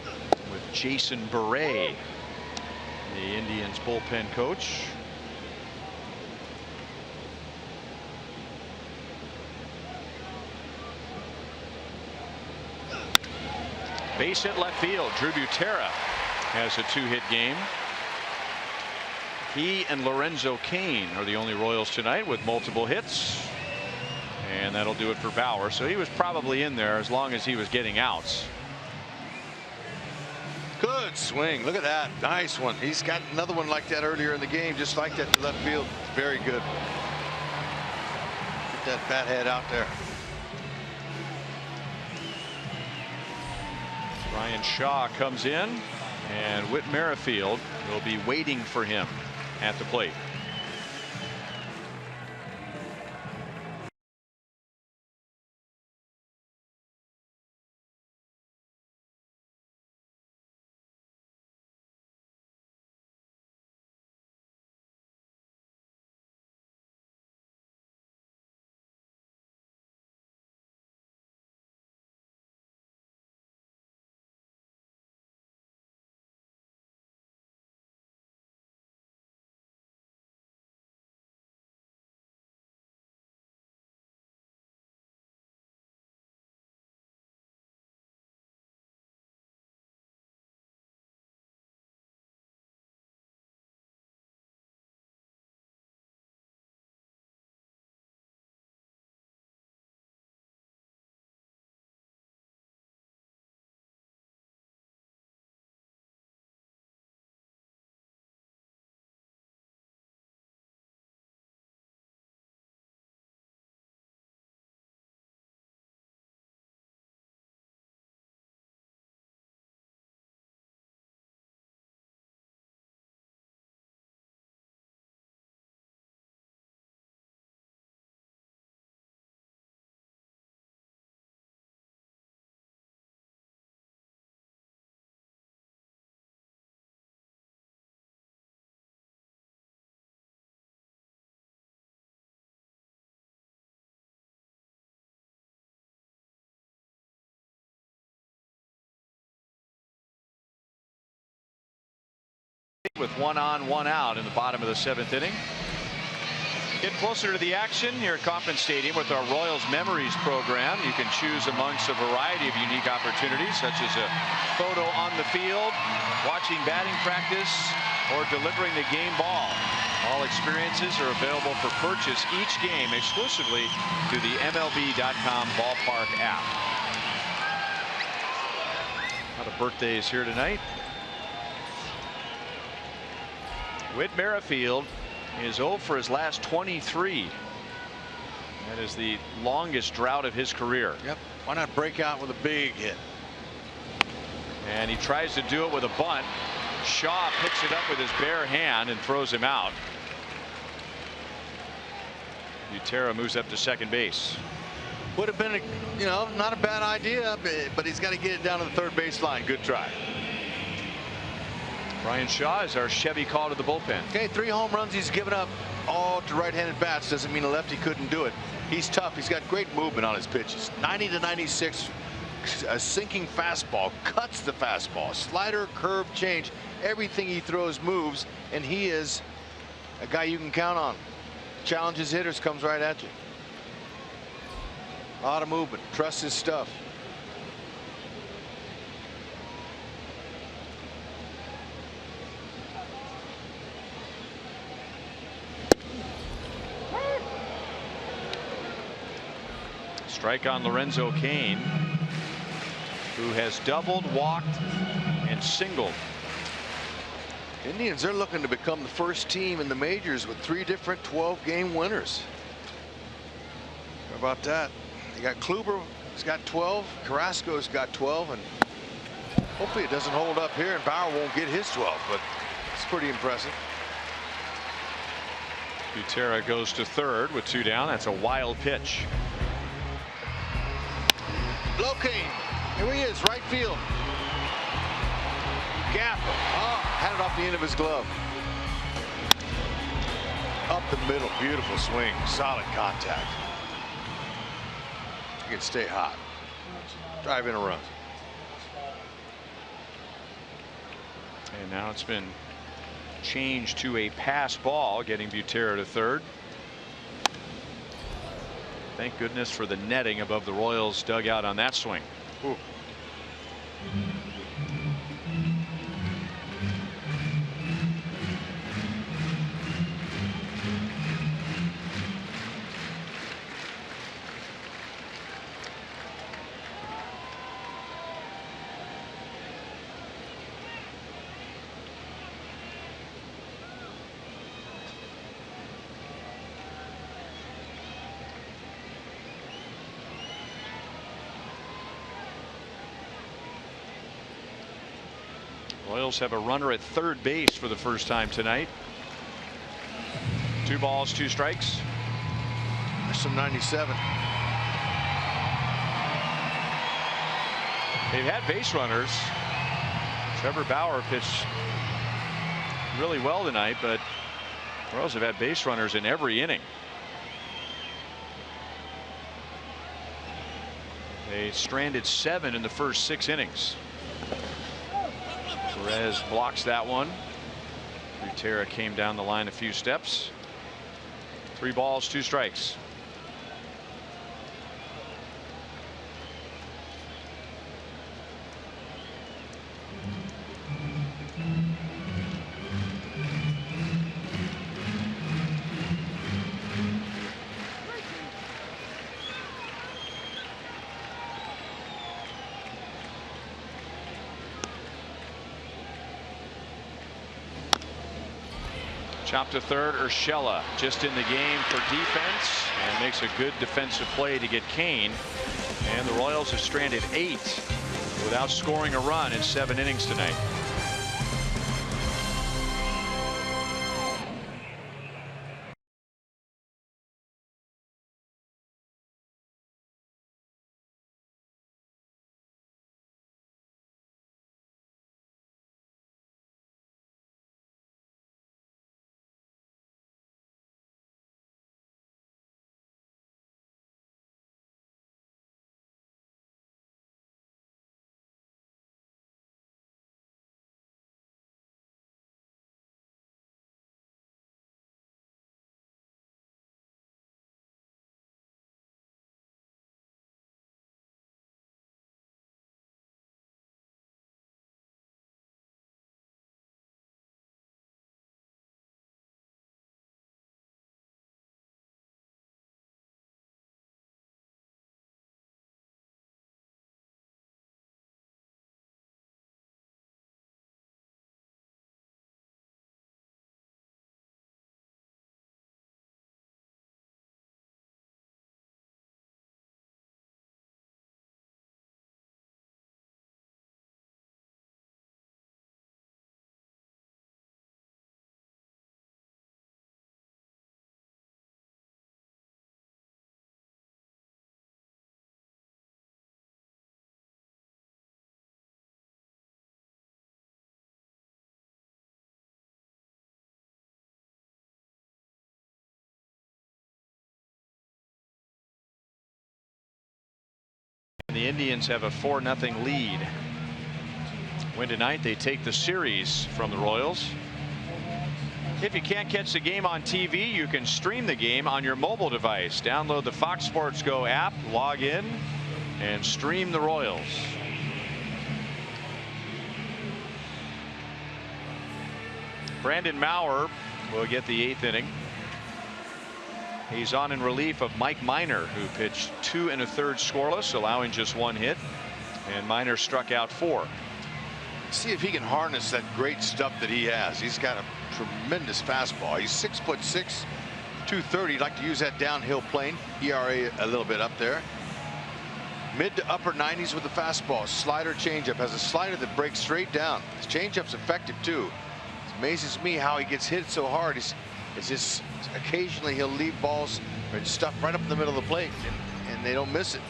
With Jason Beret, the Indians bullpen coach. Base hit left field. Drew Butera has a 2-hit game. He and Lorenzo Cain are the only Royals tonight with multiple hits. And that'll do it for Bauer. So he was probably in there as long as he was getting outs. Good swing. Look at that. Nice one. He's got another one like that earlier in the game, just like that to left field. Very good. Get that bat head out there. Ryan Shaw comes in, and Whit Merrifield will be waiting for him at the plate. With 1 on, 1 out in the bottom of the 7th inning. Get closer to the action here at Kauffman Stadium with our Royals Memories program. You can choose amongst a variety of unique opportunities, such as a photo on the field, watching batting practice, or delivering the game ball. All experiences are available for purchase each game exclusively through the MLB.com ballpark app. A lot of birthdays here tonight. Whit Merrifield is 0 for his last 23. That is the longest drought of his career. Yep. Why not break out with a big hit? And he tries to do it with a bunt. Shaw picks it up with his bare hand and throws him out. Butera moves up to second base. Would have been not a bad idea, but he's got to get it down to the third base line. Good try. Brian Shaw is our Chevy call to the bullpen. Okay, 3 home runs he's given up all to right-handed bats. Doesn't mean a lefty couldn't do it. He's tough. He's got great movement on his pitches. 90 to 96, a sinking fastball, cuts the fastball, slider, curve, change. Everything he throws moves, and he is a guy you can count on. Challenges hitters, comes right at you. A lot of movement. Trusts his stuff. Strike on Lorenzo Cain, who has doubled, walked, and singled. Indians are looking to become the first team in the majors with 3 different 12-game winners. How about that? You got Kluber, he's got 12. Carrasco's got 12, and hopefully it doesn't hold up here, and Bauer won't get his 12, but it's pretty impressive. Butera goes to third with 2 down. That's a wild pitch. Locane, here he is, right field. Gap. Oh, had it off the end of his glove. Up the middle, beautiful swing, solid contact. You can stay hot. Drive in a run. And now it's been changed to a pass ball, getting Butera to third. Thank goodness for the netting above the Royals dugout on that swing. Ooh. Royals have a runner at third base for the first time tonight. 2 balls, 2 strikes. There's some 97. They've had base runners. Trevor Bauer pitched really well tonight, but the Royals have had base runners in every inning. They stranded 7 in the first 6 innings. Perez blocks that one. Butera came down the line a few steps. 3 balls, 2 strikes. Chop to third. Urshela just in the game for defense and makes a good defensive play to get Cain. And the Royals have stranded 8 without scoring a run in 7 innings tonight. the Indians have a 4-0 lead. Win tonight, they take the series from the Royals. If you can't catch the game on TV, you can stream the game on your mobile device. Download the Fox Sports Go app, log in, and stream the Royals. Brandon Maurer will get the 8th inning. He's on in relief of Mike Minor, who pitched 2 1/3 scoreless, allowing just 1 hit, and Minor struck out 4. See if he can harness that great stuff that he has. He's got a tremendous fastball. He's 6'6", 230. He'd like to use that downhill plane. ERA a little bit up there. Mid to upper 90s with the fastball. Slider, changeup. Has a slider that breaks straight down. His changeup's effective too. It amazes me how he gets hit so hard. It's just occasionally he'll leave balls or stuff right up in the middle of the plate, and they don't miss it.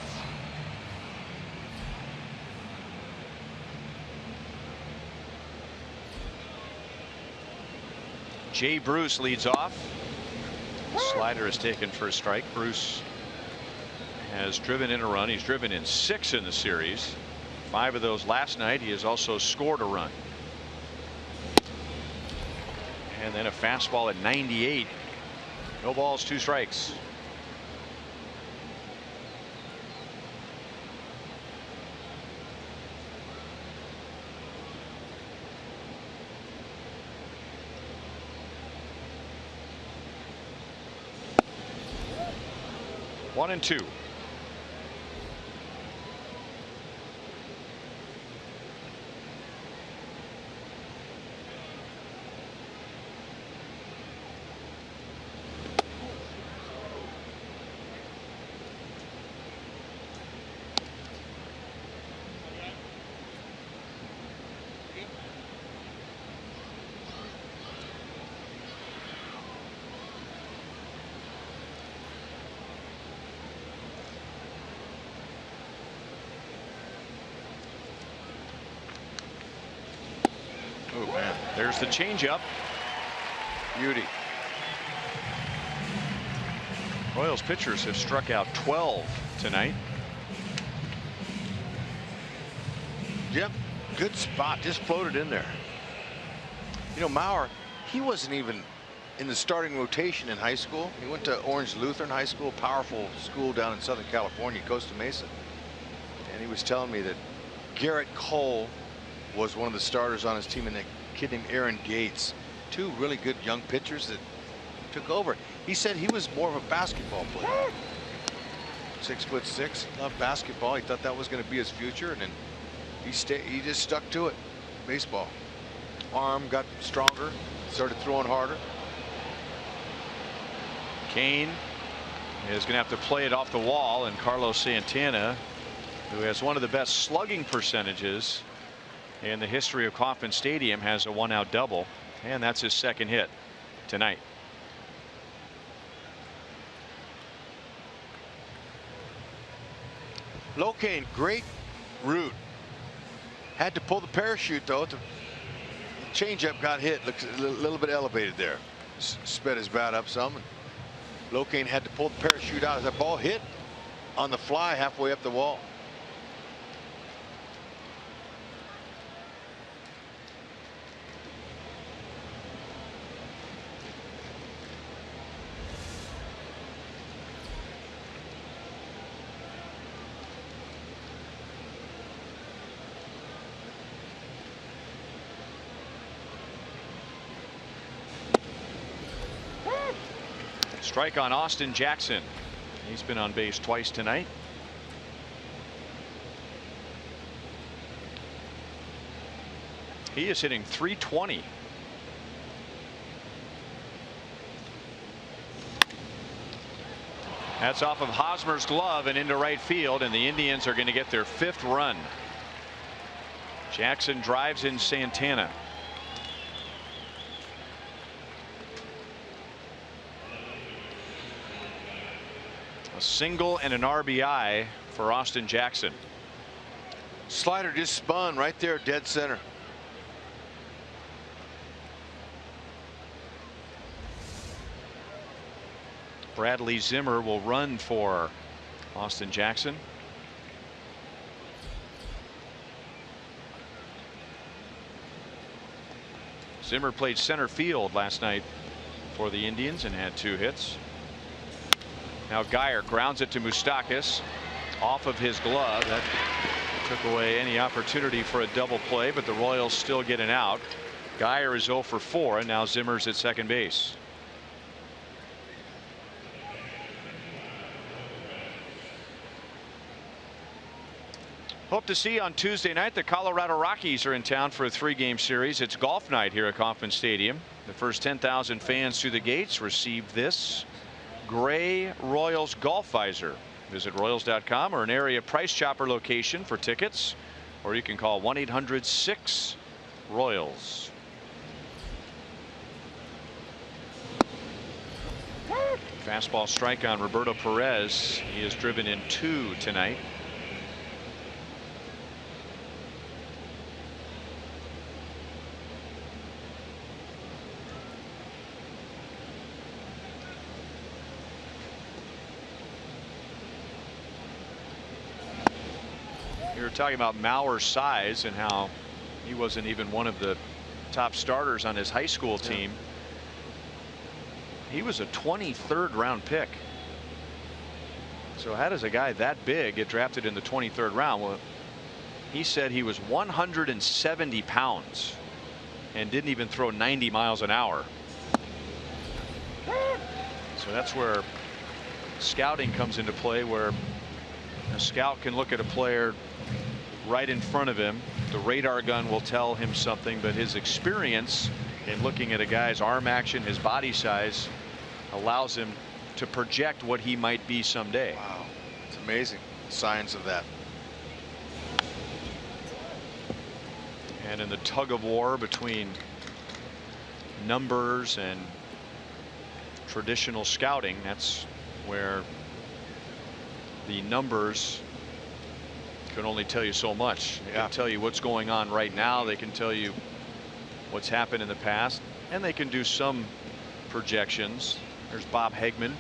Jay Bruce leads off. Slider is taken for a strike. Bruce has driven in a run. He's driven in 6 in the series. 5 of those last night. He has also scored a run. And then a fastball at 98. No balls, 2 strikes. One and 2. Oh man, there's the changeup. Beauty. Royals pitchers have struck out 12 tonight. Yep, good spot, just floated in there. You know, Maurer, he wasn't even in the starting rotation in high school. He went to Orange Lutheran High School, powerful school down in Southern California, Costa Mesa. And he was telling me that Garrett Cole was one of the starters on his team, and a kid named Aaron Gates, 2 really good young pitchers that took over. He said he was more of a basketball player. 6'6", loved basketball. He thought that was going to be his future, and then he just stuck to it. Baseball. Arm got stronger, started throwing harder. Kane is going to have to play it off the wall, and Carlos Santana, who has one of the best slugging percentages in the history of Kauffman Stadium, has a 1-out double, and that's his 2nd hit tonight. Locane, great route. Had to pull the parachute though. The changeup got hit. Looks a little bit elevated there. Sped his bat up some. Locane had to pull the parachute out as that ball hit on the fly halfway up the wall. Strike on Austin Jackson. He's been on base twice tonight. He is hitting .320. That's off of Hosmer's glove and into right field, and the Indians are going to get their 5th run. Jackson drives in Santana. A single and an RBI for Austin Jackson. Slider just spun right there, dead center. Bradley Zimmer will run for Austin Jackson. Zimmer played center field last night for the Indians and had 2 hits. Now Geyer grounds it to Moustakas off of his glove. That took away any opportunity for a double play, but the Royals still get an out. Geyer is 0 for 4, and now Zimmer's at second base. Hope to see you on Tuesday night. The Colorado Rockies are in town for a 3-game series. It's golf night here at Kauffman Stadium. The first 10,000 fans through the gates receive this gray Royals golf visor. Visit Royals.com or an area Price Chopper location for tickets, or you can call 1-800-6-ROYALS. Fastball strike on Roberto Perez. He has driven in 2 tonight. You were talking about Mauer's size and how he wasn't even one of the top starters on his high school team. He was a 23rd round pick. So how does a guy that big get drafted in the 23rd round? Well, he said he was 170 pounds and didn't even throw 90 miles an hour. So that's where scouting comes into play, where a scout can look at a player right in front of him. The radar gun will tell him something, but his experience in looking at a guy's arm action, his body size, allows him to project what he might be someday. Wow, it's amazing, signs of that. And in the tug of war between numbers and traditional scouting, that's where the numbers can only tell you so much. They can tell you what's going on right now. They can tell you what's happened in the past, and they can do some projections. There's Bob Hegman,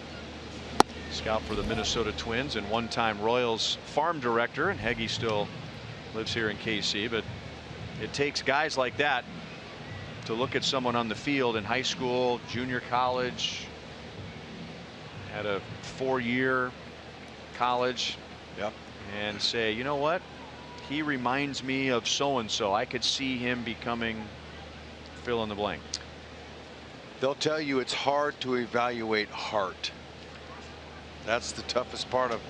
scout for the Minnesota Twins and one-time Royals farm director, and Heggie still lives here in KC. But it takes guys like that to look at someone on the field in high school, junior college, had a 4-year college. Yep. And say, you know what, he reminds me of so and so. I could see him becoming fill in the blank. They'll tell you it's hard to evaluate heart. That's the toughest part of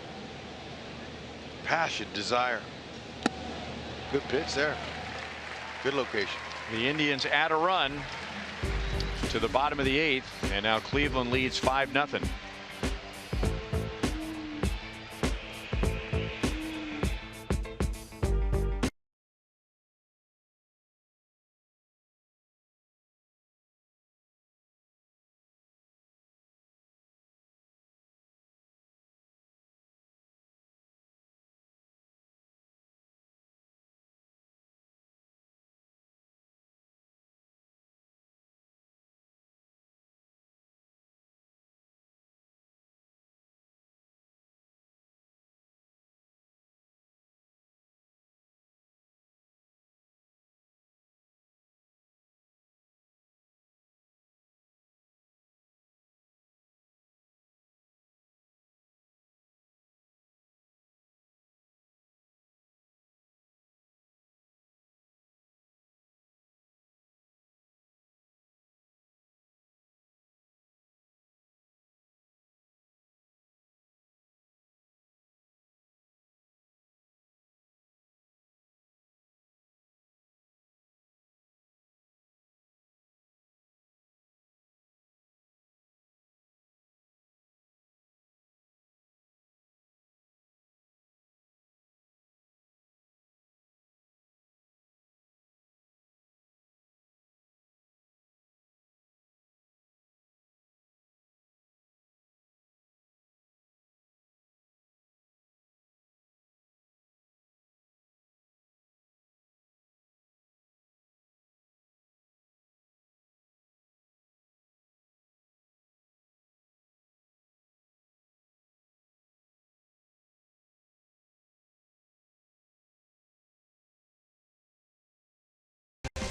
passion, desire. Good pitch there. Good location. The Indians add a run to the bottom of the 8th, and now Cleveland leads 5-0.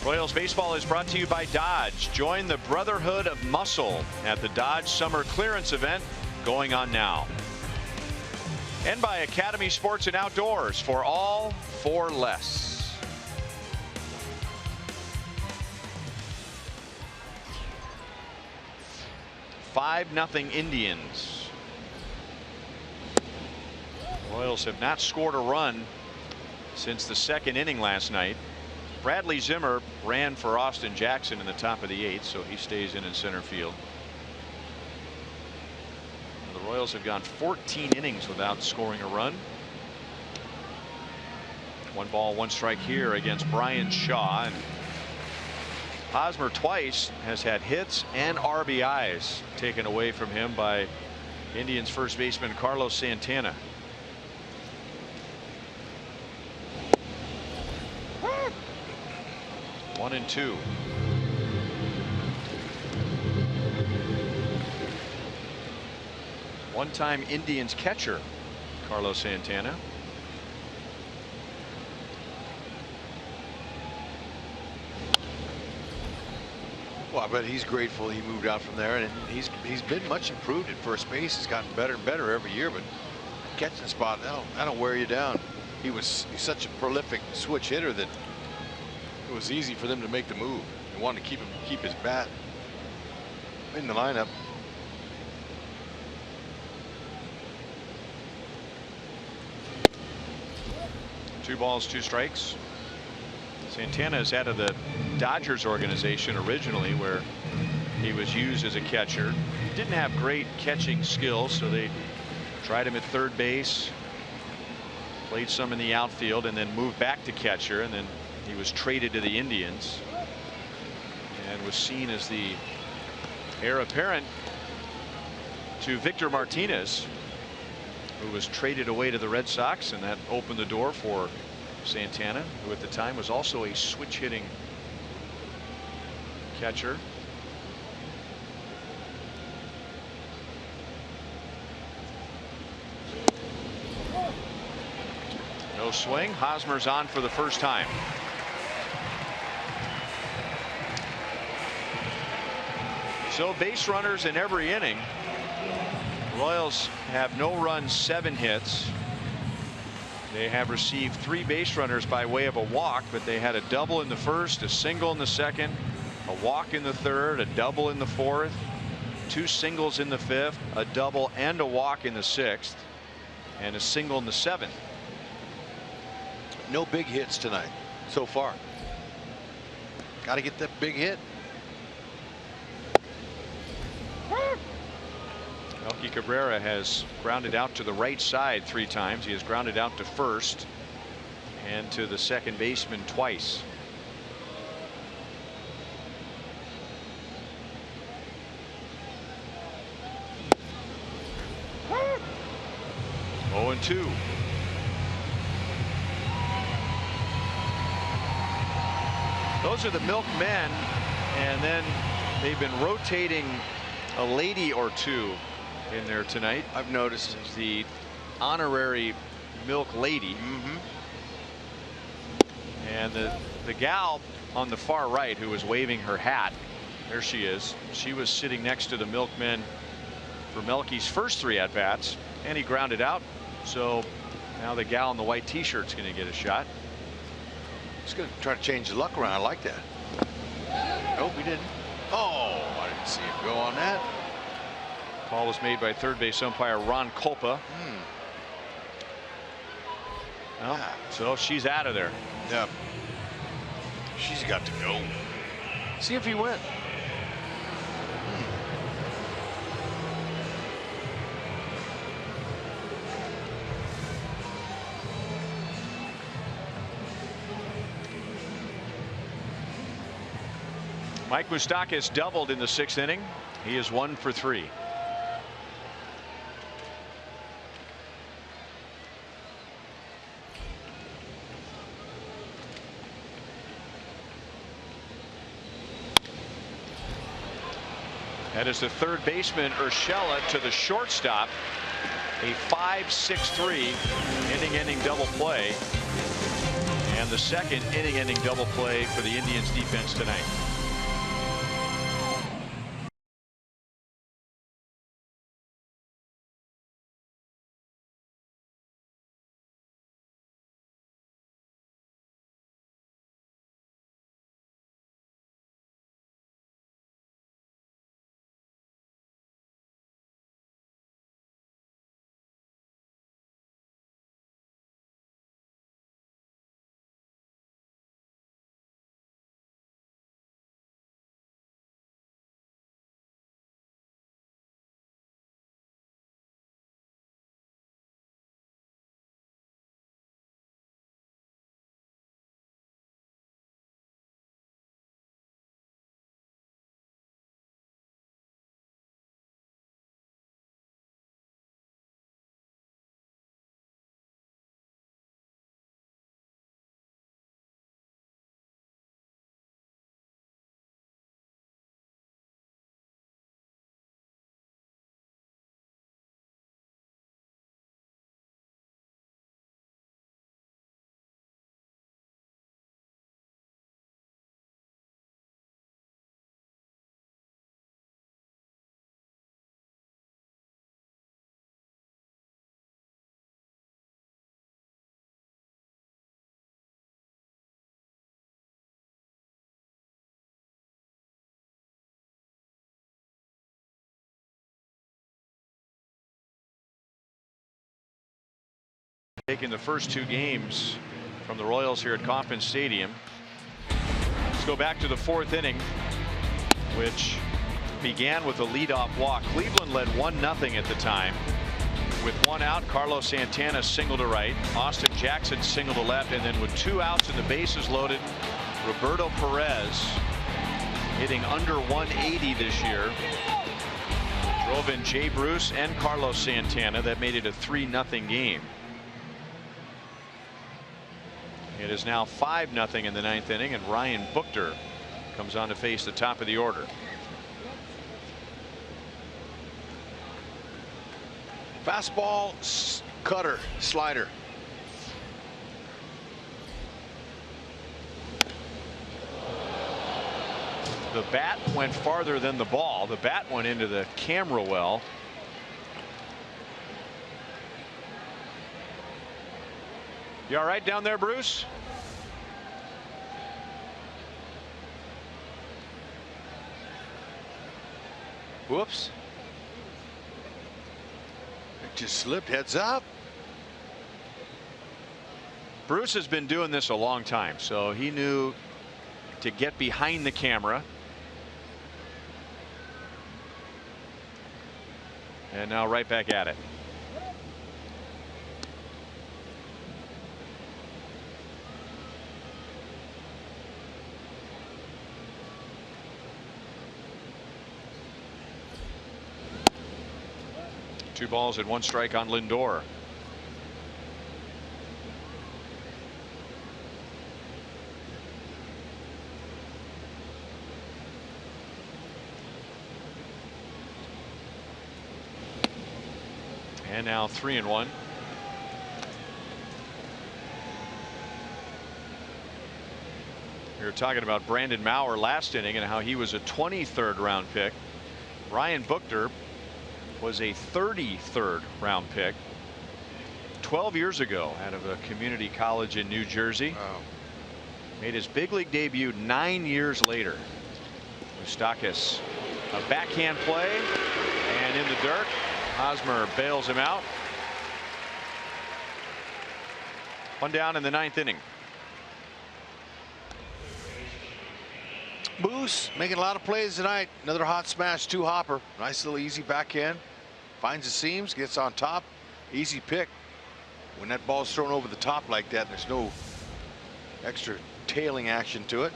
Royals baseball is brought to you by Dodge. Join the Brotherhood of Muscle at the Dodge Summer Clearance event going on now. And by Academy Sports and Outdoors, for all for less. (5-0) Indians. Royals have not scored a run since the second inning last night. Bradley Zimmer ran for Austin Jackson in the top of the 8th, so he stays in center field. The Royals have gone 14 innings without scoring a run. 1 ball, 1 strike here against Brian Shaw. And Hosmer twice has had hits and RBIs taken away from him by Indians first baseman Carlos Santana. One and 2. One-time Indians catcher Carlos Santana. Well, I bet he's grateful he moved out from there, and he's been much improved at first base. He's gotten better and better every year, but catching spot, that'll wear you down. He's such a prolific switch hitter that it was easy for them to make the move. They wanted to keep his bat in the lineup. Two balls, 2 strikes. Santana is out of the Dodgers organization originally, where he was used as a catcher. Didn't have great catching skills, so they tried him at third base, played some in the outfield, and then moved back to catcher, and then he was traded to the Indians and was seen as the heir apparent to Victor Martinez, who was traded away to the Red Sox, and that opened the door for Santana, who at the time was also a switch hitting catcher. No swing. Hosmer's on for the first time. So base runners in every inning. Royals have no runs, 7 hits. They have received 3 base runners by way of a walk, but they had a double in the first, a single in the second, a walk in the third, a double in the fourth, 2 singles in the fifth, a double and a walk in the sixth, and a single in the seventh. No big hits tonight so far. Got to get that big hit. Melky Cabrera has grounded out to the right side 3 times. He has grounded out to first and to the second baseman twice. Oh, and 2. Those are the milkmen, and then they've been rotating a lady or 2 in there tonight. I've noticed. It's the honorary milk lady. And the gal on the far right who was waving her hat, there she is. She was sitting next to the milkmen for Melky's first 3 at-bats, and he grounded out. So now the gal in the white t-shirt's going to get a shot. He's going to try to change the luck around. I like that. Nope, he didn't. Oh, I didn't see him go on that. Call was made by third base umpire Ron Kolpa. Well, so she's out of there. Yeah. She's got to go. See if he went. Mike Moustakas doubled in the 6th inning. He is 1 for 3. That is the third baseman Urshela to the shortstop. A 5-6-3 inning-ending double play. And the second inning-ending double play for the Indians defense tonight. Taking the first two games from the Royals here at Kauffman Stadium. Let's go back to the fourth inning, which began with a leadoff walk. Cleveland led 1-0 at the time. With one out, Carlos Santana single to right, Austin Jackson single to left, and then with 2 outs and the bases loaded, Roberto Perez, hitting under 180 this year, drove in Jay Bruce and Carlos Santana. That made it a 3-0 game. It is now 5-0 in the 9th inning, and Ryan Buchter comes on to face the top of the order. Fastball, cutter, slider. The bat went farther than the ball. The bat went into the camera well. You all right down there, Bruce? Whoops. It just slipped. Heads up. Bruce has been doing this a long time, so he knew to get behind the camera. And now right back at it. Two balls and 1 strike on Lindor. And now 3-1. We were talking about Brandon Maurer last inning and how he was a 23rd round pick. Ryan Buchter was a 33rd round pick 12 years ago out of a community college in New Jersey. Oh. Made his big league debut 9 years later. Moustakas, a backhand play, and in the dirt. Hosmer bails him out. One down in the 9th inning. Moose making a lot of plays tonight. Another hot smash, 2-hopper. Nice little easy backhand. Finds the seams, gets on top. Easy pick. When that ball's thrown over the top like that, there's no extra tailing action to it.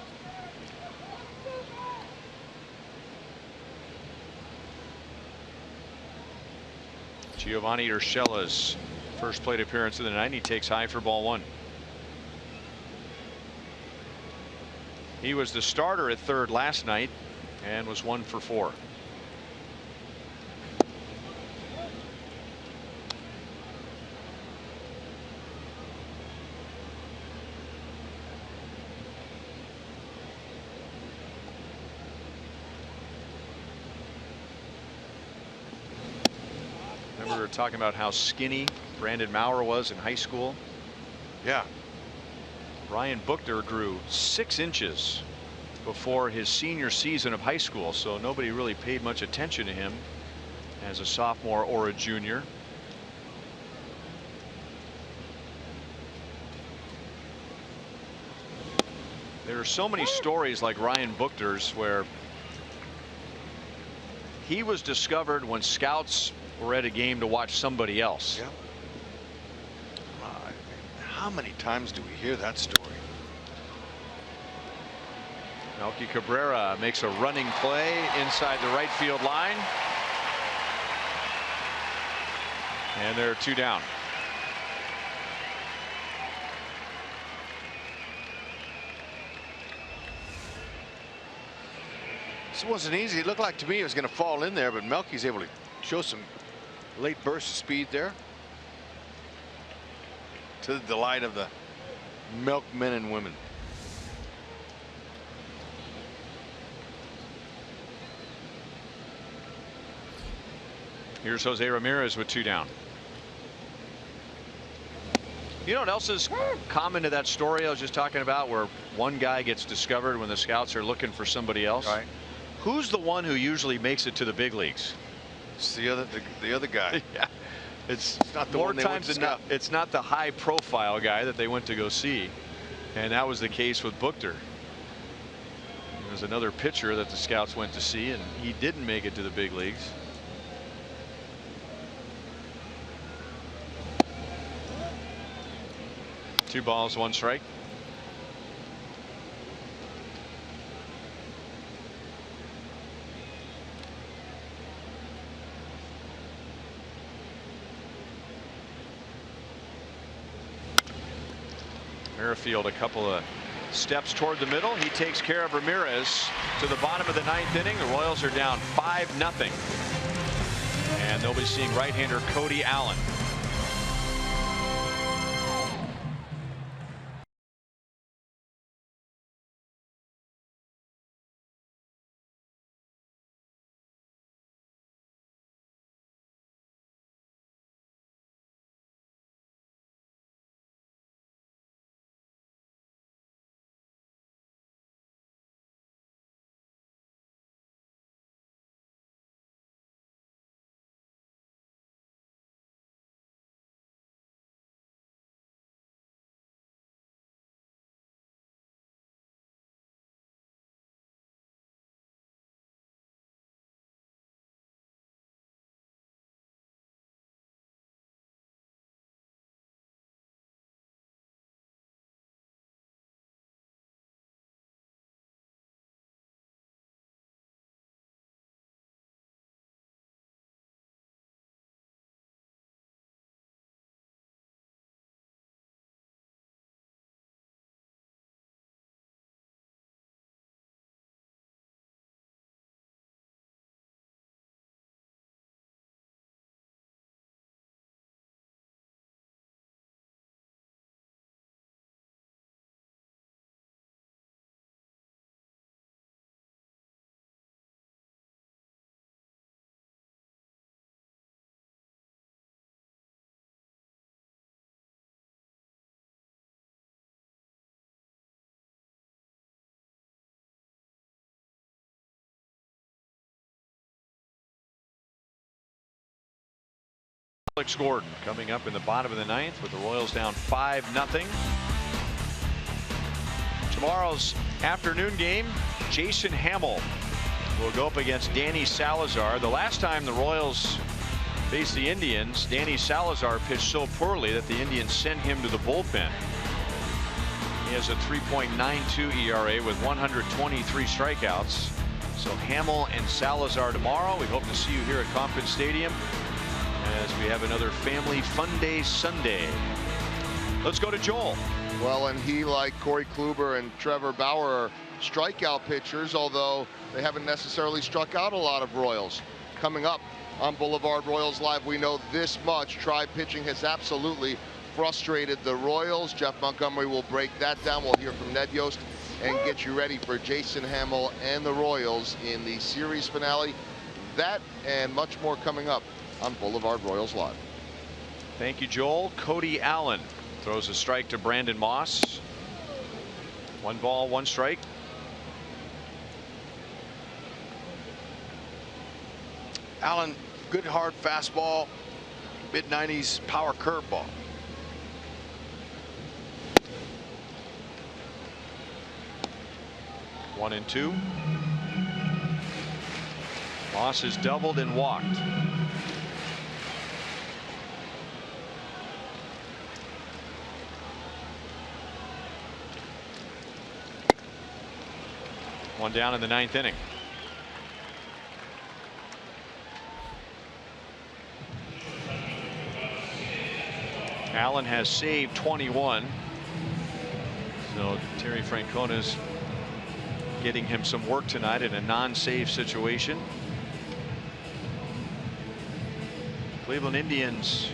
Giovanni Urshela's first plate appearance of the night. He takes high for ball 1. He was the starter at third last night and was 1 for 4. We were talking about how skinny Brandon Maurer was in high school. Yeah. Ryan Buchter grew 6 inches before his senior season of high school, so nobody really paid much attention to him as a sophomore or a junior. There are so many stories like Ryan Buchter's where he was discovered when scouts were at a game to watch somebody else. Yeah. How many times do we hear that story? Melky Cabrera makes a running play inside the right field line. And they're 2 down. This wasn't easy. It looked like to me it was going to fall in there, but Melky's able to show some late burst of speed there, to the delight of the milkmen and women. Here's Jose Ramirez with 2 down. You know what else is common to that story I was just talking about, where one guy gets discovered when the scouts are looking for somebody else? Right. Who's the one who usually makes it to the big leagues? It's the other guy. Yeah. It's not the more one they went times to than not. scout. It's not the high profile guy that they went to go see. And that was the case with Buchter. There was another pitcher that the scouts went to see, and he didn't make it to the big leagues. Two balls, 1 strike. Merrifield a couple of steps toward the middle. He takes care of Ramirez to the bottom of the 9th inning. The Royals are down 5-0. And they'll be seeing right-hander Cody Allen. Alex Gordon coming up in the bottom of the 9th with the Royals down 5-0. Tomorrow's afternoon game, Jason Hamill will go up against Danny Salazar. The last time the Royals faced the Indians, Danny Salazar pitched so poorly that the Indians sent him to the bullpen. He has a 3.92 ERA with 123 strikeouts. So Hamill and Salazar tomorrow. We hope to see you here at Kauffman Stadium as we have another family fun day Sunday. Let's go to Joel. Well, and he, like Corey Kluber and Trevor Bauer, are strikeout pitchers, although they haven't necessarily struck out a lot of Royals. Coming up on Boulevard Royals Live, we know this much: Tribe pitching has absolutely frustrated the Royals. Jeff Montgomery will break that down. We'll hear from Ned Yost and get you ready for Jason Hamill and the Royals in the series finale. That and much more coming up on Boulevard Royals Live. Thank you, Joel. Cody Allen throws a strike to Brandon Moss. 1 ball, 1 strike. Allen, good hard fastball, mid-90s power curveball. One and 2. Moss is doubled and walked. One down in the 9th inning. Allen has saved 21. So Terry Francona's getting him some work tonight in a non-save situation. Cleveland Indians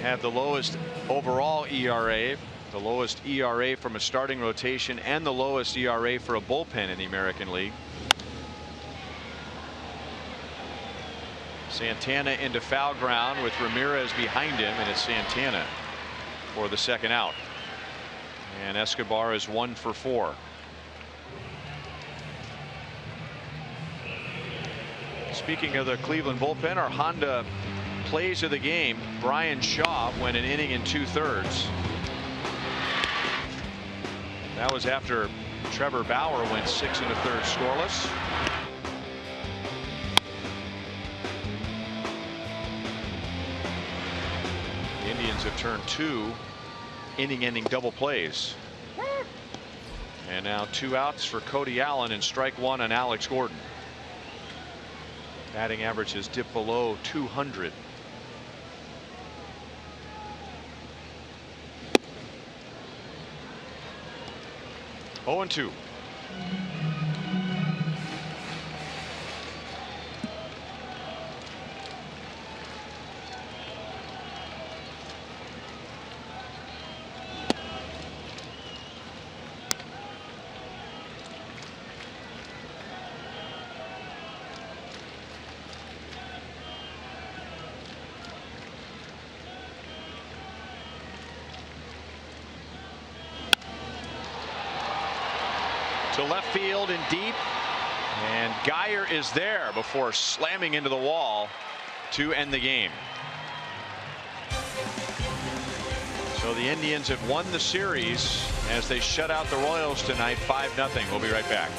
have the lowest overall ERA, the lowest ERA from a starting rotation, and the lowest ERA for a bullpen in the American League. Santana into foul ground with Ramirez behind him, and it's Santana for the 2nd out. And Escobar is 1 for 4. Speaking of the Cleveland bullpen, our Honda plays of the game, Brian Shaw went an inning and 2/3. That was after Trevor Bauer went 6 1/3 scoreless. The Indians have turned 2 inning-ending double plays. And now 2 outs for Cody Allen and strike 1 on Alex Gordon. Batting average has dipped below 200. Oh, and 2. To left field and deep, and Geyer is there before slamming into the wall to end the game. So the Indians have won the series as they shut out the Royals tonight 5-0. We'll be right back.